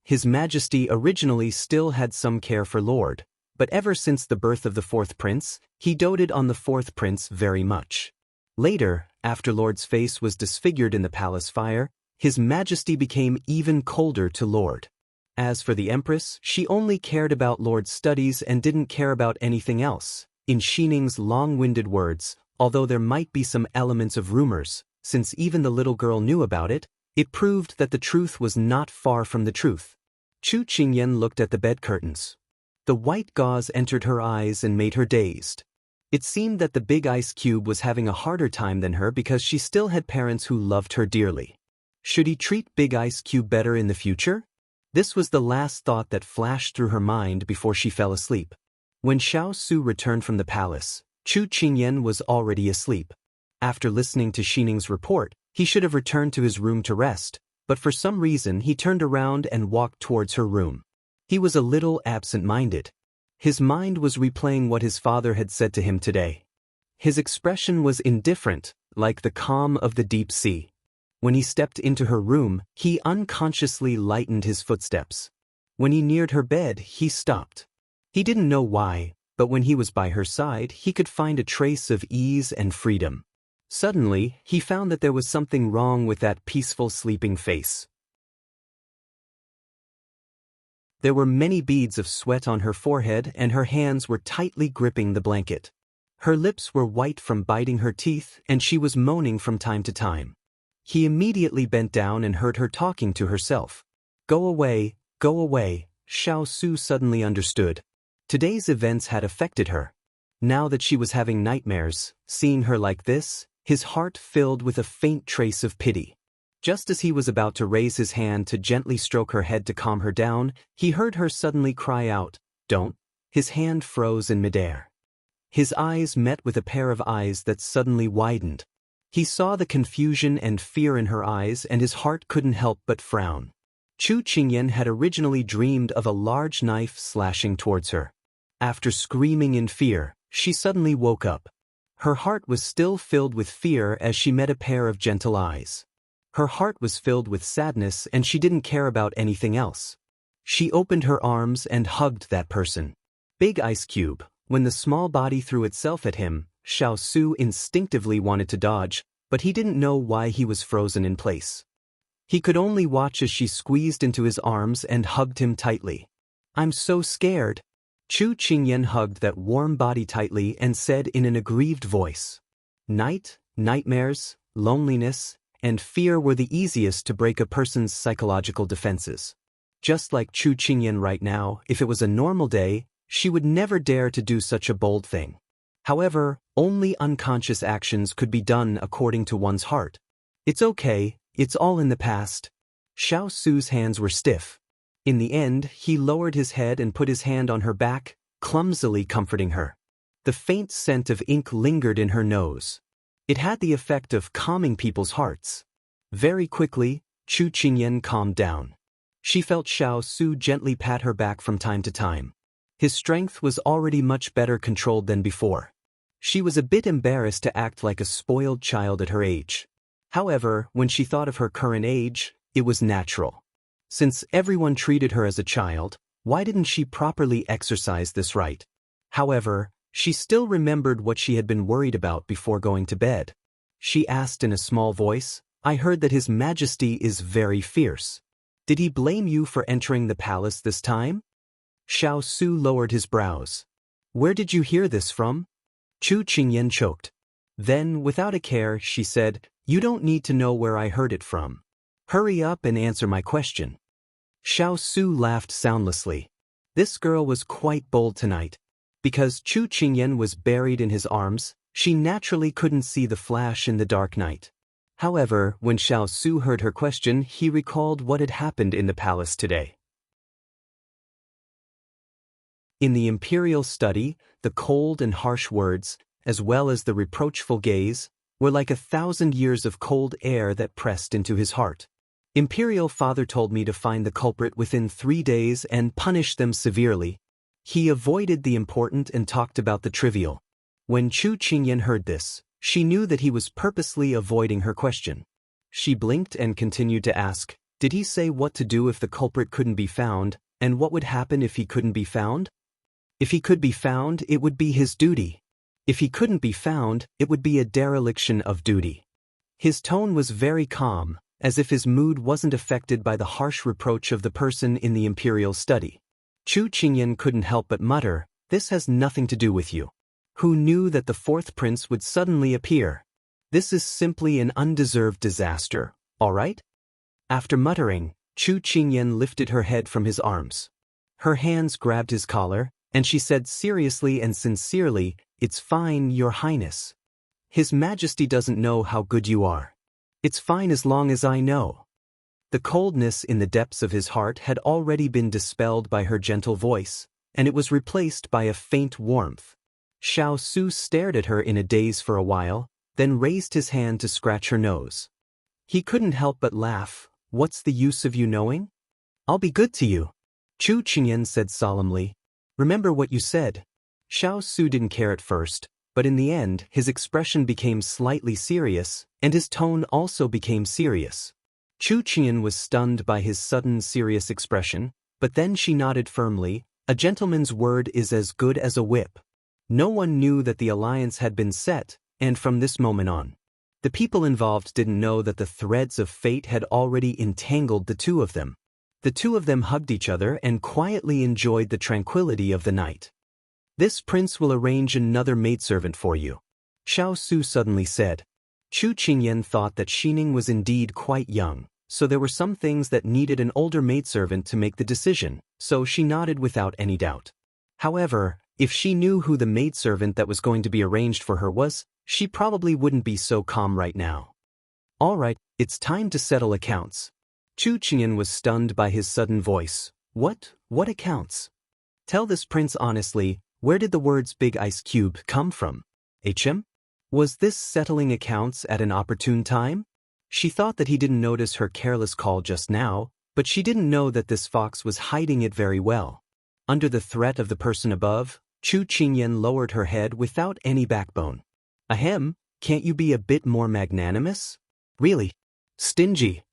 His Majesty originally still had some care for Lord, but ever since the birth of the fourth prince, he doted on the fourth prince very much. Later, after Lord's face was disfigured in the palace fire, His Majesty became even colder to Lord. As for the Empress, she only cared about Lord's studies and didn't care about anything else." In Xining's long-winded words, although there might be some elements of rumors, since even the little girl knew about it, it proved that the truth was not far from the truth. Chu Qingyan looked at the bed curtains. The white gauze entered her eyes and made her dazed. It seemed that the big ice cube was having a harder time than her because she still had parents who loved her dearly. Should he treat Big Ice Cube better in the future? This was the last thought that flashed through her mind before she fell asleep. When Xiao Su returned from the palace, Chu Qingyan was already asleep. After listening to Xining's report, he should have returned to his room to rest, but for some reason he turned around and walked towards her room. He was a little absent-minded. His mind was replaying what his father had said to him today. His expression was indifferent, like the calm of the deep sea. When he stepped into her room, he unconsciously lightened his footsteps. When he neared her bed, he stopped. He didn't know why, but when he was by her side, he could find a trace of ease and freedom. Suddenly, he found that there was something wrong with that peaceful sleeping face. There were many beads of sweat on her forehead and her hands were tightly gripping the blanket. Her lips were white from biting her teeth and she was moaning from time to time. He immediately bent down and heard her talking to herself. Go away, Xiao Su suddenly understood. Today's events had affected her. Now that she was having nightmares, seeing her like this, his heart filled with a faint trace of pity. Just as he was about to raise his hand to gently stroke her head to calm her down, he heard her suddenly cry out, "Don't." His hand froze in midair. His eyes met with a pair of eyes that suddenly widened. He saw the confusion and fear in her eyes and his heart couldn't help but frown. Chu Qingyan had originally dreamed of a large knife slashing towards her. After screaming in fear, she suddenly woke up. Her heart was still filled with fear as she met a pair of gentle eyes. Her heart was filled with sadness and she didn't care about anything else. She opened her arms and hugged that person. Big ice cube. When the small body threw itself at him, Xiao Su instinctively wanted to dodge, but he didn't know why he was frozen in place. He could only watch as she squeezed into his arms and hugged him tightly. "I'm so scared." Chu Qingyan hugged that warm body tightly and said in an aggrieved voice. Night, nightmares, loneliness, and fear were the easiest to break a person's psychological defenses. Just like Chu Qingyan right now, if it was a normal day, she would never dare to do such a bold thing. However, only unconscious actions could be done according to one's heart. It's okay, it's all in the past. Xiao Su's hands were stiff. In the end, he lowered his head and put his hand on her back, clumsily comforting her. The faint scent of ink lingered in her nose. It had the effect of calming people's hearts. Very quickly, Chu Qingyan calmed down. She felt Xiao Su gently pat her back from time to time. His strength was already much better controlled than before. She was a bit embarrassed to act like a spoiled child at her age. However, when she thought of her current age, it was natural. Since everyone treated her as a child, why didn't she properly exercise this right? However, she still remembered what she had been worried about before going to bed. She asked in a small voice, "I heard that His Majesty is very fierce. Did he blame you for entering the palace this time?" Xiao Su lowered his brows. "Where did you hear this from?" Chu Qingyan choked. Then, without a care, she said, "You don't need to know where I heard it from. Hurry up and answer my question." Xiao Su laughed soundlessly. This girl was quite bold tonight. Because Chu Qingyan was buried in his arms, she naturally couldn't see the flash in the dark night. However, when Xiao Su heard her question, he recalled what had happened in the palace today. In the imperial study, the cold and harsh words, as well as the reproachful gaze, were like 1,000 years of cold air that pressed into his heart. Imperial father told me to find the culprit within 3 days and punish them severely. He avoided the important and talked about the trivial. When Chu Qingyan heard this, she knew that he was purposely avoiding her question. She blinked and continued to ask, "Did he say what to do if the culprit couldn't be found, and what would happen if he couldn't be found?" "If he could be found, it would be his duty. If he couldn't be found, it would be a dereliction of duty." His tone was very calm, as if his mood wasn't affected by the harsh reproach of the person in the imperial study. Chu Qingyan couldn't help but mutter, "This has nothing to do with you. Who knew that the fourth prince would suddenly appear? This is simply an undeserved disaster, all right?" After muttering, Chu Qingyan lifted her head from his arms. Her hands grabbed his collar, and she said seriously and sincerely, "It's fine, Your Highness. His Majesty doesn't know how good you are. It's fine as long as I know." The coldness in the depths of his heart had already been dispelled by her gentle voice, and it was replaced by a faint warmth. Xiao Su stared at her in a daze for a while, then raised his hand to scratch her nose. He couldn't help but laugh. "What's the use of you knowing? I'll be good to you," Chu Qingyan said solemnly. "Remember what you said." Xiao Su didn't care at first, but in the end his expression became slightly serious, and his tone also became serious. Chu Qingyan was stunned by his sudden serious expression, but then she nodded firmly, "A gentleman's word is as good as a whip." No one knew that the alliance had been set, and from this moment on, the people involved didn't know that the threads of fate had already entangled the two of them. The two of them hugged each other and quietly enjoyed the tranquility of the night. "This prince will arrange another maidservant for you," Xiao Su suddenly said. Chu Qingyan thought that Xining was indeed quite young, so there were some things that needed an older maidservant to make the decision, so she nodded without any doubt. However, if she knew who the maidservant that was going to be arranged for her was, she probably wouldn't be so calm right now. "All right, it's time to settle accounts." Chu Qingyan was stunned by his sudden voice. What accounts? Tell this prince honestly, where did the words big ice cube come from? HM? Was this settling accounts at an opportune time? She thought that he didn't notice her careless call just now, but she didn't know that this fox was hiding it very well. Under the threat of the person above, Chu Qingyan lowered her head without any backbone. "Ahem, can't you be a bit more magnanimous? Really? Stingy."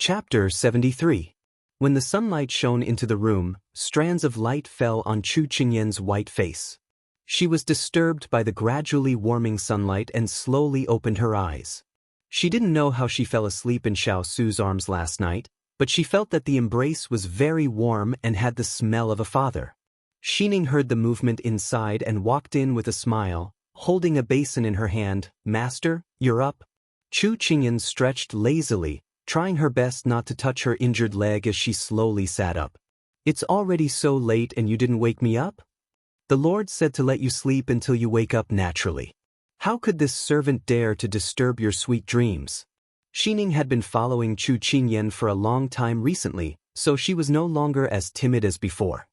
Chapter 73. When the sunlight shone into the room, strands of light fell on Chu Qingyan's white face. She was disturbed by the gradually warming sunlight and slowly opened her eyes. She didn't know how she fell asleep in Xiao Su's arms last night, but she felt that the embrace was very warm and had the smell of a father. Xining heard the movement inside and walked in with a smile, holding a basin in her hand. "Master, you're up." Chu Qingyan stretched lazily, trying her best not to touch her injured leg as she slowly sat up. "It's already so late and you didn't wake me up? The Lord said to let you sleep until you wake up naturally. How could this servant dare to disturb your sweet dreams?" Xining had been following Chu Qingyan for a long time recently, so she was no longer as timid as before.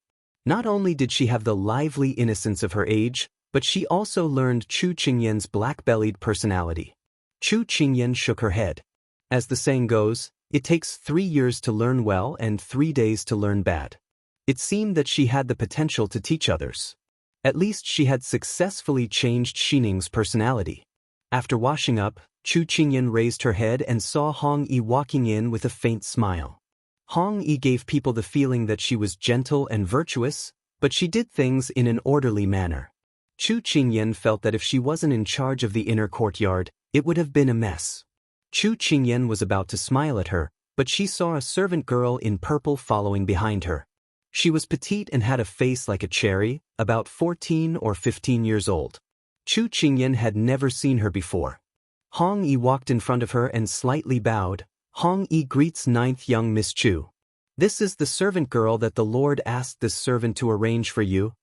Not only did she have the lively innocence of her age, but she also learned Chu Qingyan's black-bellied personality. Chu Qingyan shook her head. As the saying goes, it takes 3 years to learn well and 3 days to learn bad. It seemed that she had the potential to teach others. At least she had successfully changed Xining's personality. After washing up, Chu Qingyan raised her head and saw Hong Yi walking in with a faint smile. Hong Yi gave people the feeling that she was gentle and virtuous, but she did things in an orderly manner. Chu Qingyan felt that if she wasn't in charge of the inner courtyard, it would have been a mess. Chu Qingyan was about to smile at her, but she saw a servant girl in purple following behind her. She was petite and had a face like a cherry, about 14 or 15 years old. Chu Qingyan had never seen her before. Hong Yi walked in front of her and slightly bowed. "Hong Yi greets 9th young Miss Chu. This is the servant girl that the Lord asked this servant to arrange for you."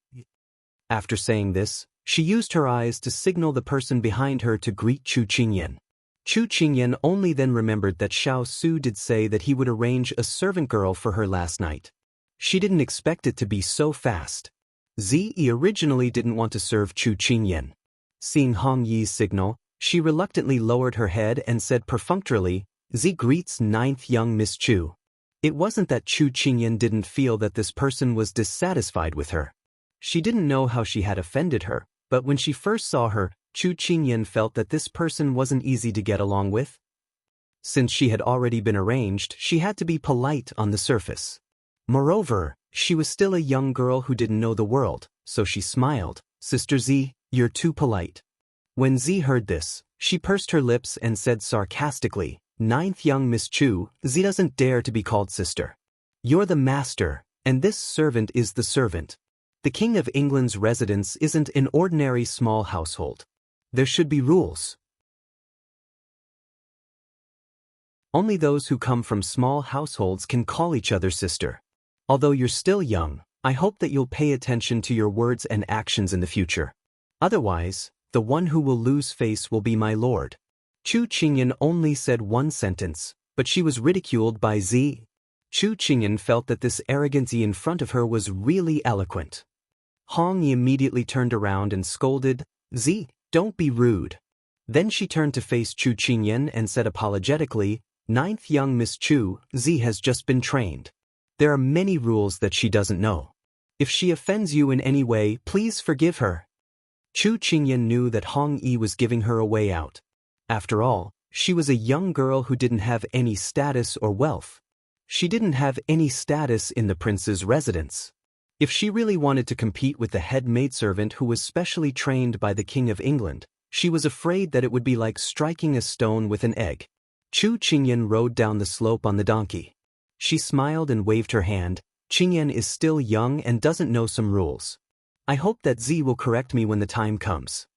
After saying this, she used her eyes to signal the person behind her to greet Chu Qingyan. Chu Qingyan only then remembered that Xiao Su did say that he would arrange a servant girl for her last night. She didn't expect it to be so fast. Zi originally didn't want to serve Chu Qingyan. Seeing Hong Yi's signal, she reluctantly lowered her head and said perfunctorily, "Zi greets 9th young Miss Chu." It wasn't that Chu Qingyan didn't feel that this person was dissatisfied with her. She didn't know how she had offended her, but when she first saw her, Chu Qingyan felt that this person wasn't easy to get along with. Since she had already been arranged, she had to be polite on the surface. Moreover, she was still a young girl who didn't know the world, so she smiled. "Sister Zi, you're too polite." When Zi heard this, she pursed her lips and said sarcastically, 9th young Miss Chu, Zi doesn't dare to be called sister. You're the master, and this servant is the servant. The King of England's residence isn't an ordinary small household. There should be rules. Only those who come from small households can call each other sister. Although you're still young, I hope that you'll pay attention to your words and actions in the future. Otherwise, the one who will lose face will be my lord. Chu Qingyan only said one sentence, but she was ridiculed by Zi. Chu Qingyan felt that this arrogant Zi in front of her was really eloquent. Hong Yi immediately turned around and scolded, "Zi, don't be rude." Then she turned to face Chu Qingyan and said apologetically, 9th young Miss Chu, Zi has just been trained. There are many rules that she doesn't know. If she offends you in any way, please forgive her." Chu Qingyan knew that Hong Yi was giving her a way out. After all, she was a young girl who didn't have any status or wealth. She didn't have any status in the prince's residence. If she really wanted to compete with the head maidservant who was specially trained by the King of England, she was afraid that it would be like striking a stone with an egg. Chu Qingyan rode down the slope on the donkey. She smiled and waved her hand. "Qingyan is still young and doesn't know some rules. I hope that Zi will correct me when the time comes."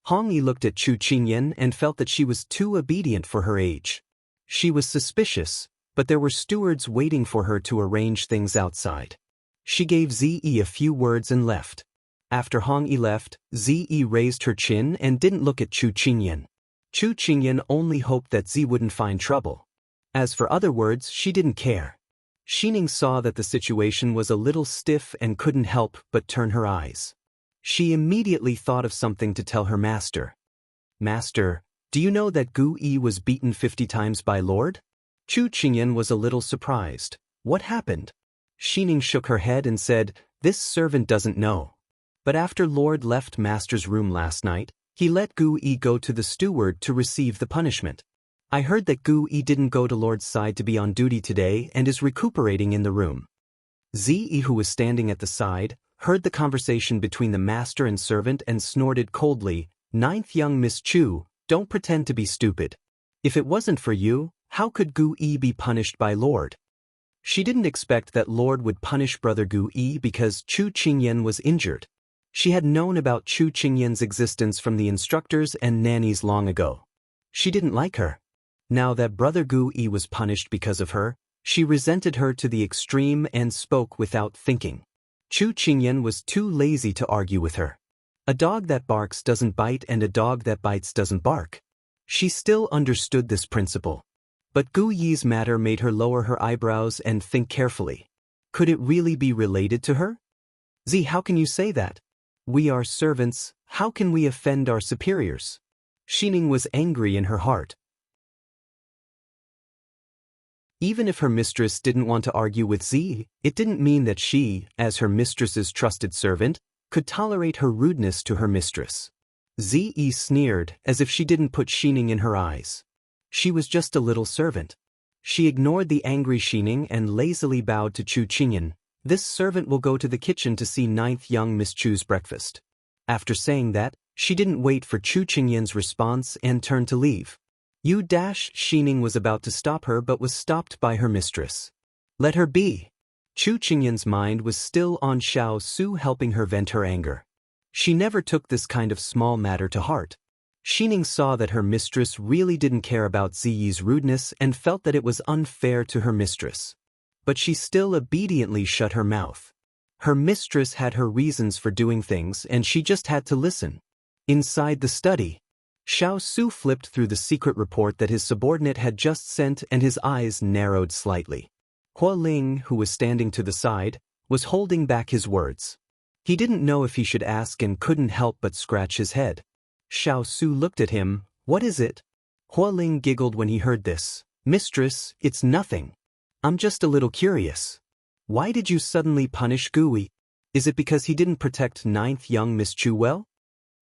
Hong Yi looked at Chu Qingyan and felt that she was too obedient for her age. She was suspicious, but there were stewards waiting for her to arrange things outside. She gave Zi a few words and left. After Hong Yi left, Zi raised her chin and didn't look at Chu Qingyan. Chu Qingyan only hoped that Zi wouldn't find trouble. As for other words, she didn't care. Xining saw that the situation was a little stiff and couldn't help but turn her eyes. She immediately thought of something to tell her master. "Master, do you know that Gu Yi was beaten 50 times by Lord?" Chu Qingyan was a little surprised. "What happened?" Xining shook her head and said, "This servant doesn't know. But after Lord left Master's room last night, he let Gu Yi go to the steward to receive the punishment. I heard that Gu Yi didn't go to Lord's side to be on duty today and is recuperating in the room. Zi, who was standing at the side, heard the conversation between the master and servant and snorted coldly, "Ninth young Miss Chu, don't pretend to be stupid. If it wasn't for you, how could Gu Yi be punished by Lord?" She didn't expect that Lord would punish brother Gu Yi because Chu Qingyan was injured. She had known about Chu Qingyan's existence from the instructors and nannies long ago. She didn't like her. Now that brother Gu Yi was punished because of her, she resented her to the extreme and spoke without thinking. Chu Qingyan was too lazy to argue with her. A dog that barks doesn't bite and a dog that bites doesn't bark. She still understood this principle. But Gu Yi's matter made her lower her eyebrows and think carefully. Could it really be related to her? "Zi, how can you say that? We are servants, how can we offend our superiors?" Xining was angry in her heart. Even if her mistress didn't want to argue with Zi, it didn't mean that she, as her mistress's trusted servant, could tolerate her rudeness to her mistress. Zi sneered, as if she didn't put Xining in her eyes. She was just a little servant. She ignored the angry Xining and lazily bowed to Chu Qingyan. "This servant will go to the kitchen to see ninth young Miss Chu's breakfast." After saying that, she didn't wait for Chu Qingyan's response and turned to leave. Xining was about to stop her but was stopped by her mistress. "Let her be." Chu Qingyan's mind was still on Xiao Su helping her vent her anger. She never took this kind of small matter to heart. Xining saw that her mistress really didn't care about Ziyi's rudeness and felt that it was unfair to her mistress. But she still obediently shut her mouth. Her mistress had her reasons for doing things and she just had to listen. Inside the study, Xiao Su flipped through the secret report that his subordinate had just sent and his eyes narrowed slightly. Hua Ling, who was standing to the side, was holding back his words. He didn't know if he should ask and couldn't help but scratch his head. Xiao Su looked at him. "What is it?" Hua Ling giggled when he heard this. "Mistress, it's nothing. I'm just a little curious. Why did you suddenly punish Gu Yi? Is it because he didn't protect ninth young Miss Chu well?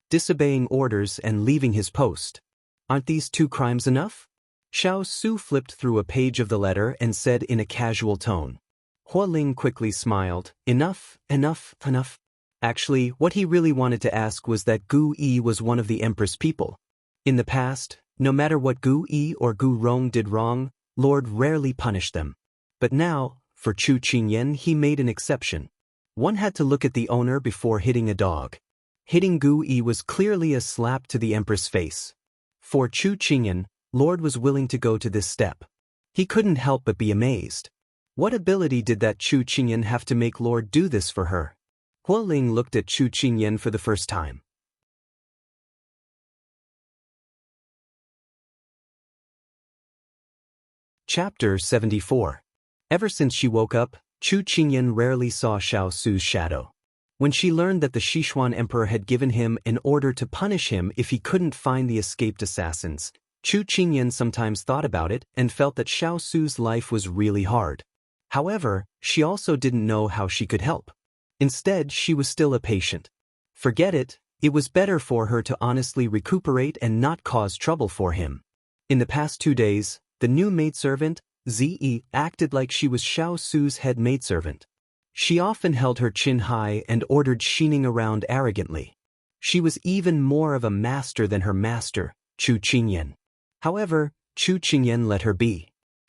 Disobeying orders and leaving his post. Aren't these two crimes enough?" Xiao Su flipped through a page of the letter and said in a casual tone. Hua Ling quickly smiled. "Enough, enough, enough." Actually, what he really wanted to ask was that Gu Yi was one of the Empress people. In the past, no matter what Gu Yi or Gu Rong did wrong, Lord rarely punished them. But now, for Chu Qingyan, he made an exception. One had to look at the owner before hitting a dog. Hitting Gu Yi was clearly a slap to the Empress' face. For Chu Qingyan, Lord was willing to go to this step. He couldn't help but be amazed. What ability did that Chu Qingyan have to make Lord do this for her? Hua Ling looked at Chu Qingyan for the first time. Chapter 74. Ever since she woke up, Chu Qingyan rarely saw Xiao Su's shadow. When she learned that the Sichuan emperor had given him an order to punish him if he couldn't find the escaped assassins, Chu Qingyan sometimes thought about it and felt that Xiao Su's life was really hard. However, she also didn't know how she could help. Instead, she was still a patient. Forget it, it was better for her to honestly recuperate and not cause trouble for him. In the past 2 days, the new maidservant, Zi, acted like she was Xiao Su's head maidservant. She often held her chin high and ordered Xining around arrogantly. She was even more of a master than her master, Chu Qingyan. However, Chu Qingyan let her be.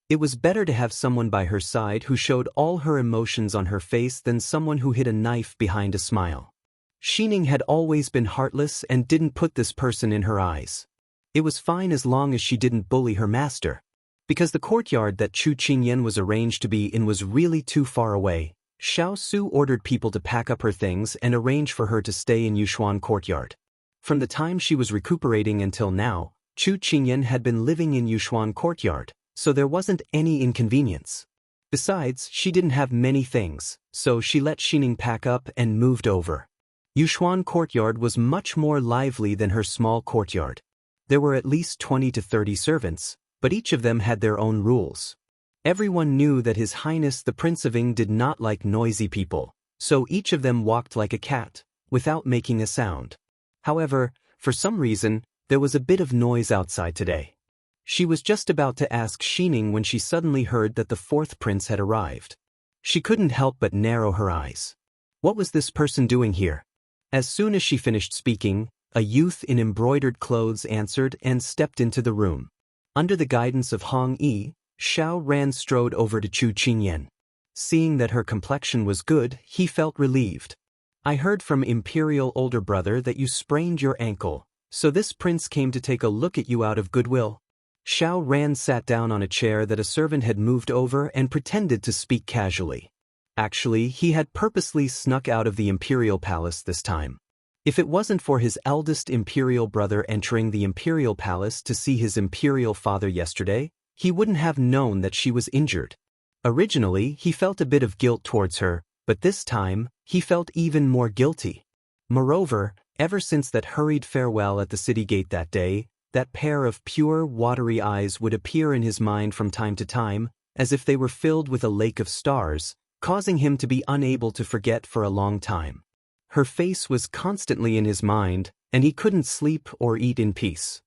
It was better to have someone by her side who showed all her emotions on her face than someone who hid a knife behind a smile. Xining had always been heartless and didn't put this person in her eyes. It was fine as long as she didn't bully her master. Because the courtyard that Chu Qingyan was arranged to be in was really too far away, Xiao Su ordered people to pack up her things and arrange for her to stay in Yushuan courtyard. From the time she was recuperating until now, Chu Qingyan had been living in Yushuan courtyard, so there wasn't any inconvenience. Besides, she didn't have many things, so she let Xining pack up and moved over. Yushuan courtyard was much more lively than her small courtyard. There were at least 20 to 30 servants, but each of them had their own rules. Everyone knew that His Highness the Prince of Ing did not like noisy people, so each of them walked like a cat, without making a sound. However, for some reason, there was a bit of noise outside today. She was just about to ask Xining when she suddenly heard that the fourth prince had arrived. She couldn't help but narrow her eyes. What was this person doing here? As soon as she finished speaking, a youth in embroidered clothes answered and stepped into the room. Under the guidance of Hong Yi, Xiao strode over to Chu Qingyan. Seeing that her complexion was good, he felt relieved. I heard from Imperial older brother that you sprained your ankle, so this prince came to take a look at you out of goodwill. Xiao sat down on a chair that a servant had moved over and pretended to speak casually. Actually, he had purposely snuck out of the imperial palace this time. If it wasn't for his eldest imperial brother entering the imperial palace to see his imperial father yesterday, he wouldn't have known that she was injured. Originally, he felt a bit of guilt towards her, but this time, he felt even more guilty. Moreover, ever since that hurried farewell at the city gate that day, that pair of pure, watery eyes would appear in his mind from time to time, as if they were filled with a lake of stars, causing him to be unable to forget for a long time. Her face was constantly in his mind, and he couldn't sleep or eat in peace.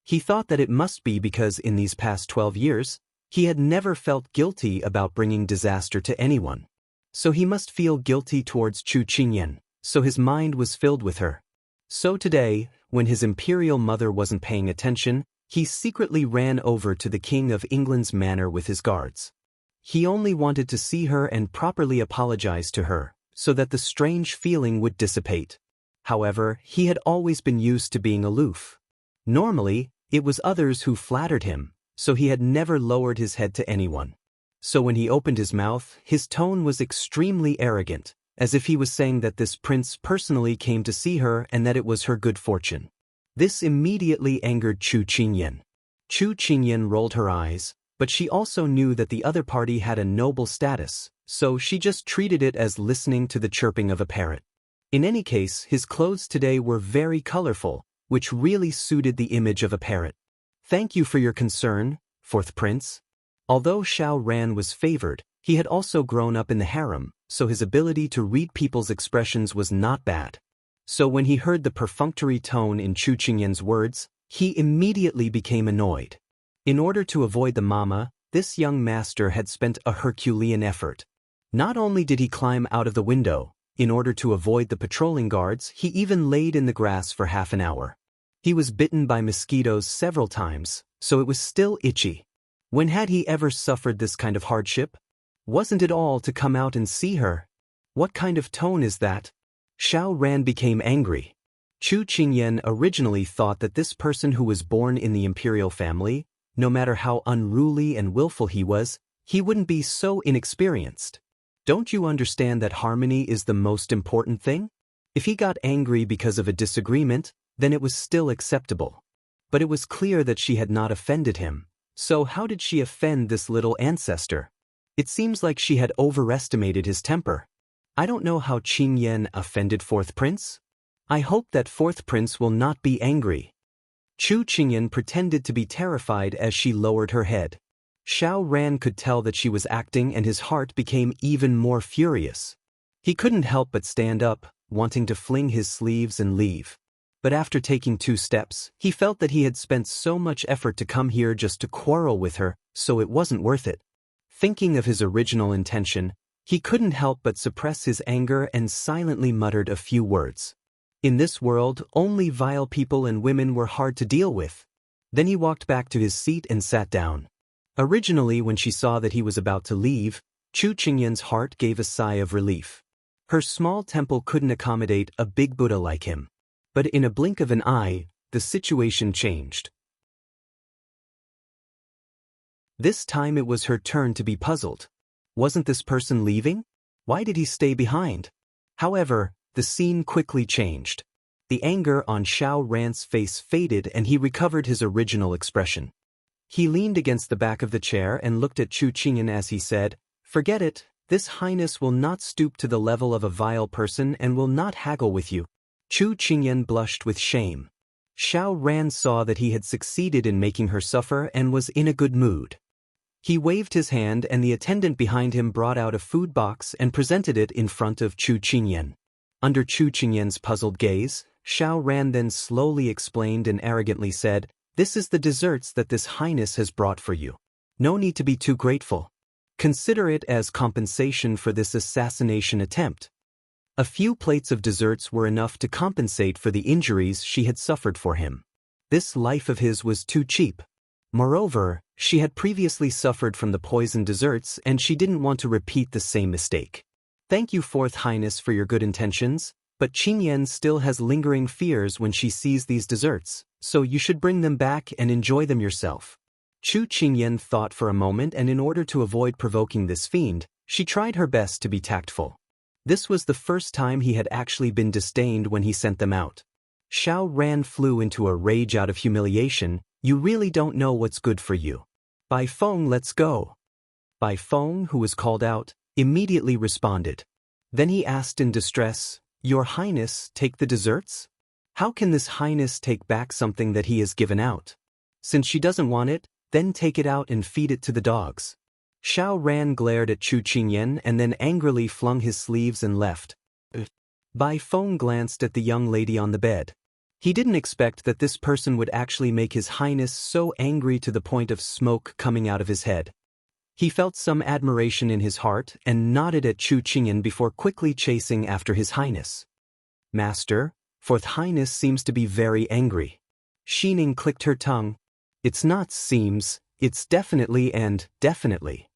He thought that it must be because in these past 12 years, he had never felt guilty about bringing disaster to anyone. So he must feel guilty towards Chu Qingyan, so his mind was filled with her. So today, when his imperial mother wasn't paying attention, he secretly ran over to the King of England's manor with his guards. He only wanted to see her and properly apologize to her, so that the strange feeling would dissipate. However, he had always been used to being aloof. Normally, it was others who flattered him, so he had never lowered his head to anyone. So when he opened his mouth, his tone was extremely arrogant, as if he was saying that this prince personally came to see her and that it was her good fortune. This immediately angered Chu Qingyan. Chu Qingyan rolled her eyes, but she also knew that the other party had a noble status, so she just treated it as listening to the chirping of a parrot. In any case, his clothes today were very colorful, which really suited the image of a parrot. Thank you for your concern, fourth prince. Although Xiao was favored, he had also grown up in the harem, so his ability to read people's expressions was not bad. So when he heard the perfunctory tone in Chu Qingyan's words, he immediately became annoyed. In order to avoid the mama, this young master had spent a Herculean effort. Not only did he climb out of the window, in order to avoid the patrolling guards, he even laid in the grass for half an hour. He was bitten by mosquitoes several times, so it was still itchy. When had he ever suffered this kind of hardship? Wasn't it all to come out and see her? What kind of tone is that? Xiao became angry. Chu Qingyan originally thought that this person who was born in the imperial family, no matter how unruly and willful he was, he wouldn't be so inexperienced. Don't you understand that harmony is the most important thing? If he got angry because of a disagreement, then it was still acceptable. But it was clear that she had not offended him, so how did she offend this little ancestor? It seems like she had overestimated his temper. I don't know how Qingyan offended fourth prince. I hope that fourth prince will not be angry. Chu Qingyan pretended to be terrified as she lowered her head. Xiao could tell that she was acting and his heart became even more furious. He couldn't help but stand up, wanting to fling his sleeves and leave. But after taking 2 steps, he felt that he had spent so much effort to come here just to quarrel with her, so it wasn't worth it. Thinking of his original intention, he couldn't help but suppress his anger and silently muttered a few words. In this world, only vile people and women were hard to deal with. Then he walked back to his seat and sat down. Originally, when she saw that he was about to leave, Chu Qingyan's heart gave a sigh of relief. Her small temple couldn't accommodate a big Buddha like him. But in a blink of an eye, the situation changed. This time it was her turn to be puzzled. Wasn't this person leaving? Why did he stay behind? However, the scene quickly changed. The anger on Xiao face faded and he recovered his original expression. He leaned against the back of the chair and looked at Chu Qingyan as he said, "Forget it, this highness will not stoop to the level of a vile person and will not haggle with you." Chu Qingyan blushed with shame. Xiao saw that he had succeeded in making her suffer and was in a good mood. He waved his hand and the attendant behind him brought out a food box and presented it in front of Chu Qingyan. Under Chu Qingyan's puzzled gaze, Xiao Ran then slowly explained and arrogantly said, "This is the desserts that this highness has brought for you. No need to be too grateful. Consider it as compensation for this assassination attempt." A few plates of desserts were enough to compensate for the injuries she had suffered for him. This life of his was too cheap. Moreover, she had previously suffered from the poisoned desserts and she didn't want to repeat the same mistake. "Thank you, Fourth Highness, for your good intentions, but Qingyan still has lingering fears when she sees these desserts, so you should bring them back and enjoy them yourself." Chu Qingyan thought for a moment, and in order to avoid provoking this fiend, she tried her best to be tactful. This was the first time he had actually been disdained when he sent them out. Xiao Ran flew into a rage out of humiliation. "You really don't know what's good for you. Bai Feng, let's go." Bai Feng, who was called out, immediately responded. Then he asked in distress, "Your Highness, take the desserts? How can this Highness take back something that he has given out? Since she doesn't want it, then take it out and feed it to the dogs." Xiao Ran glared at Chu Qingyan and then angrily flung his sleeves and left. Bai Feng glanced at the young lady on the bed. He didn't expect that this person would actually make his highness so angry to the point of smoke coming out of his head. He felt some admiration in his heart and nodded at Chu Qingyan before quickly chasing after his highness. "Master, Fourth Highness seems to be very angry." Xining clicked her tongue. "It's not seems, it's definitely and definitely,"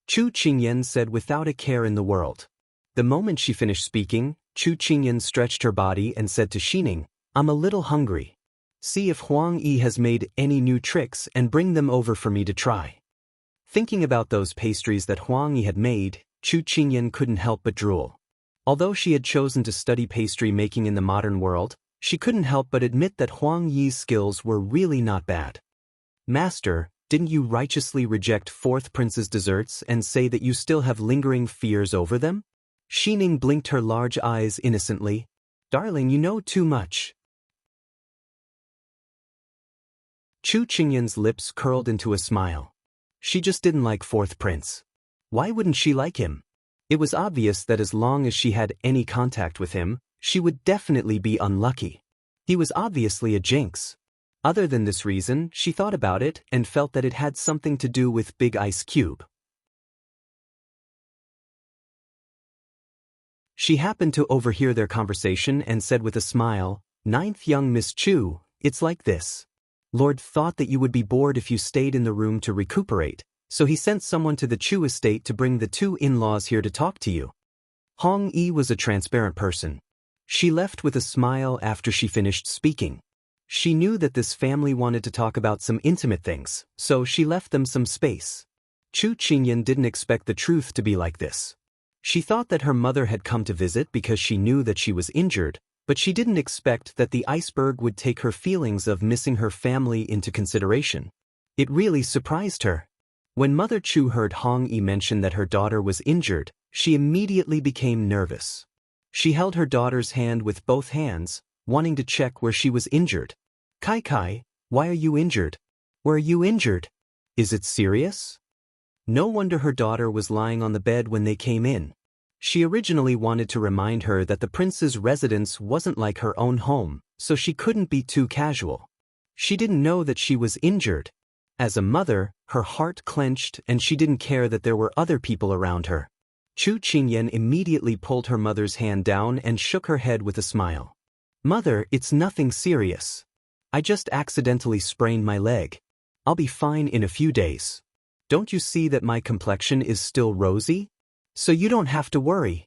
Chu Qingyan said without a care in the world. The moment she finished speaking, Chu Qingyan stretched her body and said to Xining, "I'm a little hungry. See if Huang Yi has made any new tricks and bring them over for me to try." Thinking about those pastries that Huang Yi had made, Chu Qingyan couldn't help but drool. Although she had chosen to study pastry making in the modern world, she couldn't help but admit that Huang Yi's skills were really not bad. "Master, didn't you righteously reject Fourth Prince's desserts and say that you still have lingering fears over them?" Xining blinked her large eyes innocently. "Darling, you know too much." Chu Qingyan's lips curled into a smile. She just didn't like Fourth Prince. Why wouldn't she like him? It was obvious that as long as she had any contact with him, she would definitely be unlucky. He was obviously a jinx. Other than this reason, she thought about it and felt that it had something to do with Big Ice Cube. She happened to overhear their conversation and said with a smile, "Ninth young Miss Chu, it's like this. Lord thought that you would be bored if you stayed in the room to recuperate, so he sent someone to the Chu estate to bring the two in-laws here to talk to you." Hong Yi was a transparent person. She left with a smile after she finished speaking. She knew that this family wanted to talk about some intimate things, so she left them some space. Chu Qingyan didn't expect the truth to be like this. She thought that her mother had come to visit because she knew that she was injured, but she didn't expect that the iceberg would take her feelings of missing her family into consideration. It really surprised her. When Mother Chu heard Hong Yi mention that her daughter was injured, she immediately became nervous. She held her daughter's hand with both hands, wanting to check where she was injured. "Kai Kai, why are you injured? Where are you injured? Is it serious?" No wonder her daughter was lying on the bed when they came in. She originally wanted to remind her that the prince's residence wasn't like her own home, so she couldn't be too casual. She didn't know that she was injured. As a mother, her heart clenched and she didn't care that there were other people around her. Chu Qingyan immediately pulled her mother's hand down and shook her head with a smile. "Mother, it's nothing serious. I just accidentally sprained my leg. I'll be fine in a few days. Don't you see that my complexion is still rosy? So you don't have to worry."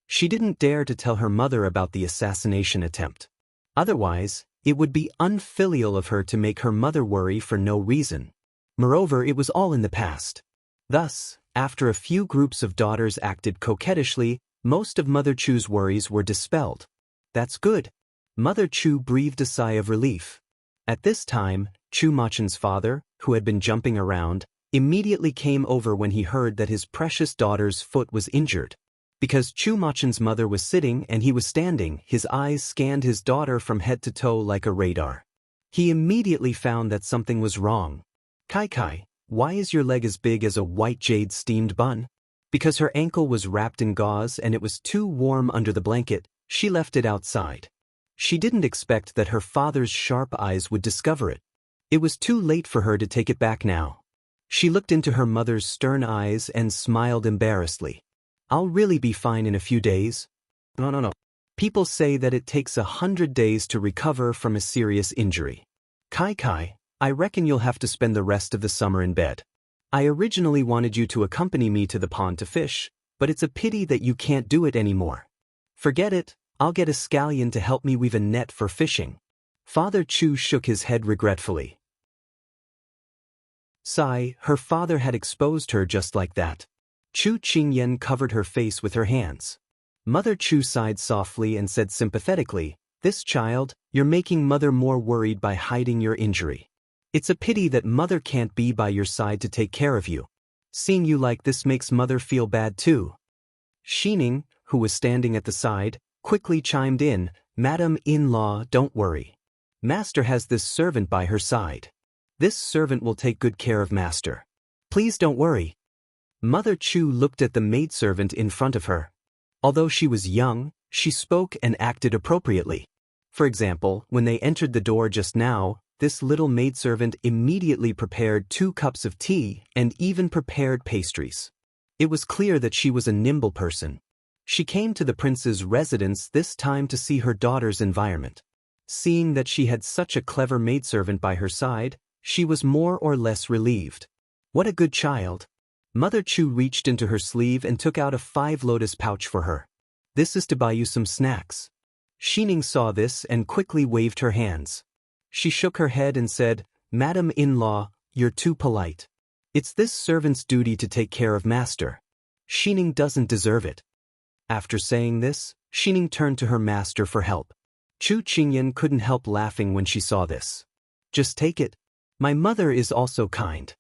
She didn't dare to tell her mother about the assassination attempt. Otherwise, it would be unfilial of her to make her mother worry for no reason. Moreover, it was all in the past. Thus, after a few groups of daughters acted coquettishly, most of Mother Chu's worries were dispelled. "That's good." Mother Chu breathed a sigh of relief. At this time, Chu Machen's father, who had been jumping around, immediately came over when he heard that his precious daughter's foot was injured. Because Chu Machen's mother was sitting and he was standing, his eyes scanned his daughter from head to toe like a radar. He immediately found that something was wrong. "Kai Kai, why is your leg as big as a white jade steamed bun?" Because her ankle was wrapped in gauze and it was too warm under the blanket, She left it outside. She didn't expect that her father's sharp eyes would discover it. It was too late for her to take it back now. She looked into her mother's stern eyes and smiled embarrassedly. I'll really be fine in a few days. No. People say that it takes 100 days to recover from a serious injury. Kai, I reckon you'll have to spend the rest of the summer in bed. I originally wanted you to accompany me to the pond to fish, but it's a pity that you can't do it anymore. Forget it, I'll get a scallion to help me weave a net for fishing. Father Chu shook his head regretfully. Sigh, her father had exposed her just like that. Chu Qingyan covered her face with her hands. Mother Chu sighed softly and said sympathetically, "This child, you're making Mother more worried by hiding your injury. It's a pity that Mother can't be by your side to take care of you. Seeing you like this makes Mother feel bad too." Xining, who was standing at the side, quickly chimed in, "Madam-in-law, don't worry. Master has this servant by her side. This servant will take good care of Master. Please don't worry." Mother Chu looked at the maidservant in front of her. Although she was young, she spoke and acted appropriately. For example, when they entered the door just now, this little maidservant immediately prepared 2 cups of tea and even prepared pastries. It was clear that she was a nimble person. She came to the prince's residence this time to see her daughter's environment. Seeing that she had such a clever maidservant by her side, she was more or less relieved. What a good child. Mother Chu reached into her sleeve and took out a 5-lotus pouch for her. "This is to buy you some snacks." Xining saw this and quickly waved her hands. She shook her head and said, "Madam-in-law, you're too polite. It's this servant's duty to take care of Master. Xining doesn't deserve it." After saying this, Xining turned to her master for help. Chu Qingyan couldn't help laughing when she saw this. "Just take it. My mother is also kind."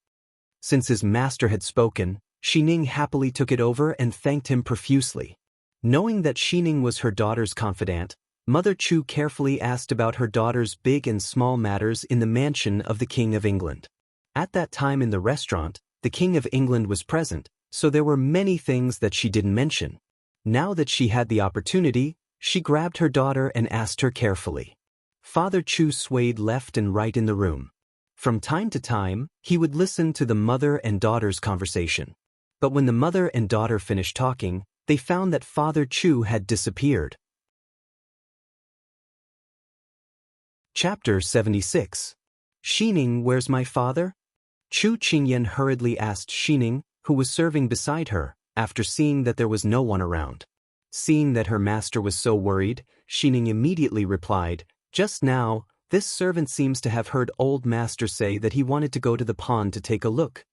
Since his master had spoken, Xining happily took it over and thanked him profusely. Knowing that Xining was her daughter's confidant, Mother Chu carefully asked about her daughter's big and small matters in the mansion of the King of England. At that time in the restaurant, the King of England was present, so there were many things that she didn't mention. Now that she had the opportunity, she grabbed her daughter and asked her carefully. Father Chu swayed left and right in the room. From time to time, he would listen to the mother and daughter's conversation. But when the mother and daughter finished talking, they found that Father Chu had disappeared. Chapter 76. Xining, where's my father? Chu Qingyan hurriedly asked Xining, who was serving beside her, after seeing that there was no one around. Seeing that her master was so worried, Xining immediately replied, "Just now, this servant seems to have heard old master say that he wanted to go to the pond to take a look."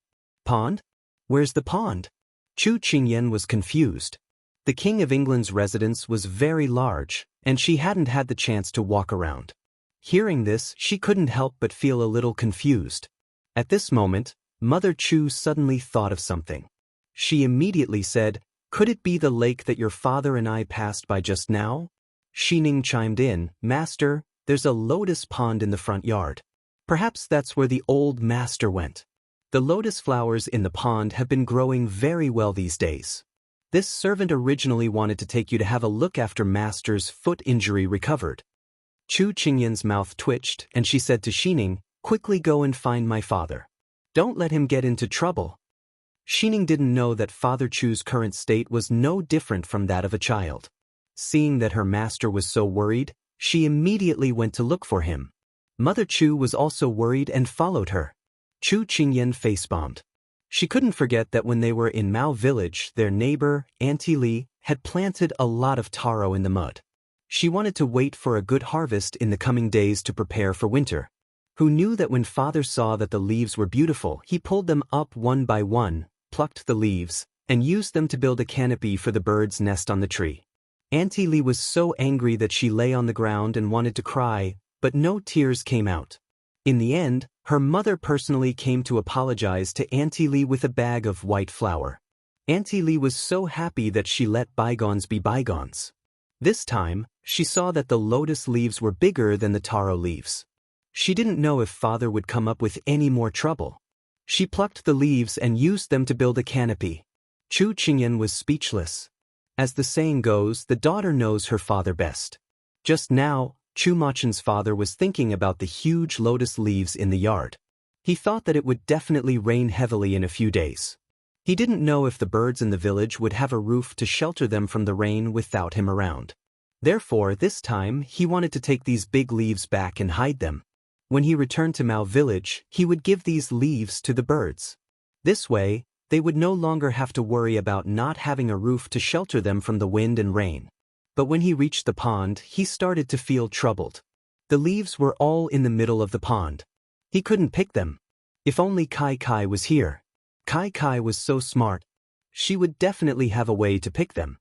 "Pond? Where's the pond?" Chu Qingyan was confused. The King of England's residence was very large, and she hadn't had the chance to walk around. Hearing this, she couldn't help but feel a little confused. At this moment, Mother Chu suddenly thought of something. She immediately said, "Could it be the lake that your father and I passed by just now?" Xining chimed in, "Master, there's a lotus pond in the front yard. Perhaps that's where the old master went. The lotus flowers in the pond have been growing very well these days. This servant originally wanted to take you to have a look after Master's foot injury recovered." Chu Qingyan's mouth twitched, and she said to Xining, "Quickly go and find my father. Don't let him get into trouble." Xining didn't know that Father Chu's current state was no different from that of a child. Seeing that her master was so worried, she immediately went to look for him. Mother Chu was also worried and followed her. Chu Qingyan face-bombed. She couldn't forget that when they were in Mao village, their neighbor, Auntie Li, had planted a lot of taro in the mud. She wanted to wait for a good harvest in the coming days to prepare for winter. Who knew that when father saw that the leaves were beautiful, he pulled them up one by one, plucked the leaves, and used them to build a canopy for the bird's nest on the tree. Auntie Li was so angry that she lay on the ground and wanted to cry, but no tears came out. In the end, her mother personally came to apologize to Auntie Li with a bag of white flour. Auntie Li was so happy that she let bygones be bygones. This time, she saw that the lotus leaves were bigger than the taro leaves. She didn't know if father would come up with any more trouble. She plucked the leaves and used them to build a canopy. Chu Qingyan was speechless. As the saying goes, the daughter knows her father best. Just now, Chumachen's father was thinking about the huge lotus leaves in the yard. He thought that it would definitely rain heavily in a few days. He didn't know if the birds in the village would have a roof to shelter them from the rain without him around. Therefore, this time, he wanted to take these big leaves back and hide them. When he returned to Mao village, he would give these leaves to the birds. This way, they would no longer have to worry about not having a roof to shelter them from the wind and rain. But when he reached the pond, he started to feel troubled. The leaves were all in the middle of the pond. He couldn't pick them. If only Kai Kai was here. Kai Kai was so smart. She would definitely have a way to pick them.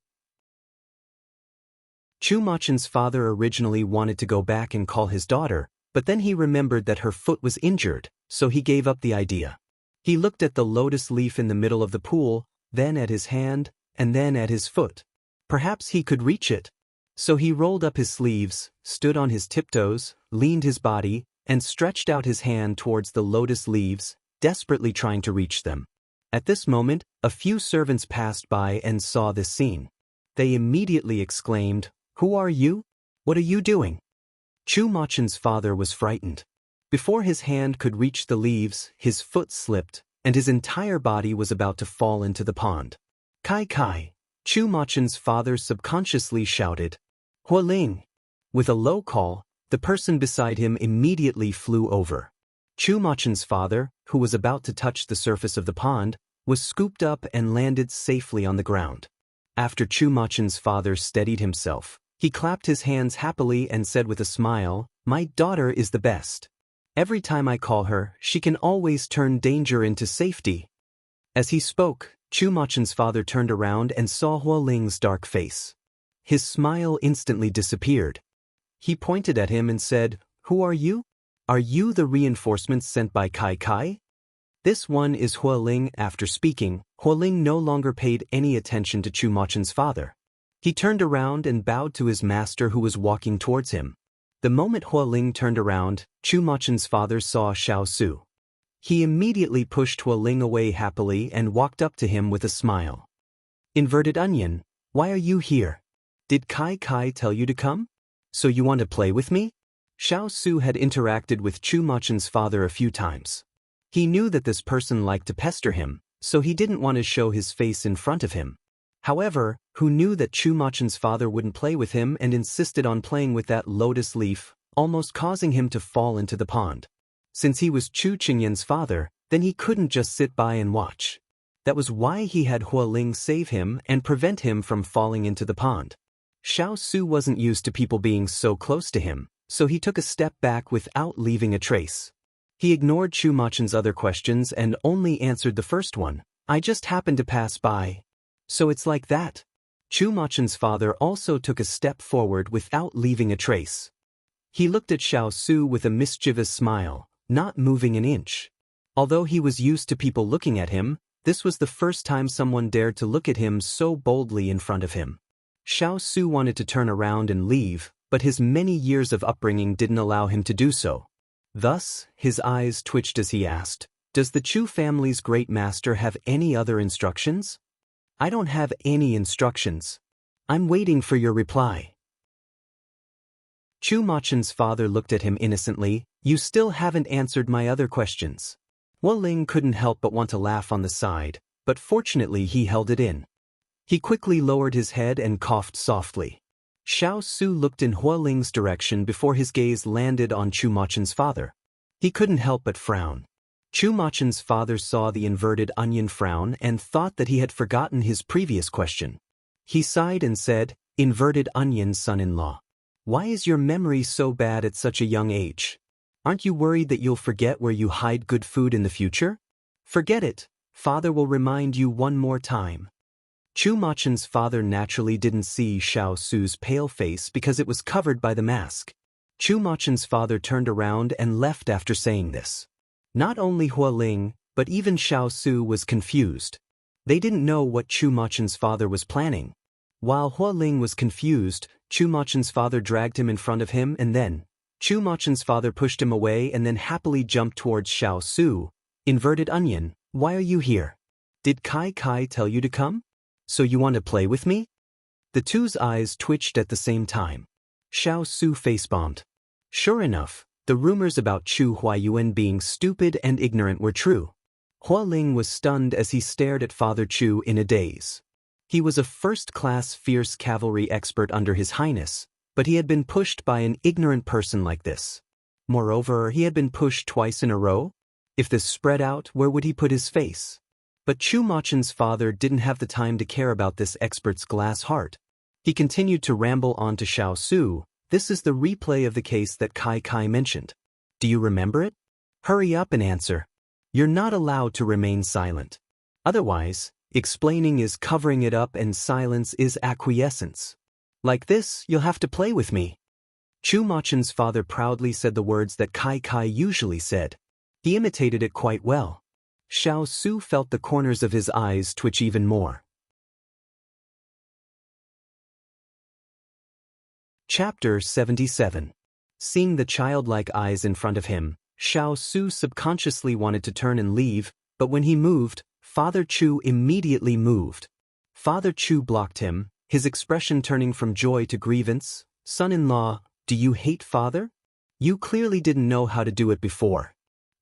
Chumachen's father originally wanted to go back and call his daughter, but then he remembered that her foot was injured, so he gave up the idea. He looked at the lotus leaf in the middle of the pool, then at his hand, and then at his foot. Perhaps he could reach it. So he rolled up his sleeves, stood on his tiptoes, leaned his body, and stretched out his hand towards the lotus leaves, desperately trying to reach them. At this moment, a few servants passed by and saw this scene. They immediately exclaimed, "Who are you? What are you doing?" Chumachen's father was frightened. Before his hand could reach the leaves, his foot slipped, and his entire body was about to fall into the pond. "Kai Kai!" Chumachen's father subconsciously shouted, "Hualing!" With a low call, the person beside him immediately flew over. Chumachen's father, who was about to touch the surface of the pond, was scooped up and landed safely on the ground. After Chumachen's father steadied himself, he clapped his hands happily and said with a smile, "My daughter is the best. Every time I call her, she can always turn danger into safety." As he spoke, Chumachen's father turned around and saw Hualing's dark face. His smile instantly disappeared. He pointed at him and said, "Who are you? Are you the reinforcements sent by Kai Kai?" "This one is Hualing." After speaking, Hualing no longer paid any attention to Chumachen's father. He turned around and bowed to his master who was walking towards him. The moment Hualing turned around, Chumachen's father saw Xiao Su. He immediately pushed Hualing away happily and walked up to him with a smile. "Inverted onion, why are you here? Did Kai Kai tell you to come? So you want to play with me?" Xiao Su had interacted with Chumachen's father a few times. He knew that this person liked to pester him, so he didn't want to show his face in front of him. However, who knew that Chumachen's father wouldn't play with him and insisted on playing with that lotus leaf, almost causing him to fall into the pond. Since he was Chu Qingyan's father, then he couldn't just sit by and watch. That was why he had Hualing save him and prevent him from falling into the pond. Xiao Su wasn't used to people being so close to him, so he took a step back without leaving a trace. He ignored Chumachen's other questions and only answered the first one, "I just happened to pass by." "So it's like that?" Chumachen's father also took a step forward without leaving a trace. He looked at Xiao Su with a mischievous smile, not moving an inch. Although he was used to people looking at him, this was the first time someone dared to look at him so boldly in front of him. Xiao Su wanted to turn around and leave, but his many years of upbringing didn't allow him to do so. Thus, his eyes twitched as he asked, "Does the Chu family's great master have any other instructions?" "I don't have any instructions. I'm waiting for your reply." Chumachen's father looked at him innocently, "You still haven't answered my other questions." Hualing couldn't help but want to laugh on the side, but fortunately he held it in. He quickly lowered his head and coughed softly. Xiao Su looked in Hualing's direction before his gaze landed on Chumachen's father. He couldn't help but frown. Chumachen's father saw the inverted onion frown and thought that he had forgotten his previous question. He sighed and said, "Inverted onion son-in-law. Why is your memory so bad at such a young age? Aren't you worried that you'll forget where you hide good food in the future? Forget it. Father will remind you one more time." Chumachen's father naturally didn't see Xiao Su's pale face because it was covered by the mask. Chumachen's father turned around and left after saying this. Not only Hualing, but even Xiao Su was confused. They didn't know what Chumachen's father was planning. While Hualing was confused, Chumachen's father dragged him in front of him and then Chumachen's father pushed him away and then happily jumped towards Xiao Su. "Inverted onion, why are you here? Did Kai Kai tell you to come? So you want to play with me?" The two's eyes twitched at the same time. Xiao Su face-bombed. Sure enough, the rumors about Chu Huayuan being stupid and ignorant were true. Hua Ling was stunned as he stared at Father Chu in a daze. He was a first-class fierce cavalry expert under His Highness, but he had been pushed by an ignorant person like this. Moreover, he had been pushed twice in a row. If this spread out, where would he put his face? But Chu Machen's father didn't have the time to care about this expert's glass heart. He continued to ramble on to Xiao Su. This is the replay of the case that Kai mentioned. Do you remember it? Hurry up and answer. You're not allowed to remain silent. Otherwise, explaining is covering it up and silence is acquiescence. Like this, you'll have to play with me. Chu Machen's father proudly said the words that Kai usually said. He imitated it quite well. Xiao Su felt the corners of his eyes twitch even more. Chapter 77. Seeing the childlike eyes in front of him, Xiao Su subconsciously wanted to turn and leave, but when he moved, Father Chu immediately moved. Father Chu blocked him, his expression turning from joy to grievance. Son-in-law, do you hate father? You clearly didn't know how to do it before.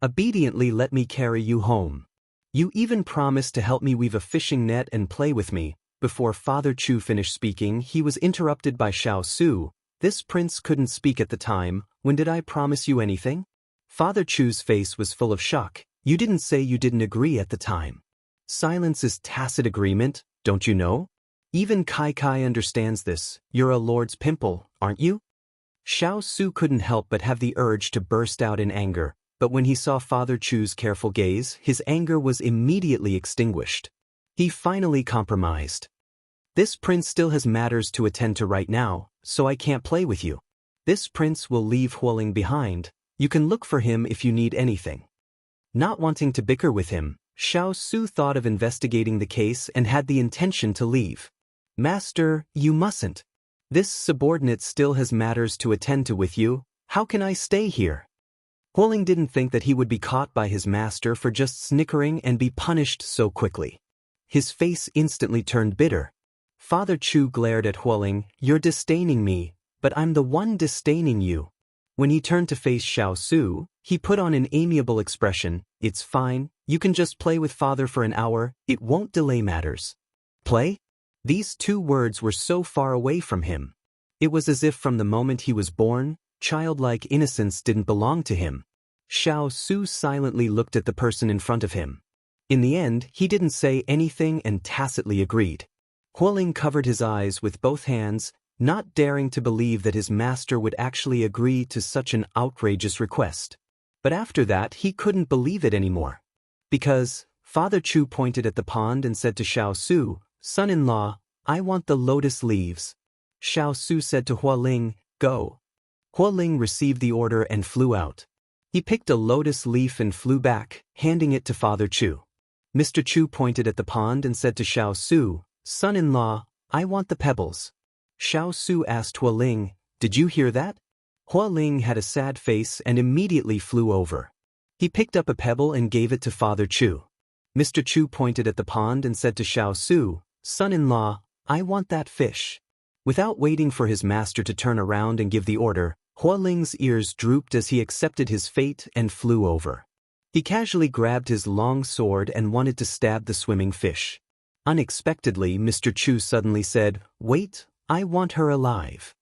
Obediently let me carry you home. You even promised to help me weave a fishing net and play with me. Before Father Chu finished speaking, he was interrupted by Xiao Su. This prince couldn't speak at the time. When did I promise you anything? Father Chu's face was full of shock. You didn't say you didn't agree at the time. Silence is tacit agreement, don't you know? Even Kai understands this. You're a lord's pimple, aren't you? Xiao Su couldn't help but have the urge to burst out in anger, but when he saw Father Chu's careful gaze, his anger was immediately extinguished. He finally compromised. This prince still has matters to attend to right now, so I can't play with you. This prince will leave Hualing behind. You can look for him if you need anything. Not wanting to bicker with him, Xiao Su thought of investigating the case and had the intention to leave. Master, you mustn't. This subordinate still has matters to attend to with you. How can I stay here? Hualing didn't think that he would be caught by his master for just snickering and be punished so quickly. His face instantly turned bitter. Father Chu glared at Hualing. You're disdaining me, but I'm the one disdaining you. When he turned to face Xiao Su, he put on an amiable expression. It's fine, you can just play with father for an hour, it won't delay matters. Play? These two words were so far away from him. It was as if from the moment he was born, childlike innocence didn't belong to him. Xiao Su silently looked at the person in front of him. In the end, he didn't say anything and tacitly agreed. Hualing covered his eyes with both hands, not daring to believe that his master would actually agree to such an outrageous request. But after that, he couldn't believe it anymore. Because, Father Chu pointed at the pond and said to Xiao Su, Son-in-law, I want the lotus leaves. Xiao Su said to Hualing, Go. Hualing received the order and flew out. He picked a lotus leaf and flew back, handing it to Father Chu. Mr. Chu pointed at the pond and said to Xiao Su, Son-in-law, I want the pebbles. Xiao Su asked Hualing, Did you hear that? Hualing had a sad face and immediately flew over. He picked up a pebble and gave it to Father Chu. Mr. Chu pointed at the pond and said to Xiao Su, Son-in-law, I want that fish. Without waiting for his master to turn around and give the order, Hualing's ears drooped as he accepted his fate and flew over. He casually grabbed his long sword and wanted to stab the swimming fish. Unexpectedly, Mr. Chu suddenly said, Wait, I want her alive.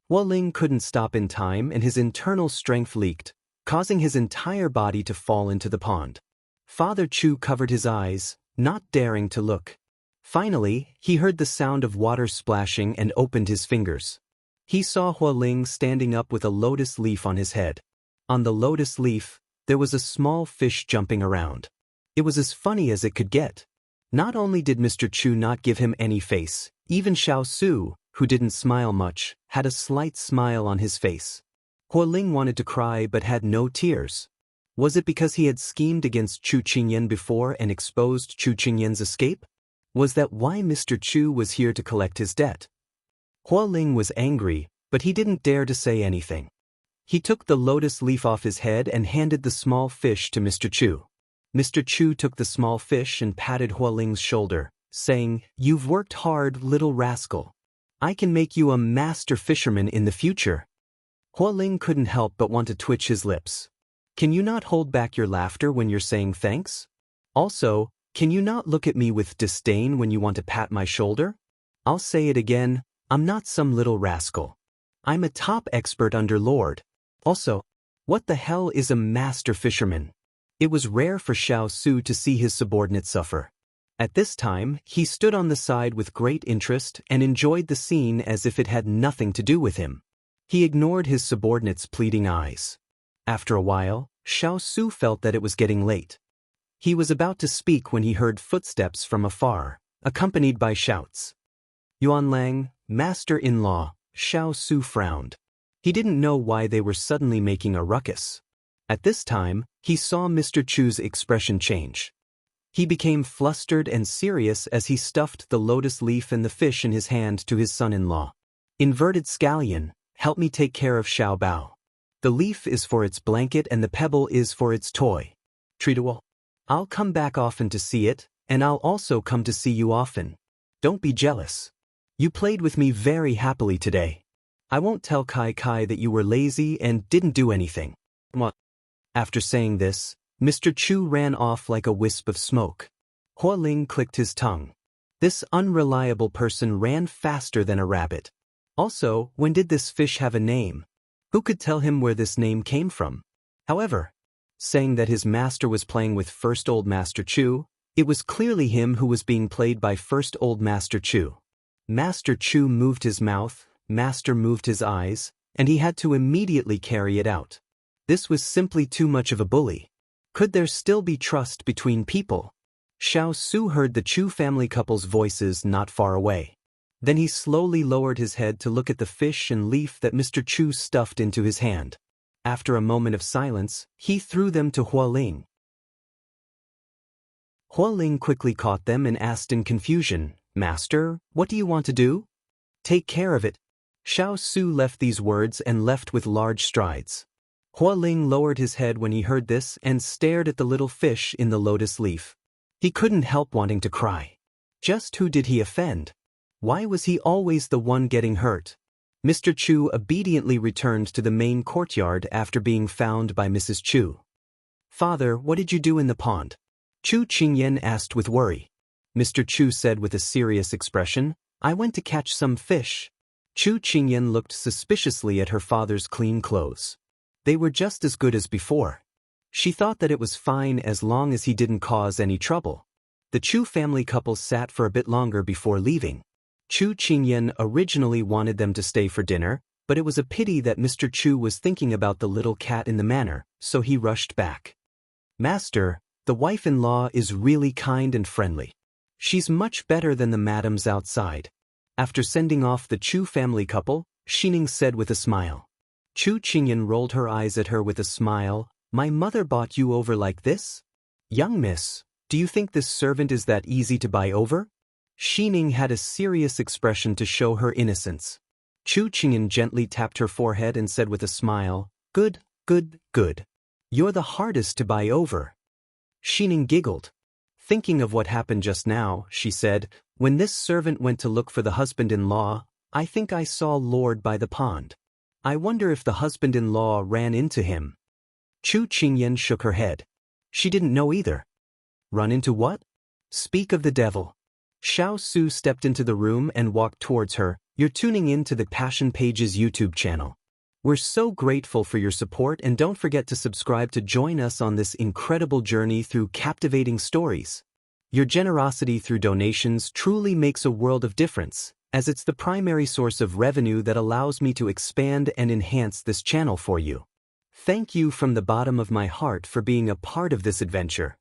Hualing couldn't stop in time and his internal strength leaked, causing his entire body to fall into the pond. Father Chu covered his eyes, not daring to look. Finally, he heard the sound of water splashing and opened his fingers. He saw Hualing standing up with a lotus leaf on his head. On the lotus leaf, there was a small fish jumping around. It was as funny as it could get. Not only did Mr. Chu not give him any face, even Xiao Su, who didn't smile much, had a slight smile on his face. Hualing wanted to cry but had no tears. Was it because he had schemed against Chu Qingyan before and exposed Chu Qingyan's escape? Was that why Mr. Chu was here to collect his debt? Hualing was angry, but he didn't dare to say anything. He took the lotus leaf off his head and handed the small fish to Mr. Chu. Mr. Chu took the small fish and patted Hualing's shoulder. saying, "You've worked hard, little rascal. I can make you a master fisherman in the future." Hualing couldn't help but want to twitch his lips. Can you not hold back your laughter when you're saying thanks? Also, can you not look at me with disdain when you want to pat my shoulder? I'll say it again, I'm not some little rascal. I'm a top expert under Lord. Also, what the hell is a master fisherman? It was rare for Xiao Su to see his subordinate suffer. At this time, he stood on the side with great interest and enjoyed the scene as if it had nothing to do with him. He ignored his subordinate's pleading eyes. After a while, Xiao Su felt that it was getting late. He was about to speak when he heard footsteps from afar, accompanied by shouts. "Yuan Lang, master-in-law," Xiao Su frowned. He didn't know why they were suddenly making a ruckus. At this time, he saw Mr. Chu's expression change. He became flustered and serious as he stuffed the lotus leaf and the fish in his hand to his son-in-law. "Inverted scallion, help me take care of Xiao Bao. The leaf is for its blanket and the pebble is for its toy. Treatable. I'll come back often to see it, and I'll also come to see you often. Don't be jealous. You played with me very happily today. I won't tell Kai Kai that you were lazy and didn't do anything." What? After saying this, Mr. Chu ran off like a wisp of smoke. Hualing clicked his tongue. This unreliable person ran faster than a rabbit. Also, when did this fish have a name? Who could tell him where this name came from? However, saying that his master was playing with First Old Master Chu, it was clearly him who was being played by First Old Master Chu. Master Chu moved his mouth, Master moved his eyes, and he had to immediately carry it out. This was simply too much of a bully. Could there still be trust between people? Xiao Su heard the Chu family couple's voices not far away. Then he slowly lowered his head to look at the fish and leaf that Mr. Chu stuffed into his hand. After a moment of silence, he threw them to Hualing. Hualing quickly caught them and asked in confusion, "Master, what do you want to do?" "Take care of it." Xiao Su left these words and left with large strides. Hualing lowered his head when he heard this and stared at the little fish in the lotus leaf. He couldn't help wanting to cry. Just who did he offend? Why was he always the one getting hurt? Mr. Chu obediently returned to the main courtyard after being found by Mrs. Chu. "Father, what did you do in the pond?" Chu Qingyan asked with worry. Mr. Chu said with a serious expression, "I went to catch some fish." Chu Qingyan looked suspiciously at her father's clean clothes. They were just as good as before. She thought that it was fine as long as he didn't cause any trouble. The Chu family couple sat for a bit longer before leaving. Chu Qingyan originally wanted them to stay for dinner, but it was a pity that Mr. Chu was thinking about the little cat in the manor, so he rushed back. "Master, the wife-in-law is really kind and friendly. She's much better than the madams outside." After sending off the Chu family couple, Xining said with a smile. Chu Qingyan rolled her eyes at her with a smile. "My mother bought you over like this? Young miss, do you think this servant is that easy to buy over?" Xining had a serious expression to show her innocence. Chu Qingyan gently tapped her forehead and said with a smile, "Good, good, good. You're the hardest to buy over." Xining giggled. Thinking of what happened just now, she said, "When this servant went to look for the husband-in-law, I think I saw Lord by the pond. I wonder if the husband-in-law ran into him." Chu Qingyan shook her head. She didn't know either. Run into what? Speak of the devil. Xiao Su stepped into the room and walked towards her. "You're tuning in to the Passion Pages YouTube channel. We're so grateful for your support, and don't forget to subscribe to join us on this incredible journey through captivating stories. Your generosity through donations truly makes a world of difference, as it's the primary source of revenue that allows me to expand and enhance this channel for you. Thank you from the bottom of my heart for being a part of this adventure.